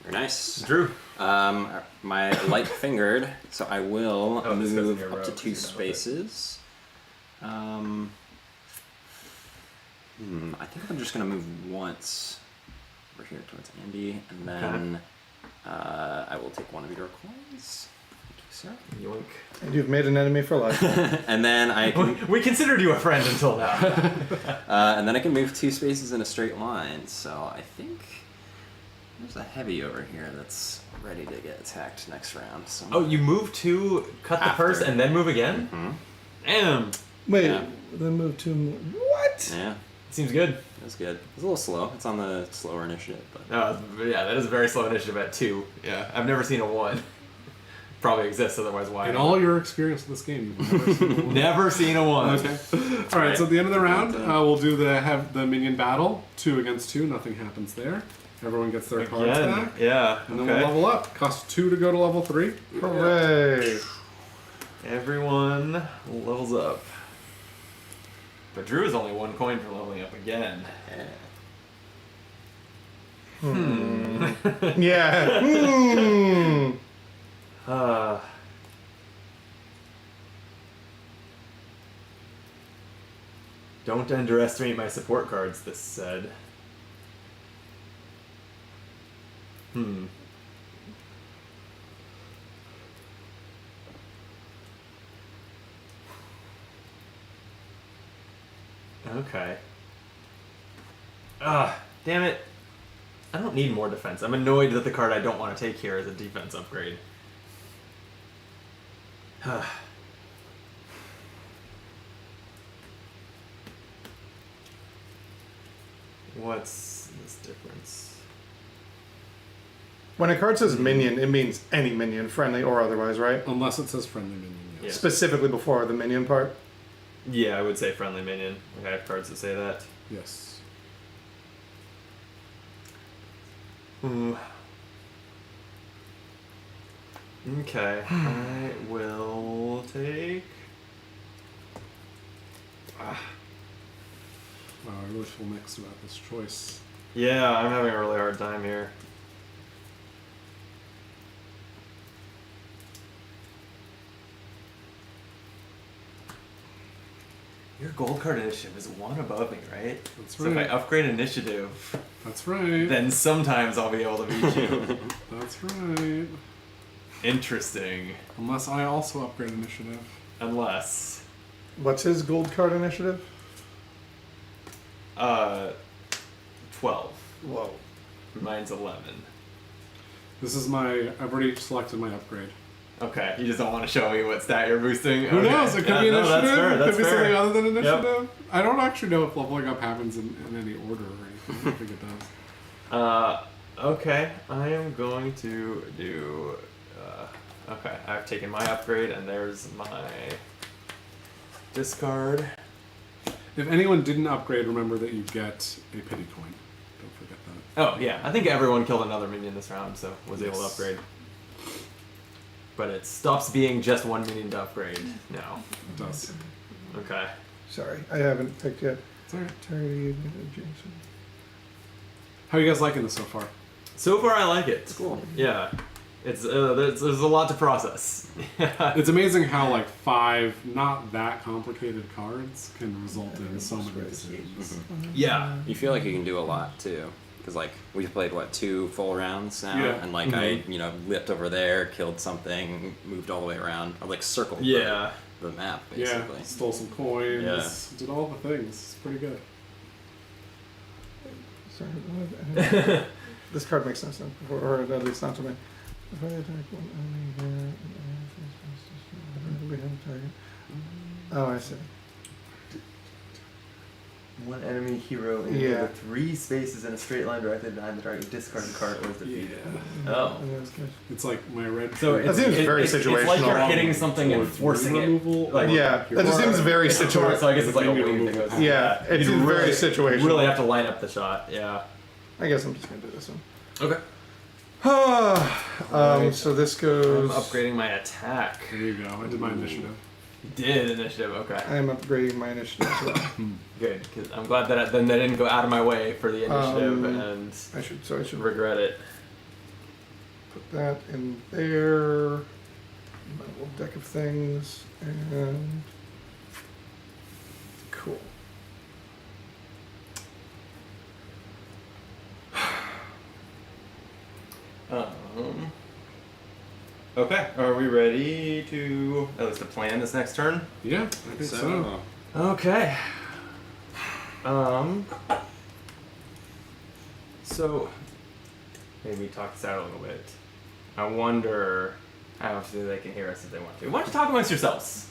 Very nice. Drew. My light fingered, so I will Oh, this goes in move your up row, to so 2 you know spaces. I think I'm just gonna move once over here towards Andy, and then I will take 1 of your coins. Thank you, Yoink. And you've made an enemy for life. sir. And then I can, We considered you a friend until now. and then I can move 2 spaces in a straight line. So I think there's a heavy over here that's ready to get attacked next round. So Oh, you move to cut the After. purse and then move again? Mhm. Damn. Wait, Yeah. then move to. What? Yeah. Seems good. That's good. It's a little slow. It's on the slower initiative, but Yeah, that is a very slow initiative at 2. Yeah, I've never seen a 1. Probably exists, otherwise why? In all your experience with this game, you've never seen a one. Never seen a 1. Okay. All right. So at the end of the round, we'll do the minion battle. 2 against 2. Nothing happens there. Everyone gets their cards back. Yeah. And then we'll level up. Costs 2 to go to level 3. Hooray! Everyone levels up. But Drew is only 1 coin for leveling up again. Yeah. Don't underestimate my support cards, this said. Okay. Damn it. I don't need more defense. I'm annoyed that the card I don't want to take here is a defense upgrade. What's this difference? When a card says minion, it means any minion, friendly or otherwise, right? Unless it says friendly minion. Yeah. Yes. Specifically before the minion part. Yeah, I would say friendly minion. Like, I have cards that say that. Yes. Okay, I will take... Wow, I really feel mixed about this choice. Yeah, I'm having a really hard time here. Your gold card initiative is 1 above me, right? That's So if I right. upgrade initiative, That's right. then sometimes I'll be able to beat you. That's right. Interesting. Unless I also upgrade initiative. Unless... What's his gold card initiative? 12. Whoa. Mine's 11. This is my. I've already selected my upgrade. Okay, you just don't want to show me what stat you're boosting? Who Okay. knows? It could Yeah, be initiative. no, that's fair, It that's could be fair. something other than initiative. I don't actually know if leveling up happens in any order or anything. I don't think it does. Okay, I am going to do... okay, I've taken my upgrade, and there's my discard. If anyone didn't upgrade, remember that you get a pity coin. Don't forget that. Oh, yeah, I think everyone killed another minion this round, so was able to Yes. upgrade. But it stops being just 1 minion to upgrade now. It does. Okay. Sorry, I haven't picked yet. It's alright. Target Jason. How are you guys liking this so far? So far, I like it. It's cool. Yeah. It's there's a lot to process. It's amazing how like 5 not that complicated cards can result in so many decisions. Yeah. you feel like you can do a lot too. Because like we've played 2 full rounds now, Yeah. and like I leapt over there, killed something, moved all the way around, I like circled Yeah. the map Yeah, basically. stole some coins, Yeah. did all the things. It's pretty good. Sorry, what? This card makes no sense before, or at least not to me. If I attack one enemy here, we have a target. Oh, I see. One enemy hero in Yeah. the 3 spaces in a straight line directly behind the target. Discard the card or is defeated. Yeah. Oh. It's like my red. So tree. That seems very It's like situational. you're hitting something and Towards forcing it. removal, Like, or Yeah, that just or- seems very It's a torch, situational. so I guess it's like a Maybe wave remove that goes. it. Yeah, it You'd seems very situational. Really have to line up the shot. Yeah. I guess I'm just gonna do this one. Okay. So this I'm goes. upgrading my attack. There you go. I did my initiative. You did initiative. Okay. I am upgrading my initiative as well. Good. Because I'm glad that then I didn't go out of my way for the initiative and I should regret it. put that in there. My little deck of things and cool. Okay. Are we ready to at least to plan this next turn? Yeah, I think so. Okay. So maybe talk this out a little bit. I wonder how much they can hear us if they want to. Why don't you talk amongst yourselves?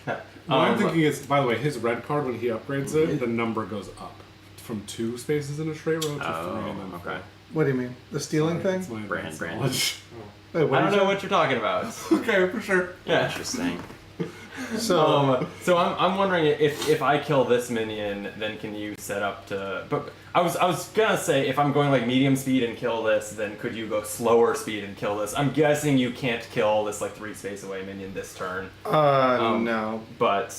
What I'm thinking is, by the way, his red card when he upgrades it, the number goes up. from 2 spaces in a straight row to 3 and then okay. What do you mean? The stealing thing? It's my Brand, advanced brand. knowledge. Wait, what I don't did you know say? what you're talking about. Okay, for sure. Yeah. Interesting. So, So I'm wondering if I kill this minion, then can you set up to? But I was gonna say if I'm going like medium speed and kill this, then could you go slower speed and kill this? I'm guessing you can't kill this like 3 space away minion this turn. no. But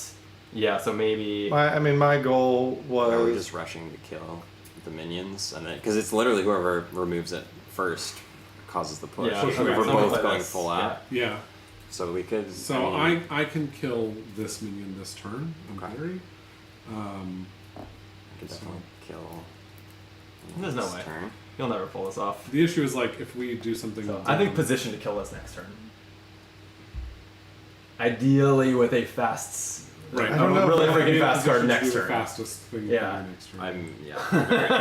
yeah, so maybe. My goal Or we're was just rushing to kill the minions, and then because it's literally whoever removes it first causes the push. Yeah, okay, We're so both like going this, full out, Yeah. so we could. So mean, I can kill this minion this turn, in Okay. theory. I could definitely kill. There's no this way. turn. You'll never pull this off. The issue is like if we do something. So I think position to kill this next turn. Ideally with a fast. Right. I don't know really if I freaking fast card Position to next do the turn. fastest thing you Yeah. can do next turn. I'm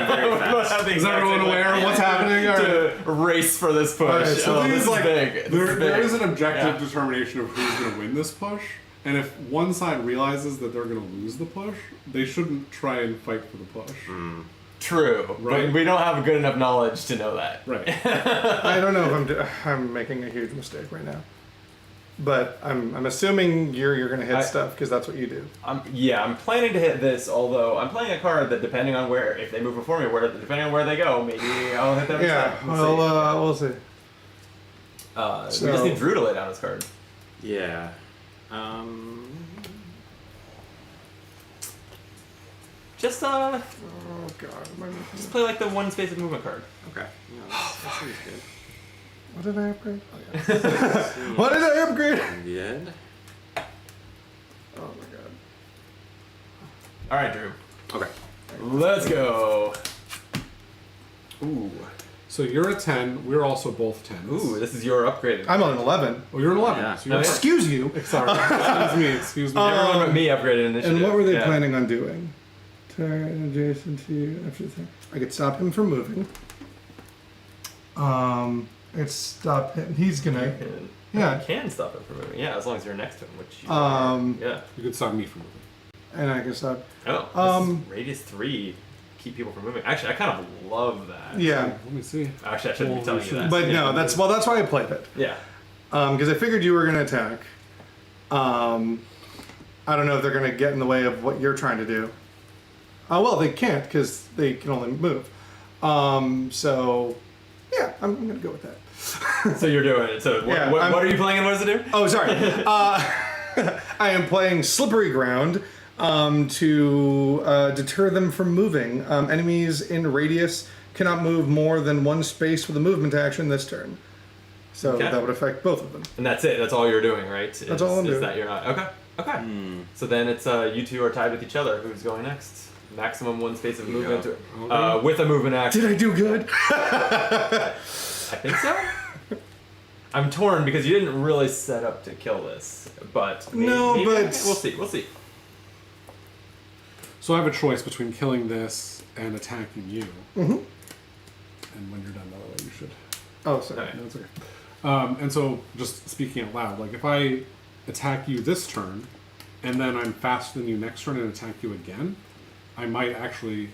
very fast. Is everyone aware of what's happening? To race for this push. Alright, so Oh, the thing this is, is like, big. This There big. is an objective Yeah. determination of who's going to win this push, and if one side realizes that they're going to lose the push, they shouldn't try and fight for the push. True. Right. But we don't have good enough knowledge to know that. Right. I don't know if I'm making a huge mistake right now, but I'm assuming you're gonna hit stuff because that's what you do. I'm planning to hit this, although I'm playing a card that depending on where, if they move before me, depending on where they go, maybe I'll hit them Yeah. instead. We'll see. We'll see. We just so- need Drew to lay down his card. Yeah. Just Oh God. just play like the 1 space of movement card. Okay. Yeah, that seems good. What did I upgrade? Oh, yeah. What did I upgrade? Good. Oh my God. Alright, Drew. Okay. Let's go. Ooh. So you're a 10. We're also both 10s. Ooh, this is your upgraded. I'm on an 11. Oh, you're an 11. Yeah. So you're Excuse you. Sorry. Excuse me. Everyone but me upgraded initiative. And what were they Yeah. planning on doing? Target adjacent to you after the thing. I could stop him from moving. It's stop him. He's gonna. Yeah. You can stop it from moving. Yeah, as long as you're next to him, which you yeah. You could stop me from moving. And I can stop. Oh, this is radius 3. Keep people from moving. Actually, I kind of love that. Yeah. Let me see. Actually, I shouldn't be telling you that. But no, that's why I played it. Yeah. Because I figured you were gonna attack. I don't know if they're gonna get in the way of what you're trying to do. Oh well, they can't because they can only move. So yeah, I'm gonna go with that. So you're doing it. So Yeah, what are you playing and what does it do? Oh, sorry. I am playing Slippery Ground to deter them from moving. Enemies in radius cannot move more than 1 space with a movement action this turn. So Okay. that would affect both of them. And that's it. That's all you're doing, right? That's all I'm doing. Is that you're not okay? Okay. So then it's you two are tied with each other. Who's going next? Maximum 1 space of movement with a movement action. Did I do good? I think so. I'm torn because you didn't really set up to kill this, but maybe, No, maybe but- we'll see. We'll see. So I have a choice between killing this and attacking you. Mm-hmm. And when you're done, by the way, you should. Oh, sorry. Okay. No, it's okay. And so, just speaking out loud, like if I attack you this turn, and then I'm faster than you next turn and attack you again, I might actually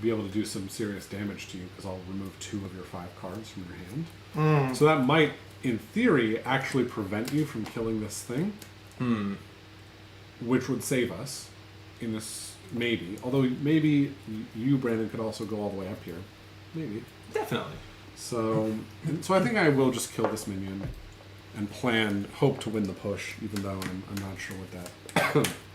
be able to do some serious damage to you because I'll remove 2 of your 5 cards from your hand. So that might, in theory, actually prevent you from killing this thing, which would save us in this, maybe. Although maybe you, Brandon, could also go all the way up here. Maybe. Definitely. So I think I will just kill this minion and hope to win the push, even though I'm not sure what that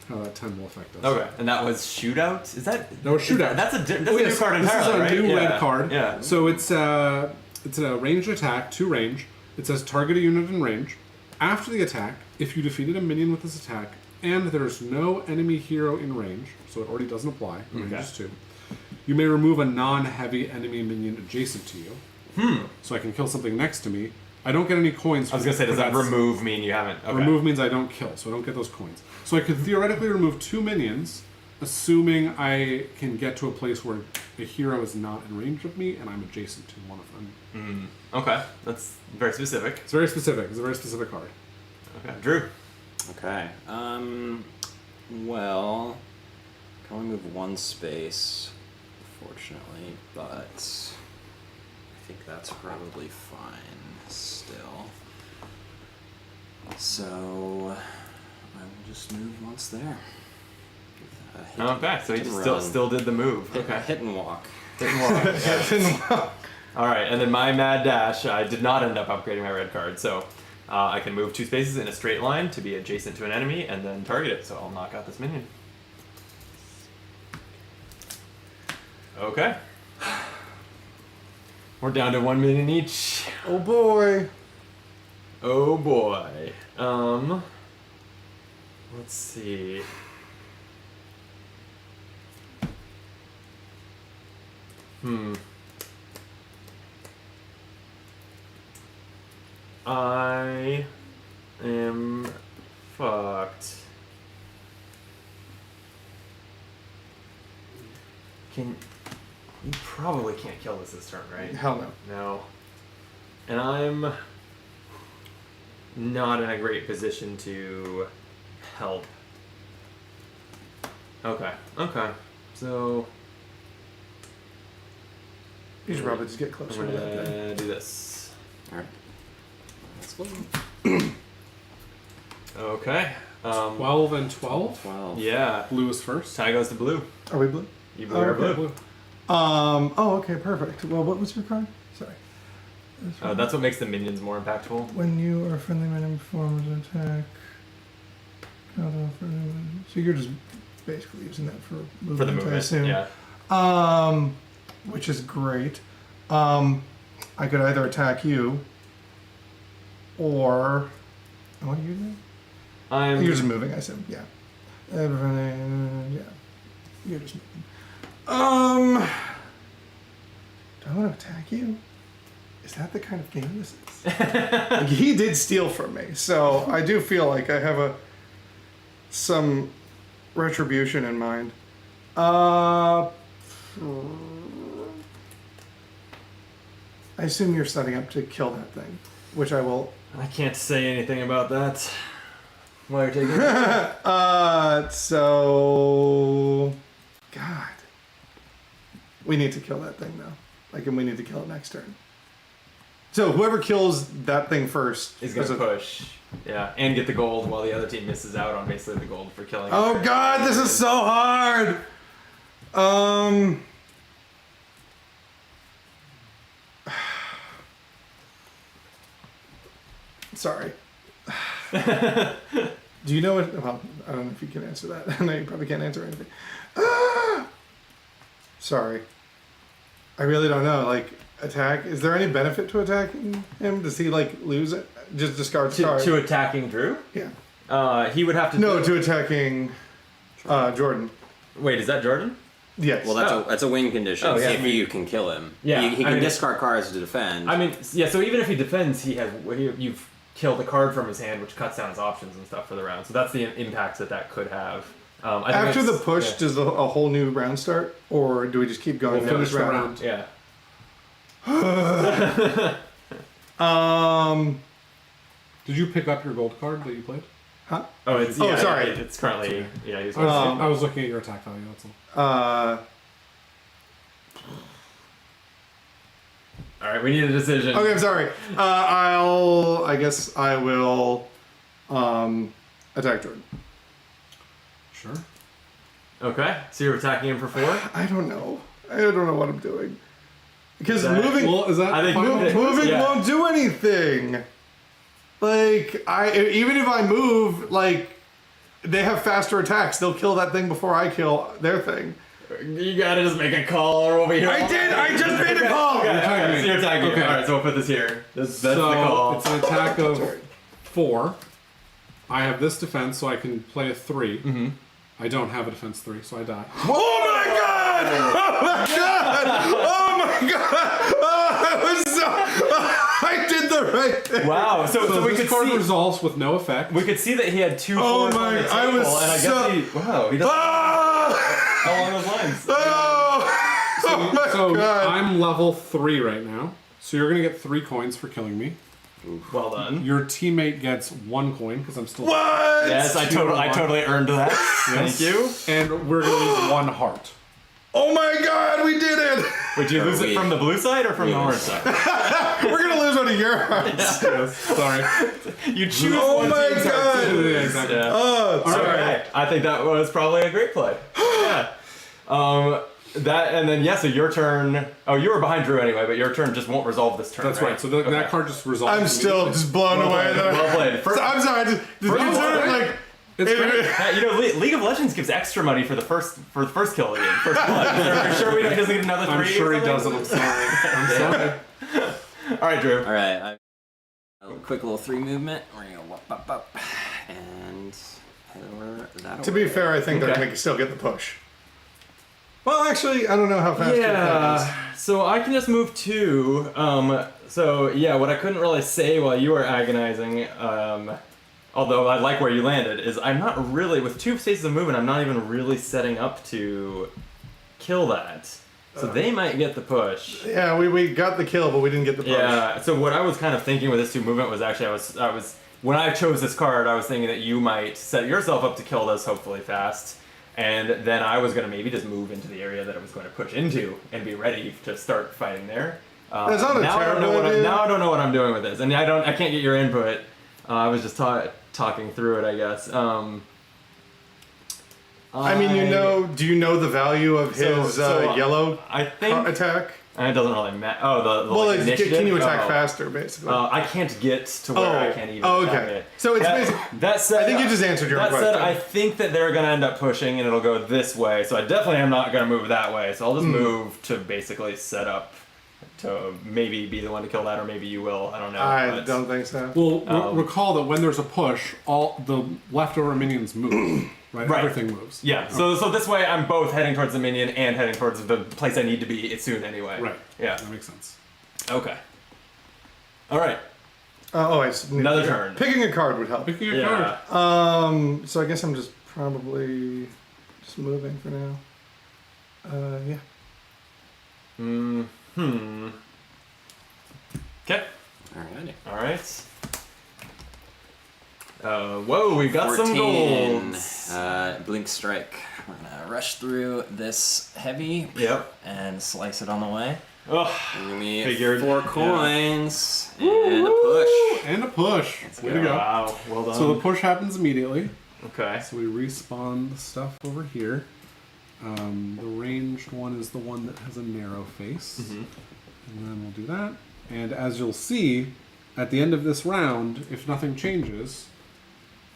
how that 10 will affect us. Okay. And that was shootout. Is that? That was shootout. That's a Oh, new yes, card entirely, This is a right? new Yeah. red card. Yeah. So it's a ranged attack, 2 range. It says target a unit in range. After the attack, if you defeated a minion with this attack, and there's no enemy hero in range, so it already doesn't apply. Range is 2. You may remove a non-heavy enemy minion adjacent to you. So I can kill something next to me. I don't get any coins. I was gonna say, does that remove mean you haven't? Okay. Remove means I don't kill, so I don't get those coins. So I could theoretically remove 2 minions, assuming I can get to a place where a hero is not in range of me and I'm adjacent to one of them. Okay. That's very specific. It's very specific. It's a very specific card. Okay. Drew. Okay. Well, can only move 1 space unfortunately, but I think that's probably fine still. So I will just move once there. Okay, so he hit and just run. still did the move. Okay. Hit and walk. Hit and walk. All right, and then my mad dash. I did not end up upgrading my red card, so I can move 2 spaces in a straight line to be adjacent to an enemy and then target it. So I'll knock out this minion. Okay. We're down to 1 minion each. Oh boy. Oh boy. Let's see. I am fucked. You probably can't kill this turn, right? Hell no. No. And I'm not in a great position to help. Okay. So You should probably just get I'm closer to that thing. gonna do this. Alright. Let's go. Okay. 12 and 12. 12. Yeah. Blue is first. Tie goes to blue. Are we blue? You blue or Okay. blue? Oh, okay, perfect. Well, what was your card? Sorry. That's what makes the minions more impactful. When you are a friendly minion performs an attack. So you're just basically using that for movement, For the I movement. assume. Yeah. Which is great. I could either attack you, or what are you doing? You're just moving, I assume. Yeah. Yeah. You're just moving. Do I want to attack you? Is that the kind of game this is? Like, he did steal from me, so I do feel like I have some retribution in mind. I assume you're setting up to kill that thing, which I will. I can't say anything about that. Why are you taking it? So, God, we need to kill that thing though. Like, and we need to kill it next turn. So whoever kills that thing first He's gonna push. Yeah, and get the gold while the other team misses out on basically the gold for killing. Oh God, this is so hard. Sorry. Do you know what? Well, I don't know if you can answer that. I know you probably can't answer anything. Sorry. I really don't know. Like, attack. Is there any benefit to attacking him? Does he like lose it? Just discard card. To attacking Drew? Yeah. He would have to. No, to attacking Jordan. Wait, is that Jordan? Yes. Well, that's a win condition. Oh, yeah. See if you can kill him. Yeah, He I can mean, discard cards to defend. I mean, yeah. So even if he defends, you've killed a card from his hand, which cuts down his options and stuff for the round. So that's the impacts that could have. I think After the it's- push, yeah. does a whole new round start, or do we just keep going? We'll for finish this the round. Yeah. Did you pick up your gold card that you played? Huh? Oh, it's Oh, yeah, sorry. It's currently He's I was looking at your attack value. That's all. all right. We need a decision. Okay, I'm sorry. I guess I will attack Jordan. Sure. Okay. So you're attacking him for 4. I don't know. I don't know what I'm doing. Because That- moving Well, is that I think final? moving- Yeah. won't do anything. Like, even if I move, like, they have faster attacks. They'll kill that thing before I kill their thing. You gotta just make a call or over here. I did! I just made a call! Okay, all right, so you're attacking. Okay. All right, so we'll put this here. That's So the call. it's an attack of 4. I have this defense, so I can play a 3. Mm-hmm. I don't have a defense 3, so I die. Oh my god! Oh my god! Oh my god! Oh, I was so... I did the right thing. Wow. So So we this could card see. resolves with no effect. We could see that he had 2 Oh fours on my- the table, I was and I so- guess wow, he doesn't Ah! along those lines. Oh! Oh my So god! I'm level 3 right now. So you're gonna get 3 coins for killing me. Well done. Your teammate gets 1 coin because I'm still. What? Yes, I totally earned that. Thank you. And we're gonna lose 1 heart. Oh my god, we did it! Would you lose it from the blue side or from the orange side? We're gonna lose one of your hearts. Yes, sorry. You choose Oh one my team's God. heart to lose. Yeah, exactly. Yeah. Oh, sorry. Okay. I think that was probably a great play. Yeah. That and then so your turn. Oh, you were behind Drew anyway, but your turn just won't resolve this turn. That's right. So that card just resolves. I'm still immediately. just blown away. Well played. So I'm sorry. Just consider like. It's great. You know, League of Legends gives extra money for the first kill again. First blood. Are you sure we don't just need another 3? I'm sure or he something? doesn't. I'm sorry. All right, Drew. All right. A quick little 3 movement. We're gonna go up, and head over that. To be fair, I think Okay. they're gonna still get the push. Well, actually, I don't know how fast. Yeah, so I can just move 2. So yeah, what I couldn't really say while you were agonizing, although I like where you landed, is I'm not really, with 2 spaces of movement, I'm not even really setting up to kill that. So they might get the push. Yeah, we got the kill, but we didn't get the push. Yeah, so what I was kind of thinking with this 2 movement was actually I was when I chose this card, I was thinking that you might set yourself up to kill this hopefully fast. And then I was going to maybe just move into the area that I was going to push into and be ready to start fighting there. That's not a now I don't know terrible what idea. now I don't know what I'm doing with this, and I can't get your input. I was just talking through it, I guess. I mean, do you know the value of his yellow I think attack? it doesn't really matter. Oh, the Well, like, initiative? can you attack Oh. faster, basically? I can't get to where I can't even attack okay. it. So it's that, basically. that said, I think you just answered your that question. said, I think that they're gonna end up pushing and it'll go this way. So I definitely am not gonna move that way. So I'll just move to basically set up to maybe be the one to kill that, or maybe you will. I don't know. I but- don't think so. Well, recall that when there's a push, all the leftover minions move. Right? Right. Everything moves. Yeah. So this way, I'm both heading towards the minion and heading towards the place I need to be soon anyway. Right. Yeah. That makes sense. Okay. All right. I see. Another turn. Picking a card would help. Picking a Yeah. card. So I guess I'm just probably just moving for now. Yeah. Okay. Alrighty. All right. Whoa, we've got some 14. golds. Blink strike. We're gonna rush through this heavy. Yep. And slice it on the way. Ugh. Give me Figured. 4 coins and a push. And a push. Way to go. Wow. Well done. So the push happens immediately. Okay. So we respawn the stuff over here. The ranged one is the one that has a narrow face. And then we'll do that. And as you'll see, at the end of this round, if nothing changes,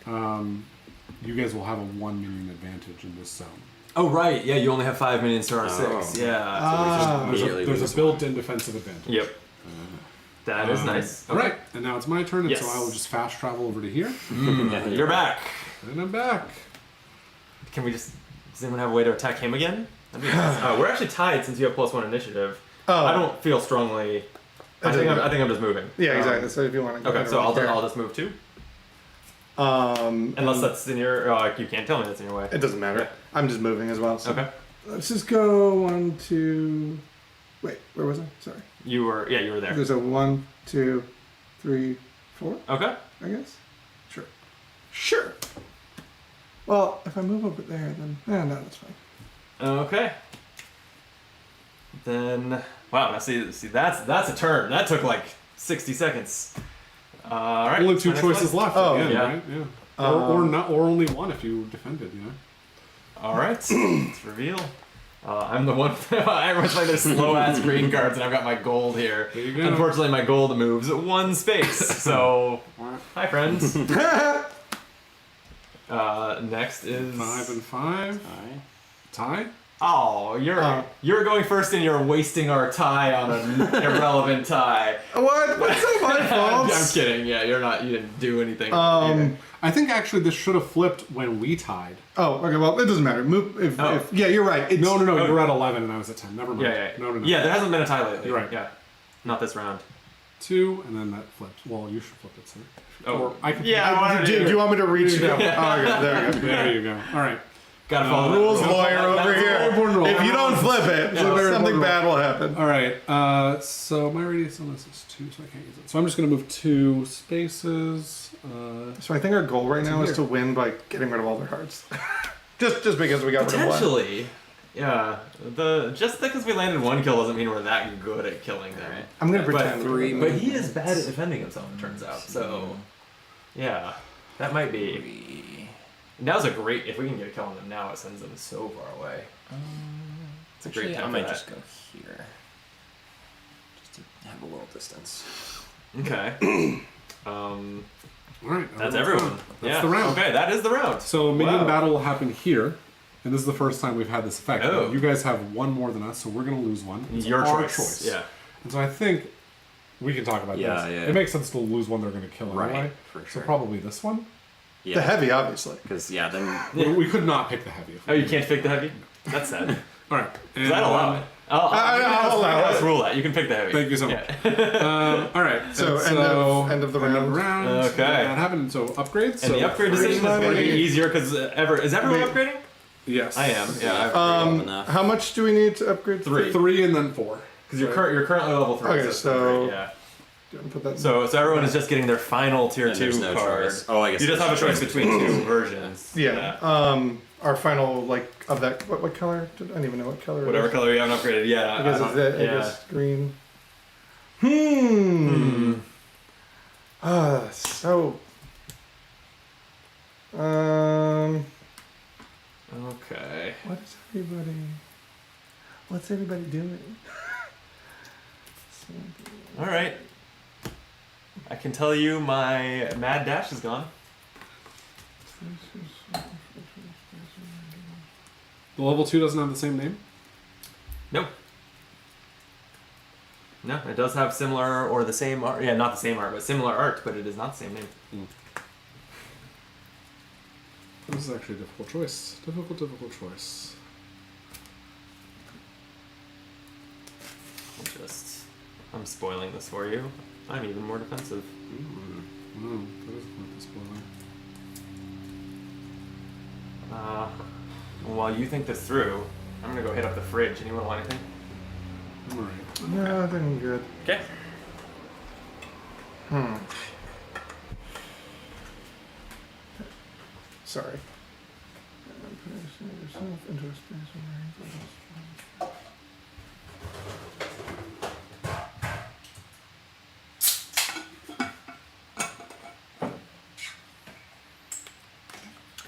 you guys will have a 1 minion advantage in this zone. Oh right. Yeah. You only have 5 minions to our Oh. 6. Yeah. Immediately There's lose a built-in defensive advantage. Yep. That is nice. All right, and now it's my turn, and Yes. so I will just fast travel over to here, You're back. and I'm back. Can we just? Does anyone have a way to attack him again? That'd be nice. We're actually tied since you have +1 initiative. Oh. I don't feel strongly. I think I'm just moving. Yeah, exactly. So if you want to. Okay, so I'll just move too. Unless that's in your. You can't tell me that's in your way. It doesn't matter. Yeah. I'm just moving as well. So. Okay. Let's just go 1, 2. Wait, where was I? Sorry. You were there. There's a 1, 2, 3, 4. Okay. I guess. Sure. Well, if I move over there, then no, that's fine. Okay. Then wow, now see that's a turn. That took like 60 seconds. All right. Only 2 my next choices one. left. Oh, again, yeah. right? Yeah. Or not, or only 1 if you defended. You know. All right. Let's reveal. I'm the one. Everyone's playing their slow ass green cards, and I've got my gold here. There you go. Unfortunately, my gold moves 1 space. So, hi friends. Next is 5 and 5. Alright. Tie. Oh, you're going first, and you're wasting our tie on an irrelevant tie. What? What's that my fault? I'm kidding. Yeah, you're not. You didn't do anything. either. I think actually this should have flipped when we tied. Oh, okay. Well, it doesn't matter. Move. If yeah, you're right. It's, No, you were at 11 and I was at 10. Never mind. Yeah. No. Yeah, there hasn't been a tie lately. You're right. Yeah, not this round. 2, and then that flipped. Well, you should flip it, sir. Oh, Or I can. yeah. I wanted Do to- you want me to reach? Yeah. Oh, okay, there we go. There you go. All right. Gotta follow the Rules lawyer over here. important rule. If you don't flip it, Yeah, very something important bad will happen. All right. So my radius on this is 2, so I can't use it. So I'm just going to move 2 spaces. So I think our goal right now is to win by getting rid of all their hearts. just because we got rid of one. Potentially, Yeah, just because we landed one kill doesn't mean we're that good at killing them. Alright. I'm gonna But- pretend. But he is bad at defending himself, it turns out. So, yeah, that might be. 3. Now's a great. If we can get a kill on them now, it sends them so far away. It's a great Actually, I time might for that. just go here. Just to have a little distance. Okay. All right. That's everyone's everyone. done. That's Yeah. the round. Okay, that is the round. So minion Wow. battle will happen here, and this is the first time we've had this effect. Oh. You guys have one more than us, so we're gonna lose one. It's Your our choice. Yeah. And so I think we can talk about Yeah, this. yeah. It makes sense to lose one they're gonna kill Right, anyway. for So sure. probably this one. The Yeah, heavy, obviously. because then We could not pick the heavy. if we Oh, you did. can't pick the heavy? That's sad. All right. Does that allow it? I'll I'll allow let's it. rule that. You can pick the heavy. Thank you so much. Yeah. All right. So, and end of the round. Okay. That happened. So upgrades. And the upgrade decision is going to be easier because is everyone Wait. upgrading? Yes. I am. Yeah. enough. How much do we need to upgrade? 3. 3 and then 4. Because you're currently level 3. Okay, it's so- great, yeah. Do you want to put that? So everyone is just getting their final tier And 2 there's no card. choice. Oh, I guess You just have a there's choice between 2 versions. Yeah. Our final of that. What color? I don't even know what color. Whatever It is. color you haven't upgraded. Yeah. I guess it's yeah. I guess green. So. Okay. What's everybody doing? All right. I can tell you my mad dash is gone. The level 2 doesn't have the same name. Nope. No, it does have similar or the same art. Yeah, not the same art, but similar art, but it is not the same name. This is actually a difficult choice. Difficult choice. I'm spoiling this for you. I'm even more defensive. That is quite the spoiler. While you think this through, I'm gonna go hit up the fridge. Anyone want anything? All right. No, then good. Okay. Sorry.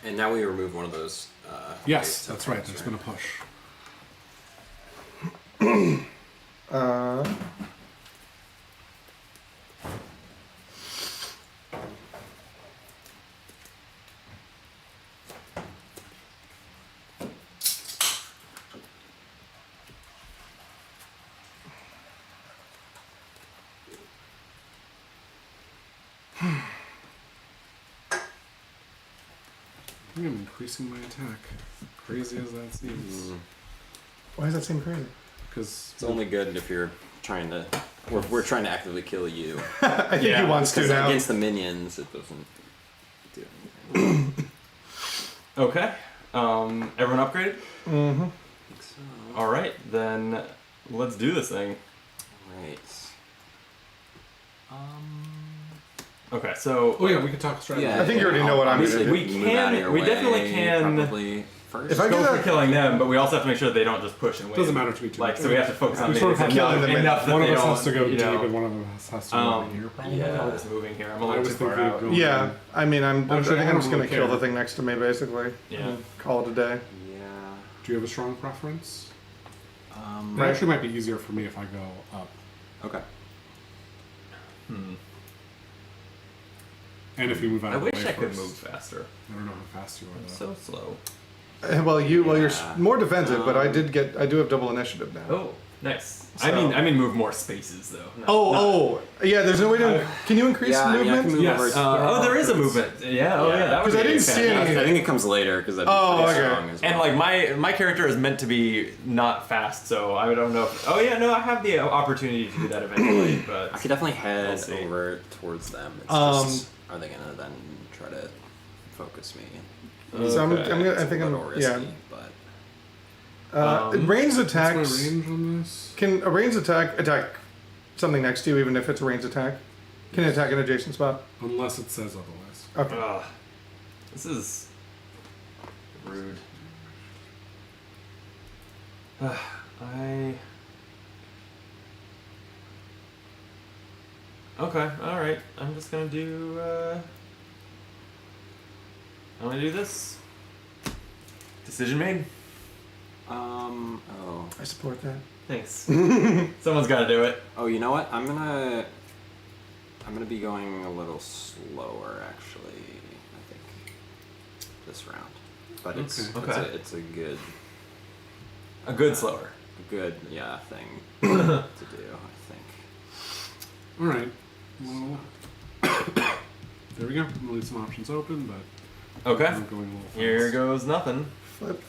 And now we remove one of those. Yes, weights that's tokens, right. There's been a push. I think I'm increasing my attack. Crazy as that seems. Why does that seem crazy? Because It's only good if you're trying to. We're trying to actively kill you. I think Yeah, he wants to Because now. against the minions, it doesn't do anything. Okay. Everyone upgraded? Mm-hmm. I think so. All right, then let's do this thing. Right. Okay, so oh yeah, we could talk strategy. I think you already know what I'm gonna Obviously, do. We move out of your we way, definitely can- Probably first. If I go get for a- killing them, but we also have to make sure that they don't just push and wait. Doesn't matter to me too Like, much. so we have to focus on We sort of making have enough, killing them enough that One of they us don't, has to go you deep, know, and one of us has to go over here. Probably. Yeah, I'm just moving here. I'm a I little was too far thinking of out. going- Yeah, I mean, I think Actually, I I'm don't just gonna really kill care. the thing next to me, basically. Yeah. And call it a day. Yeah. Do you have a strong preference? It Right. actually might be easier for me if I go up. Okay. And if you move out I of the wish way I could first. move faster. I don't know how fast you are I'm though. so slow. Well, you're Yeah. more defensive, but I do have double initiative now. Oh, nice. So- I mean, move more spaces though. Not- Yeah. There's no way to. Can you increase Yeah, I mean, I movement? can move Yes. over. there is a movement. Yeah. Oh, yeah. That would 'Cause I be didn't see fantastic. any- I think it comes later because that'd be Oh, pretty okay. strong as well. And like my character is meant to be not fast, so I don't know. Oh yeah, no, I have the opportunity to do that eventually, but I could definitely We'll head see. over towards them. It's just, are they gonna then try to focus me? So I'm Okay. gonna. I It's think a I'm. little Yeah. risky, but Ranged What's my attacks. range on this? Can a ranged attack something next to you, even if it's a ranged attack? Can it attack an adjacent spot? Unless it says otherwise. Okay. ugh, this is rude. Okay, alright. I'm just gonna do, I'm gonna do this. Decision made. Oh. I support that. Thanks. Someone's gotta do it. Oh, you know what? I'm gonna be going a little slower, actually. I think this round, but it's Okay. it's a good A good slower. thing to do. I think. All right. Well, there we go. I'm gonna leave some options open, but Okay. I'm going a little fast. Here goes nothing. Flip.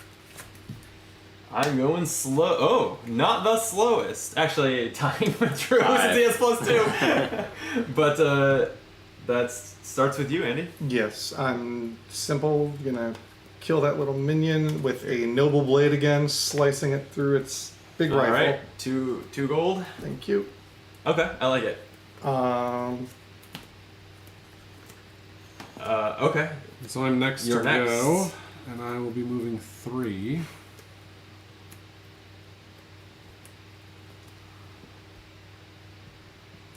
I'm going slow. Oh, not the slowest. Actually, tying with Drew since he has +2. But that starts with you, Andy. Yes, I'm simple. Gonna kill that little minion with a noble blade again, slicing it through its big rifle. All right, two gold. Thank you. Okay, I like it. Okay. So I'm next You're to next. go, and I will be moving 3.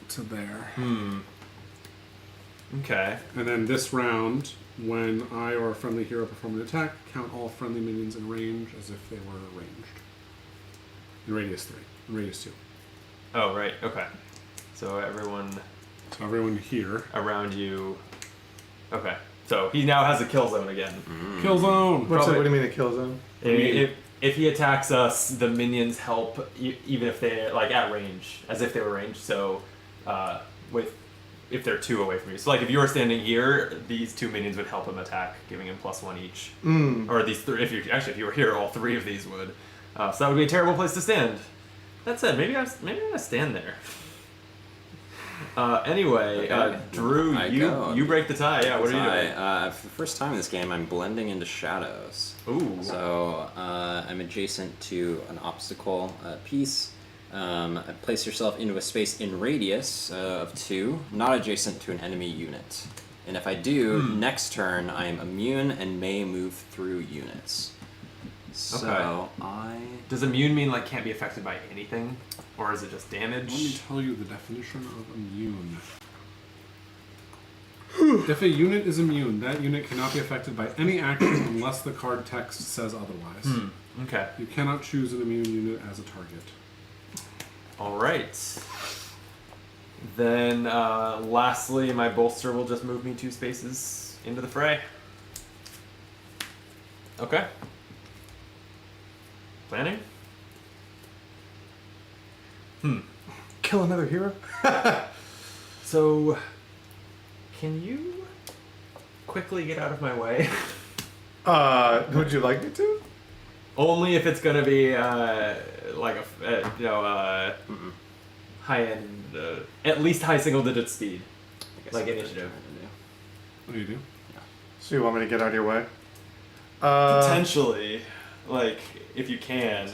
To there. Okay. And then this round, when I or a friendly hero perform an attack, count all friendly minions in range as if they were ranged. In radius 3. In radius 2. Oh, right. Okay. So everyone So everyone here. around you. Okay. So he now has a kill zone again. Kill zone! What Probably- do you mean a kill zone? If he attacks us, the minions help even if they like at range, as if they were ranged. So, if they're 2 away from you. So like if you were standing here, these 2 minions would help him attack, giving him +1 each. Or these 3. If you were here, all 3 of these would. So that would be a terrible place to stand. That said, maybe I'm gonna stand there. Anyway, Okay. Drew, I go. you break the tie. Yeah, what are you doing? For the first time in this game, I'm blending into shadows. Ooh. So I'm adjacent to an obstacle piece. Place yourself into a space in radius of 2, not adjacent to an enemy unit. And if I do, next turn I am immune and may move through units. So Does immune mean like can't be affected by anything, or is it just Let me damage? tell you the definition of immune. If a unit is immune, that unit cannot be affected by any action unless the card text says otherwise. Okay. You cannot choose an immune unit as a target. All right. Then, lastly, my bolster will just move me 2 spaces into the fray. Okay. Planning? Kill another hero? So, can you quickly get out of my way? Would you like me to? Only if it's gonna be like high end, at least high single digit speed, I guess like that's initiative. What do you do? So you want me to get out of your way? Potentially, like if you can.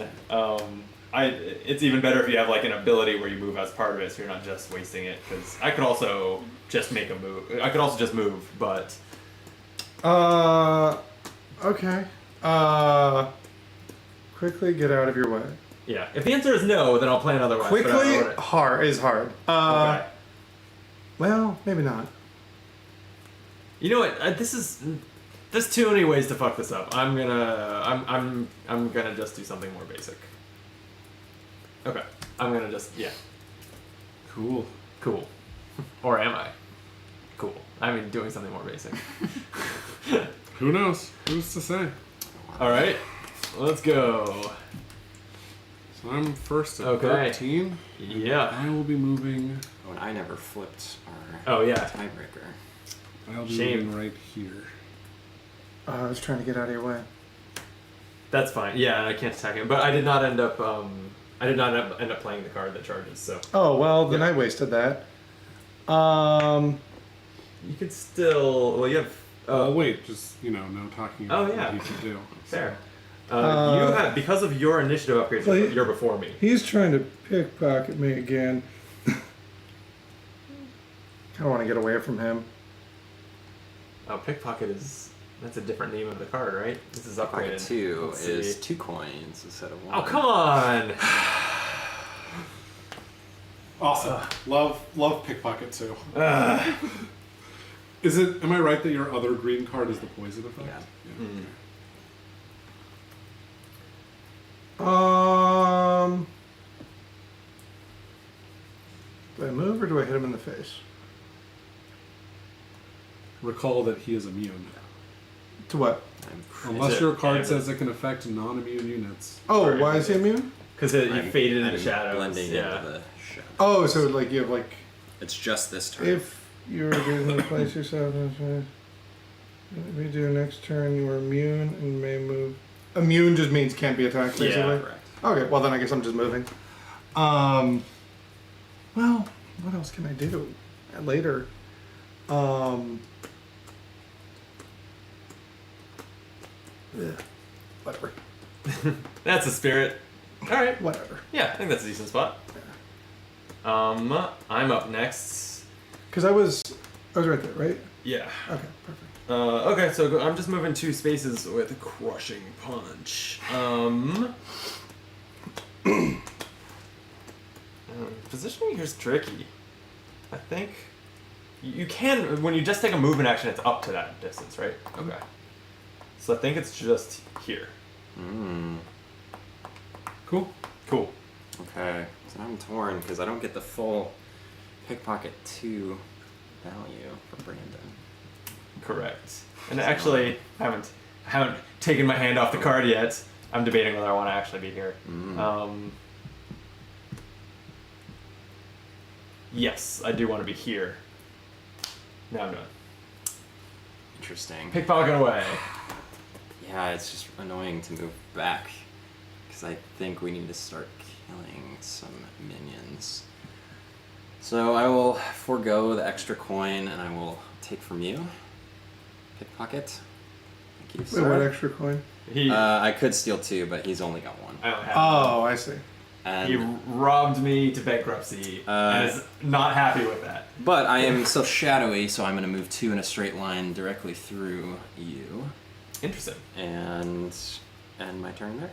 It's even better if you have like an ability where you move as part of it, so you're not just wasting it. Because I could also just make a move. I could also just move, but Okay. Quickly get out of your way. yeah. If the answer is no, then I'll plan otherwise. but I Quickly don't wanna- hard is hard. Okay. Well, maybe not. You know what? There's too many ways to fuck this up. I'm gonna just do something more basic. Okay. I'm gonna just Cool. cool. Or am I? Cool. I mean doing something more basic. Who knows? Who's to say? All right. Let's go. So I'm first at Okay. 13. Yeah. I will be moving. Oh, and I never flipped our Oh yeah. tiebreaker. I'll be Shame. moving right here. I was trying to get out of your way. That's fine. Yeah, I can't attack him, but I did not end up. I did not end up playing the card that charges. So Oh, well, then I wasted that. you could still. Well, you have. Oh, wait, just, no talking about Oh, yeah. what he can do. Fair. You have because of your initiative upgrades. well, You're before me. He's trying to pickpocket me again. I don't want to get away from him. Oh, pickpocket is That's a different name of the card, right? This is upgraded. Pocket 2 Let's is see. 2 coins instead of 1. Oh, come on! Awesome. Love pickpocket too. Ugh. Is it? Am I right that your other green card is the poison effect? Yeah. Mm. Do I move or do I hit him in the face? Recall that he is immune. To what? Unless it your card gambit? says it can affect non-immune units. Oh, Or- why is he immune? Because you I'm- faded into I'm shadows. blending Yeah. into the shadow. Oh, so like you have like It's just this turn. if you're going to place yourself we do next turn you are immune and may move. Immune just means can't be attacked basically. Yeah. Correct. Okay, well then I guess I'm just moving. Well, what else can I do later? Whatever. That's a spirit. Alright. Whatever. Yeah, I think that's a decent spot. I'm up next. Because I was right there, right? Yeah. Okay, perfect. Okay, so I'm just moving 2 spaces with Crushing Punch. Positioning here's tricky. I think you can, when you just take a movement action, it's up to that distance, right? Okay. So I think it's just here. Cool. Cool. Okay, so I'm torn because I don't get the full pickpocket 2 value for Brandon. Correct. And actually, I haven't taken my hand off the card yet. I'm debating whether I want to actually be here. Yes, I do want to be here. Now I'm done. Interesting. Pickpocket away. Yeah, it's just annoying to move back because I think we need to start killing some minions. So I will forego the extra coin and I will take from you. Pickpocket. Thank you, Wait, sir. what extra coin? I could steal 2, but he's only got 1. I don't have Oh, I see. He And, robbed me to bankruptcy and is not happy with that. but I am still shadowy, so I'm going to move 2 in a straight line directly through you. Interesting. And end my turn there.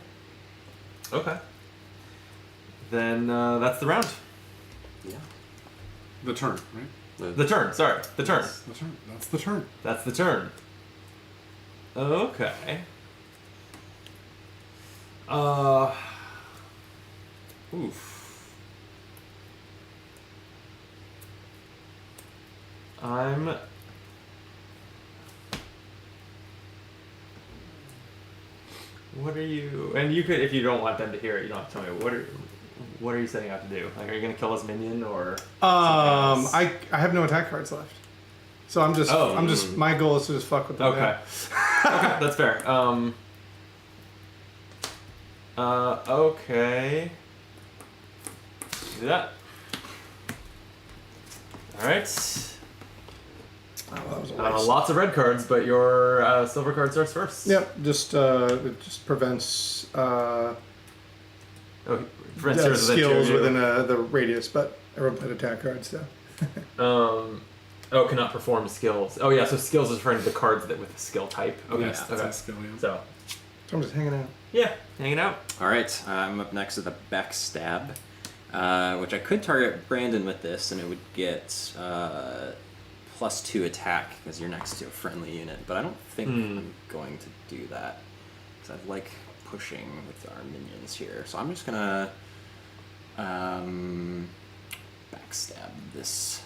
Okay. Then that's the round. Yeah. The turn, right? The turn, sorry. The turn. That's the turn. That's the turn. That's the turn. Okay. Oof. What are you? And you could, if you don't want them to hear it, you don't have to tell me. What are you setting out to do? Like, are you gonna kill this minion or? I have no attack cards left, so I'm just my goal is to just fuck with them. Okay. Okay, that's fair. Okay. Do that. Alright. Oh, that was a waste. Lots of red cards, but your silver card starts first. Yep, it just prevents Oh, prevents yours skills within within the radius, but everyone played attack cards, so. Cannot perform skills. Oh yeah, so skills is referring to the cards that with the skill type. Okay. Yes, that's Okay. a skill, yeah. So So I'm just hanging out. yeah, hanging out. Alright, I'm up next with a backstab, which I could target Brandon with this, and it would get +2 attack because you're next to a friendly unit, but I don't think I'm going to do that because I like pushing with our minions here. So I'm just gonna backstab this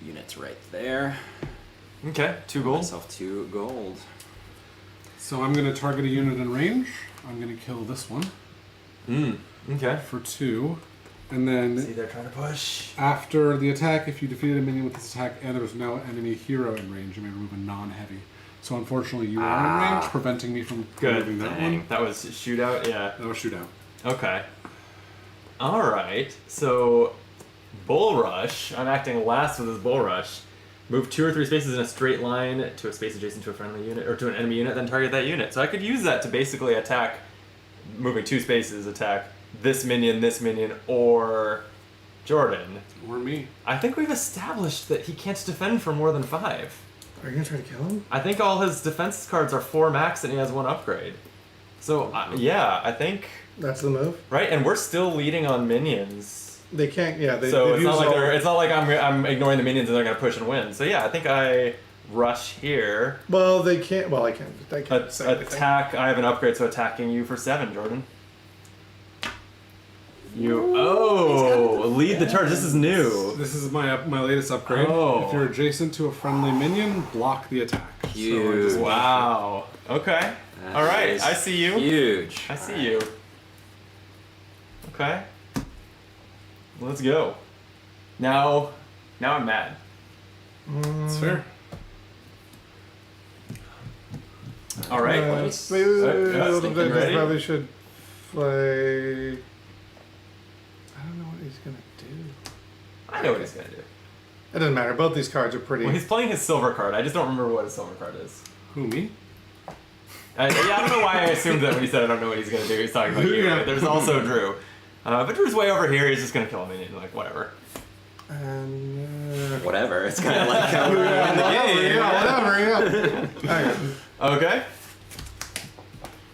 unit right there. Okay, 2 gold. Myself 2 gold. So I'm going to target a unit in range. I'm going to kill this one Okay. for 2. And then See, they're trying to push. after the attack, if you defeated a minion with this attack and there was no enemy hero in range, you may remove a non-heavy. So unfortunately, you are in range, preventing me from Good. removing that Dang. one. That was shootout. Yeah. That was shootout. Okay. All right. So, Bull Rush. I'm acting last with this Bull Rush. Move 2 or 3 spaces in a straight line to a space adjacent to a friendly unit or to an enemy unit, then target that unit. So I could use that to basically attack, moving 2 spaces, attack this minion, or Jordan. Or me. I think we've established that he can't defend for more than 5. Are you gonna try to kill him? I think all his defense cards are 4 max and he has 1 upgrade. So, yeah, I think... That's the move. Right, and we're still leading on minions. They can't. Yeah. So they've it's not used like all- they're, it's not like I'm ignoring the minions and they're gonna push and win. So yeah, I think I rush here. Well, they can't. Well, I can't. They can't say anything. Attack. I have an upgrade, so attacking you for 7, Jordan. Lead the charge. This is new. This is my latest upgrade. Oh. If you're adjacent to a friendly minion, block the attack. So I Huge. just- Wow. Okay. That All right. is I see you. Huge. I see you. Okay. Let's go. Now I'm mad. It's fair. All right. Maybe thinking they ready? probably should play. I don't know what he's gonna do. I know what he's gonna do. It doesn't matter. Both these cards are pretty. Well, he's playing his silver card. I just don't remember what his silver card is. Who, me? Yeah, I don't know why I assumed that when he said I don't know what he's gonna do. He's talking about you. Yeah. There's also Drew. But Drew's way over here. He's just gonna kill a minion. Like, whatever. And Whatever. It's kind of like how we win the game. yeah. Okay. Okay.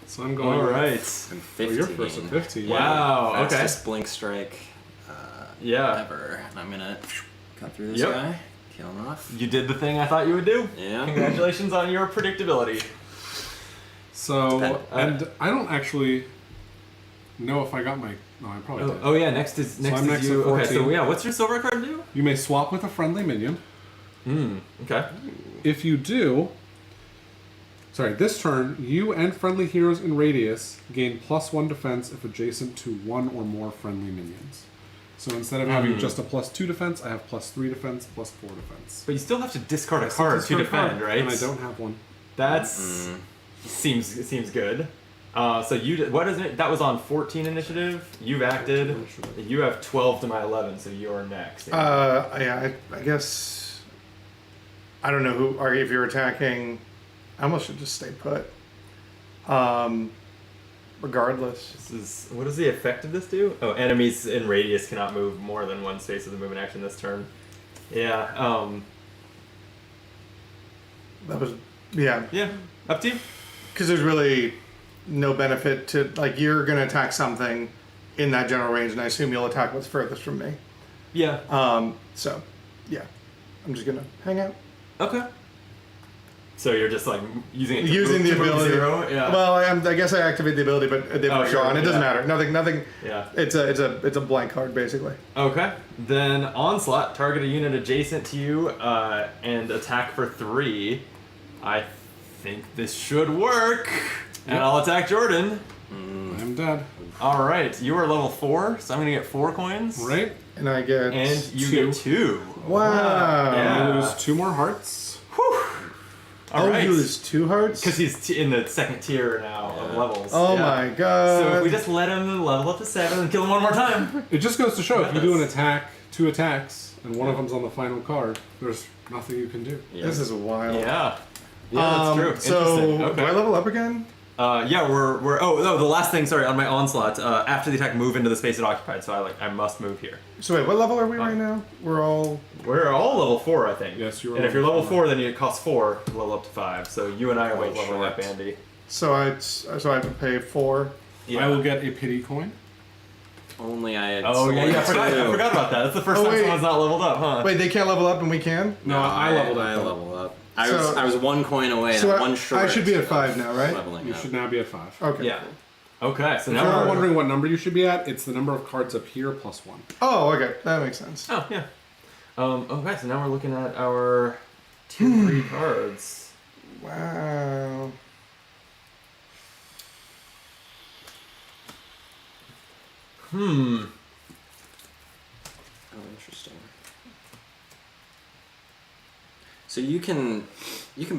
So I'm going. All right. And Oh, 15. you're first at 15. Wow. Okay. Fastest blink strike Yeah. ever. And I'm gonna cut through this Yep. guy, kill him off. You did the thing I thought you would do. Yeah. Congratulations on your predictability. So, Depend- and I don't actually know if I got my. No, I probably did. Oh yeah. Next is I'm next you. at Okay. So 14. yeah. What's your silver card do? You may swap with a friendly minion. Okay. If you do, this turn, you and friendly heroes in radius gain +1 defense if adjacent to 1 or more friendly minions. So instead of having just a +2 defense, I have +3 defense, +4 defense. But you still have to discard a It's card just to for a defend, card, right? And I don't have one. That's seems good. So you did, what is it? That was on 14 initiative. You've acted. Initiative. You have 12 to my 11, so you're next. Yeah. I guess. I don't know who. Or if you're attacking, I almost should just stay put. Regardless. This is what does the effect of this do? Oh, enemies in radius cannot move more than 1 space of the movement action this turn. Yeah. That was. Yeah. Yeah. Up to you. Because there's really no benefit to like you're gonna attack something in that general range, and I assume you'll attack what's furthest from me. Yeah. So, yeah, I'm just gonna hang out. Okay. So you're just like using it to Using move, the to move ability. 0? Yeah. Well, I guess I activate the ability, but they've already sure, gone. It doesn't yeah. matter. Nothing. Yeah. It's a blank card basically. Okay. Then onslaught, target a unit adjacent to you, and attack for 3. I think this should work. And I'll attack Jordan. I'm dead. All right. You are level 4, so I'm gonna get 4 coins. Right? And I get And you 2. get 2. wow. Yeah. I lose 2 more hearts. All right. You lose 2 hearts. Because he's in the second tier now of levels. Oh Yeah. my god. So if we just let him level up to 7 and kill him one more time. It just goes to show if you do an Yes. attack, 2 attacks, and one of them's on the final card, there's nothing you can do. This is wild. Yeah. Yeah, that's true. So Interesting. do I Okay. level up again? Yeah, we're oh no, the last thing, sorry, on my onslaught, after the attack, move into the space it occupied, so I must move here. So wait, what level are we right now? We're all. We're all level 4, I think. Yes, you are And if you're level level 4, then it costs 4 to level up to 5. So you and I are both Quite leveling up, short. Andy. So I have to pay 4. I will get a pity coin. Only I had. Oh yeah, I selected forgot two. about that. That's the first Oh, time wait. someone's not leveled up, huh? Wait, they can't level up and we can? No, I leveled up. I though. leveled up. So- I was 1 coin away. So and one short. I should be at of 5 now, right? Leveling You up. should now be at 5. Okay. Yeah. Okay, so If now you're we're wondering what number you should be at, it's the number of cards up here plus 1. Oh, okay. That makes sense. Oh yeah. Okay, so now we're looking at our tier 3 cards. Wow. Oh, interesting. So you can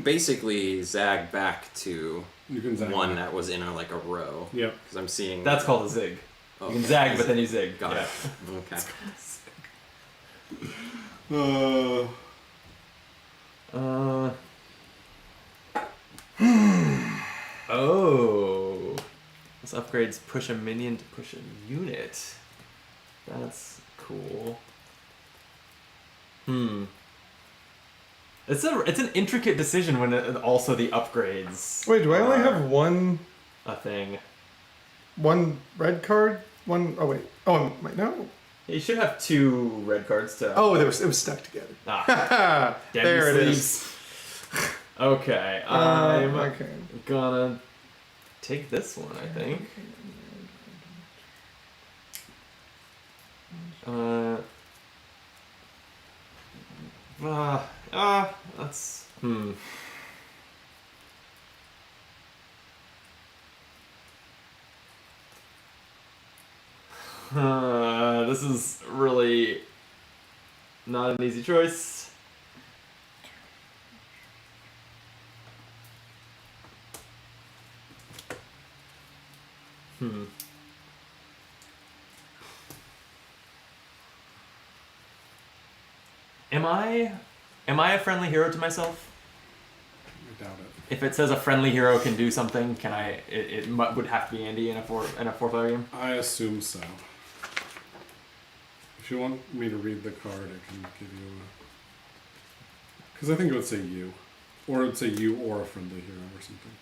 basically zag back to You can zag. one that was in like a row. Yep. Because I'm seeing. That's called a zig. Oh, You can zag, but zig. then you zig. Got yeah. it. Okay. Oh. This upgrades push a minion to push a unit. That's cool. It's an intricate decision when also the upgrades. Wait, do I only are have one a thing? red card? One oh wait. Oh wait, no. You should have 2 red cards to. Oh, it was stuck together. Ah, damn There you it sleeves. Okay, I'm okay. gonna take this one. I think. That's this is really not an easy choice. Am I a friendly hero to myself? I doubt it. If it says a friendly hero can do something, can I? Would have to be Andy in a 4-player game. I assume so. If you want me to read the card, I can give you a... Because I think it would say you. Or it would say you or a friendly hero or something.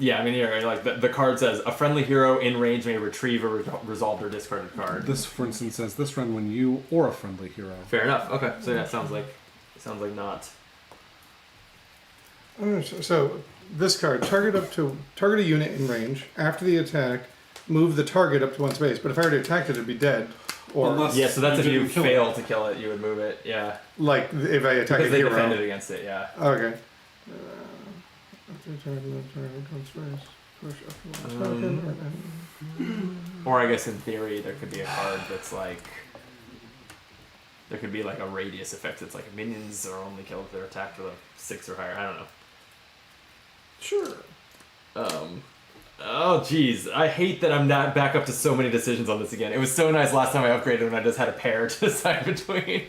Yeah, I mean, here, like the card says, a friendly hero in range may retrieve a resolved or discarded card. This, for instance, says this run when you or a friendly hero. Fair enough. Okay, so yeah, sounds like not. So this card, target a unit in range. After the attack, move the target up to 1 space. But if I already attacked it, it'd be dead. Or Unless yeah, so that's if you didn't kill fail it. to kill it, you would move it. Yeah, like if I attack because a they hero. defended against it. Yeah. Okay. After attack, move target up to 1 space. Push up to 1 Or I guess in theory there could be a card that's like there could be like a radius effect that's like minions are only killed if they're attacked with a 6 or higher. I don't know. Sure. Oh geez, I hate that I'm not back up to so many decisions on this again. It was so nice last time I upgraded when I just had a pair to decide between.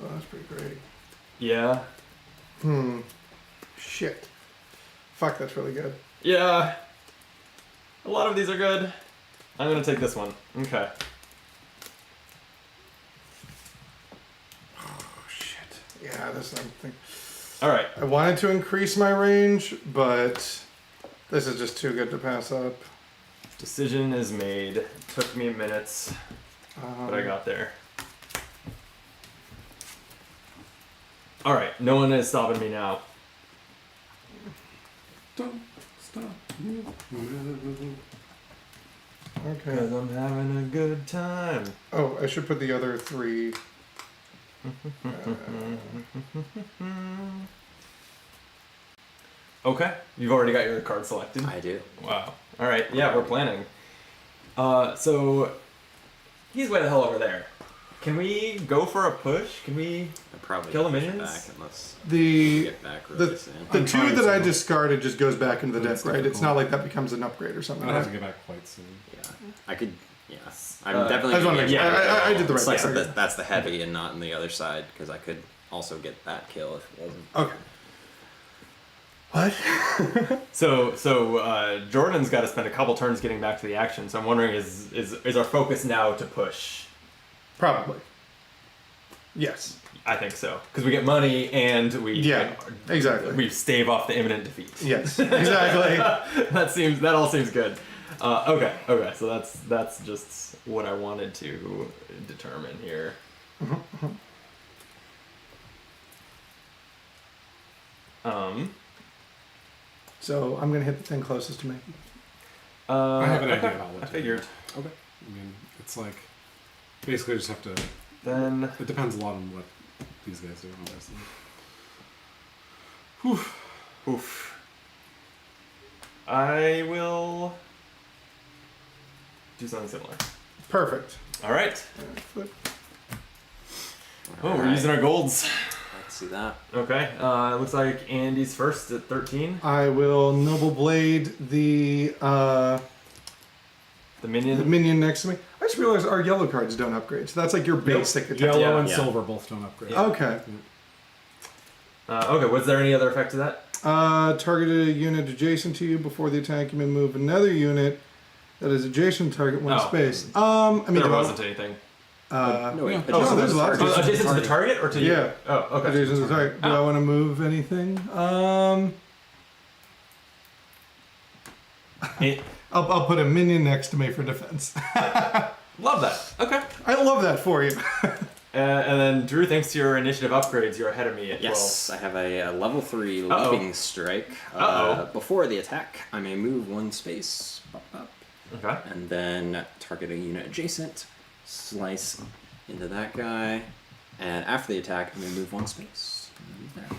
Oh, that's pretty great. Yeah. Shit. Fuck, that's really good. Yeah. A lot of these are good. I'm gonna take this one. Okay. Oh shit. Yeah, that's another thing. Alright. I wanted to increase my range, but this is just too good to pass up. Decision is made. Took me minutes, but I got there. Alright, no one is stopping me now. Don't stop. Okay. Cause I'm having a good time. Oh, I should put the other 3. Okay, you've already got your card selected. I do. Wow. Alright, yeah, we're planning. So, he's way the hell over there. Can we go for a push? Can we I probably kill the push it minions? back unless The you get back really soon. the I'm 2 trying that I to. discarded just goes back into the That's deck, right? It's difficult. not like that becomes an upgrade or something. I'd have to Right? get back quite soon. Yeah, I could. Yeah, I'm I definitely. just wanna gonna make- get I did the right It's like thing. that's the heavy and not on the other side because I could also get that kill if it wasn't. Okay. What? So Jordan's got to spend a couple turns getting back to the action. So I'm wondering, is our focus now to push? Probably. Yes. I think so, because we get money and we Exactly. we stave off the imminent defeat. Yes. Exactly. that all seems good. Okay, so that's just what I wanted to determine here. So I'm gonna hit the thing closest to me. I have an okay. idea about what I to figured. Okay. I mean, it's like basically I just have to. Then It depends a lot on what these guys do, obviously. oof. I will do something similar. Perfect. All right. Flip. Oh, we're using our golds. Let's see that. Okay. It looks like Andy's first at 13. I will Noble Blade the The minion. minion next to me. I just realized our yellow cards don't upgrade, so that's like your basic attack. Yellow Yeah. and Yeah. silver both don't upgrade. Yeah. Okay. Okay. Was there any other effect to that? Target a unit adjacent to you before the attack. You may move another unit that is adjacent to target one Oh. space. I mean, There well, wasn't anything. No, wait. yeah. adjacent Oh, to there's the lots. target. Adjacent to the target or to you? Yeah. Oh, okay. adjacent to the target. Do I want to move anything? I'll put a minion next to me for defense. Love that. Okay. I love that for you. And then Drew, thanks to your initiative upgrades, you're ahead of me at 12. Yes, I have a level 3 Uh-oh. leaping strike. Uh-oh. Before the attack, I may move one space, pop up, Okay. and then target a unit adjacent, slice into that guy, and after the attack, I may move one space. Move there.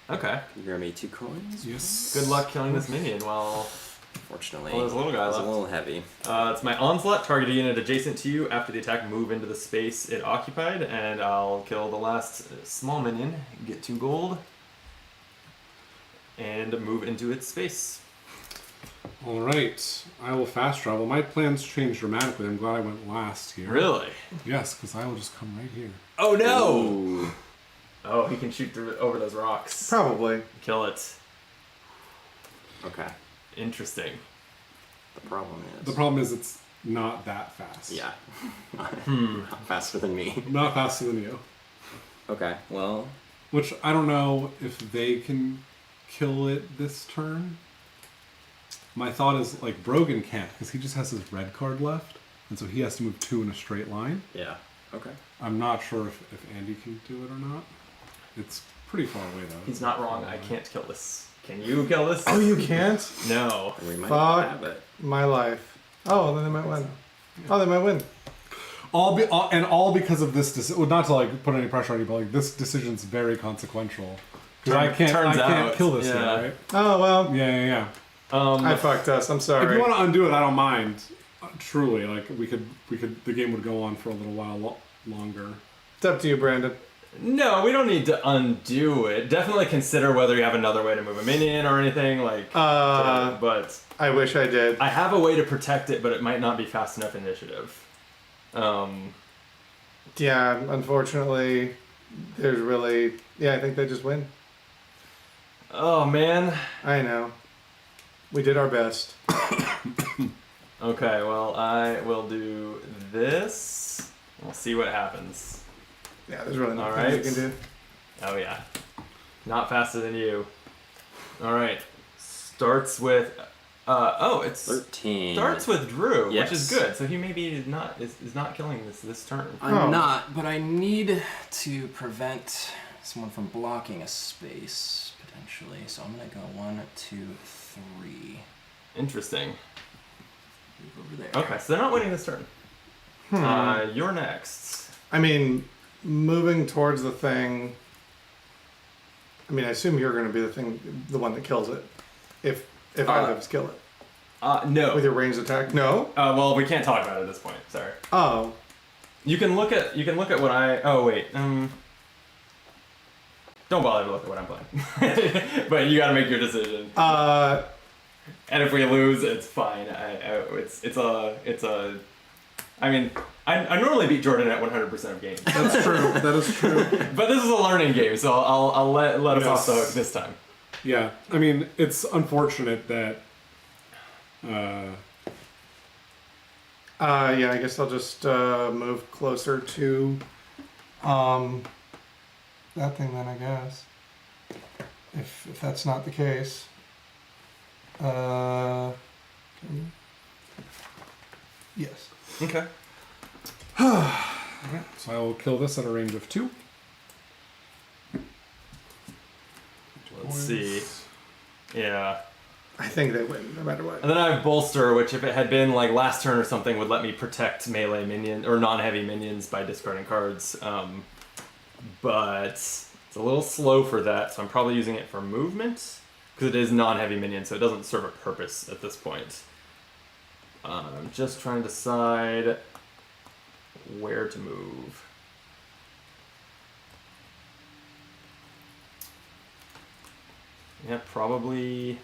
Okay. Can you grab me 2 coins? Yes. Good luck killing this minion while... Fortunately, Oh, there's a little guy it's left. a little heavy. It's my onslaught. Target a unit adjacent to you. After the attack, move into the space it occupied, and I'll kill the last small minion, get 2 gold, and move into its space. All right. I will fast travel. My plans changed dramatically. I'm glad I went last here. Really? Yes, because I will just come right here. Oh no! Ooh. Oh, he can shoot through over those rocks. Probably. Kill it. Okay. Interesting. The problem is. The problem is it's not that fast. Yeah. Not faster than me. Not faster than you. Okay. Well. Which I don't know if they can kill it this turn. My thought is like Brogan can't because he just has his red card left, and so he has to move 2 in a straight line. Yeah. Okay. I'm not sure if Andy can do it or not. It's pretty far away though. He's not wrong. I can't kill this. Can you kill this? Oh, you can't? No. And we might Fuck. have it. My life. Oh, then they might win. Oh, they might win. All because of this decision. Well, not to like put any pressure on you, but like this decision's very consequential. Because I can't Turns out, kill this yeah. guy, right? Oh, well. Yeah. I fucked us. I'm If sorry. you want to undo it, I don't mind. Truly, like we could. The game would go on for a little while longer. It's up to you, Brandon. No, we don't need to undo it. Definitely consider whether you have another way to move a minion or anything like. But I wish I did. I have a way to protect it, but it might not be fast enough initiative. Yeah, unfortunately, there's really... Yeah, I think they just win. Oh man. I know. We did our best. Okay, well I will do this. We'll see what happens. Yeah, there's really nothing Alright. you can do. Oh yeah. Not faster than you. Alright. Starts with it's 13. starts with Drew, Yes. which is good. So he maybe is not killing this turn. I'm Oh. not, but I need to prevent someone from blocking a space, potentially. So I'm going to go 1, 2, 3. Interesting. Move over there. Okay, so they're not winning this turn. You're next. I mean, moving towards the thing... I mean, I assume you're going to be the one that kills it. If either of us kill it. No. With your ranged attack? No? Well, we can't talk about it at this point. Sorry. Oh. You can look at what I. Oh wait. Don't bother to look at what I'm playing. But you got to make your decision. And if we lose, it's fine. It's a. I mean, I normally beat Jordan at 100% of games, That's true. That is true. but this is a learning game, so I'll let us off Yes. the hook this time. Yeah, I mean, it's unfortunate that. Yeah, I guess I'll just move closer to that thing then, I guess. If that's not the case. Yes. Okay. Okay, so I will kill this at a range of 2. Let's see. Yeah. I think they win, no matter what. And then I have Bolster, which if it had been like last turn or something, would let me protect melee minions or non-heavy minions by discarding cards. But it's a little slow for that, so I'm probably using it for movement because it is non-heavy minion, so it doesn't serve a purpose at this point. I'm just trying to decide where to move. Yeah, probably.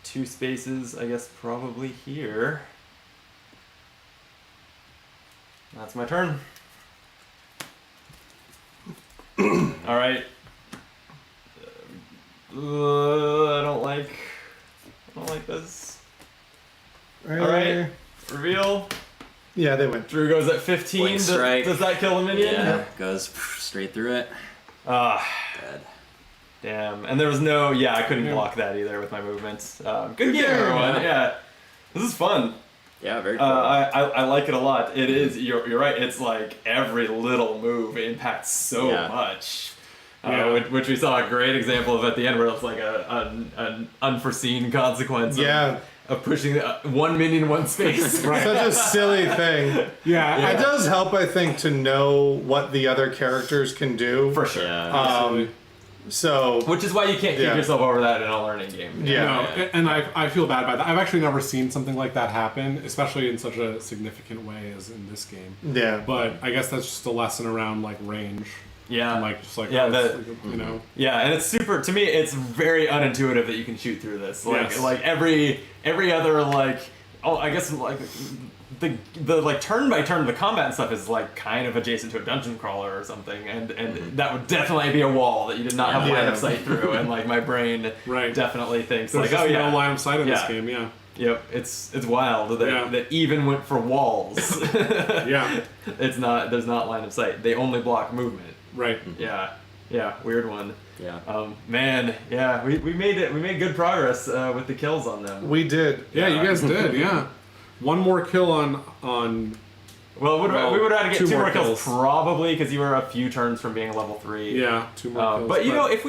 2 spaces, I guess, probably here. That's my turn. All right. I don't like like this. All right. Reveal. Yeah, they went. Drew goes at 15. Blink strike. Does that kill a minion? Yeah, goes straight through it. Ah, Dead. damn. And there was no. Yeah, I couldn't Yeah. block that either with my movements. Good game, game. everyone. Yeah, this is fun. Yeah, very cool. I like it a lot. It is. You're right. It's like every little move impacts so Yeah. much. Yeah. Which we saw a great example of at the end, where it's like an unforeseen consequence. Yeah. Of pushing one minion one space. Such a silly thing. Yeah, It does help, I think, to know what the other characters can do. For sure. Yeah. So Which is why you can't keep Yeah. yourself over that in a learning game. Yeah. No, and I feel bad about that. I've actually never seen something like that happen, especially in such a significant way as in this game. yeah. But I guess that's just a lesson around like range. Yeah. And, like just like Yeah, oh, it's the- like, you know. Yeah, and it's super. To me, it's very unintuitive that you can shoot through this. Like, Yes. like every other like, I guess like the like turn by turn, the combat and stuff is like kind of adjacent to a dungeon crawler or something, and that would definitely be a wall that you did not have line of Yeah. sight through, and like my brain Right. definitely thinks There's like, just oh yeah, no line of sight in this Yeah. game. Yeah. yep, it's wild that Yeah. that even went for walls. Yeah. It's not. There's not line of sight. They only block movement. Right. Yeah, weird one. Yeah. Man, yeah, we made it. We made good progress with the kills on them. We did. Yeah, you guys did. Yeah. One more kill on Well, we would have had to get two more kills, kills. probably, because you were a few turns from being level 3. yeah 2 more kills. But you know, if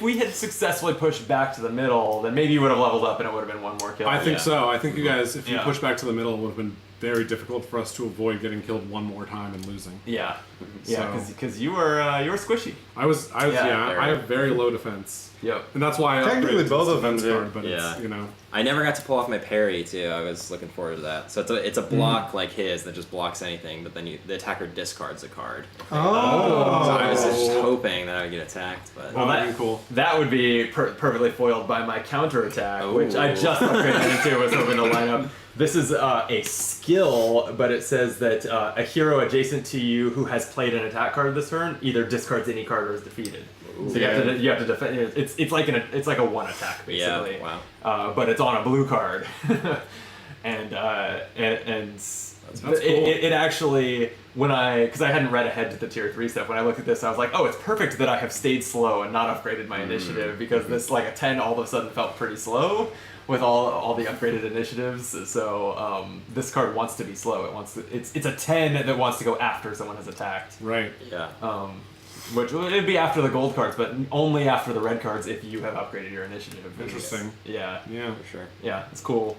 we had successfully pushed back to the middle, then maybe you would have leveled up and it would have been one more kill. I think Yeah. so. I think you guys, if you Yeah. push back to the middle, it would have been very difficult for us to avoid getting killed one more time and losing. Yeah, yeah, So- because you were squishy. I was Yeah, yeah. I very. have very low defense, Yep. and that's why I Technically, upgraded to both this of them defense do. card, but Yeah. it's, you know, I never got to pull off my parry too. I was looking forward to that. So it's a block like his that just blocks anything, but then the attacker discards a card. So I was just hoping that I would get attacked, but well, that- that'd be cool. That would be perfectly foiled by my counterattack, Oh. which I just upgraded into. Was hoping to line up. This is a skill, but it says that a hero adjacent to you who has played an attack card this turn either discards any card or is defeated. So you have to defend. It's like a one attack basically. yeah, wow. But it's on a blue card, and cool. it actually because I hadn't read ahead to the tier 3 stuff. When I looked at this, I was like, oh, it's perfect that I have stayed slow and not upgraded my initiative, because this like a 10 all of a sudden felt pretty slow with all the upgraded initiatives. So this card wants to be slow. It's a 10 that wants to go after someone has attacked. Right. Yeah. Which it'd be after the gold cards, but only after the red cards if you have upgraded your initiative. Interesting. Yeah. Yeah. For sure. Yeah, it's cool.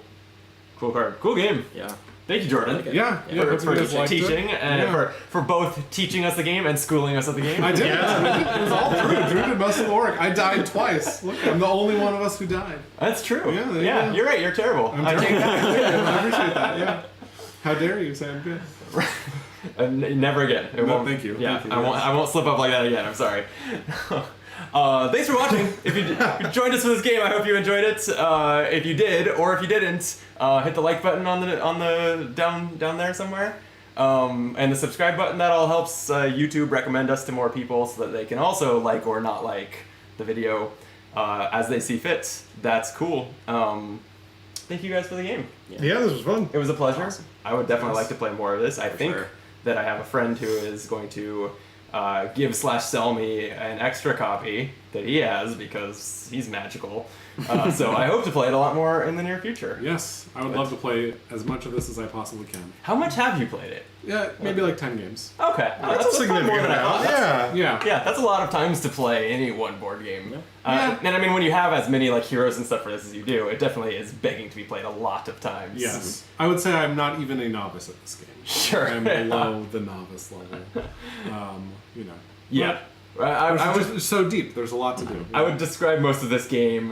Cool card. Cool game. Yeah. Thank you, Jordan. like it. Yeah. Yeah, Yeah. For hope you guys liked it. teaching and Yeah. for both teaching us the game and schooling us at the game. I did. It was all Drew. Drew did most of the work. I died twice. Look, I'm the only one of us who died. That's true. Yeah, there you go. You're right. You're terrible. I'm I take terrible. that. I appreciate that. Yeah. How dare you say I'm good? Never again. It No, won't, thank you. Yeah, Thank you, I won't. yes. I won't slip up like that again. I'm sorry. Thanks for watching. If you joined us for this game, I hope you enjoyed it. If you did, or if you didn't, hit the like button on the down there somewhere, and the subscribe button. That all helps YouTube recommend us to more people so that they can also like or not like the video as they see fit. That's cool. Thank you guys for the game. Yeah, this was fun. It was a pleasure. Awesome. I would definitely Yes. like to play more of this. I think sure. that I have a friend who is going to give/sell me an extra copy that he has because he's magical. So I hope to play it a lot more in the near future. Yes, I would love to play as much of this as I possibly can. How much have you played it? Yeah, maybe like 10 games. Okay, That's a significant more than I amount. thought. Yeah. Yeah. Yeah, that's a lot of times to play any one board game. Yeah. And I mean, when you have as many like heroes and stuff for this as you do, it definitely is begging to be played a lot of times. Yes. I would say I'm not even a novice at this game. Sure. I'm below the novice level. You know. Yeah. I I was would just so deep. There's a lot to do. I would describe most of this game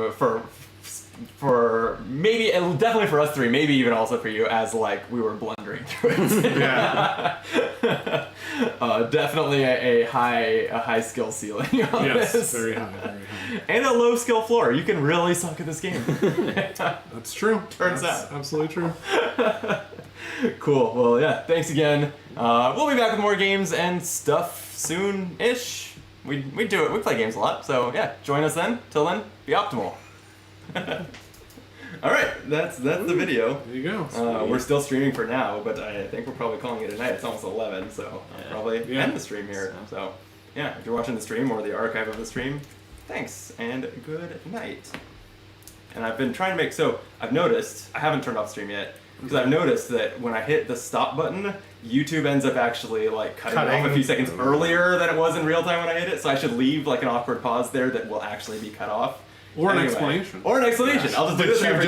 for maybe, and definitely for us three, maybe even also for you, as like we were blundering through it. Yeah. Definitely a high skill ceiling on Yes. this, Very high. Very high. and a low skill floor. You can really suck at this game. That's true. Turns That's out. absolutely true. Cool. Well, yeah. Thanks again. We'll be back with more games and stuff soon-ish. We do it. We play games a lot. So yeah, join us then. Till then, be optimal. All right, that's the video. There you go. We're still streaming for now, but I think we're probably calling it a night. It's almost 11, so I'll Yeah. probably Yeah. end the stream here. So, yeah, if you're watching the stream or the archive of the stream, thanks and good night. And I've been trying to make I've noticed I haven't turned off stream yet because I've noticed that when I hit the stop button, YouTube ends up actually like cutting it off a few seconds earlier than it was in real time when I hit it. So I should leave like an awkward pause there that will actually be cut off. Or an Anyway. explanation. Or an explanation. I'll just do this But you've every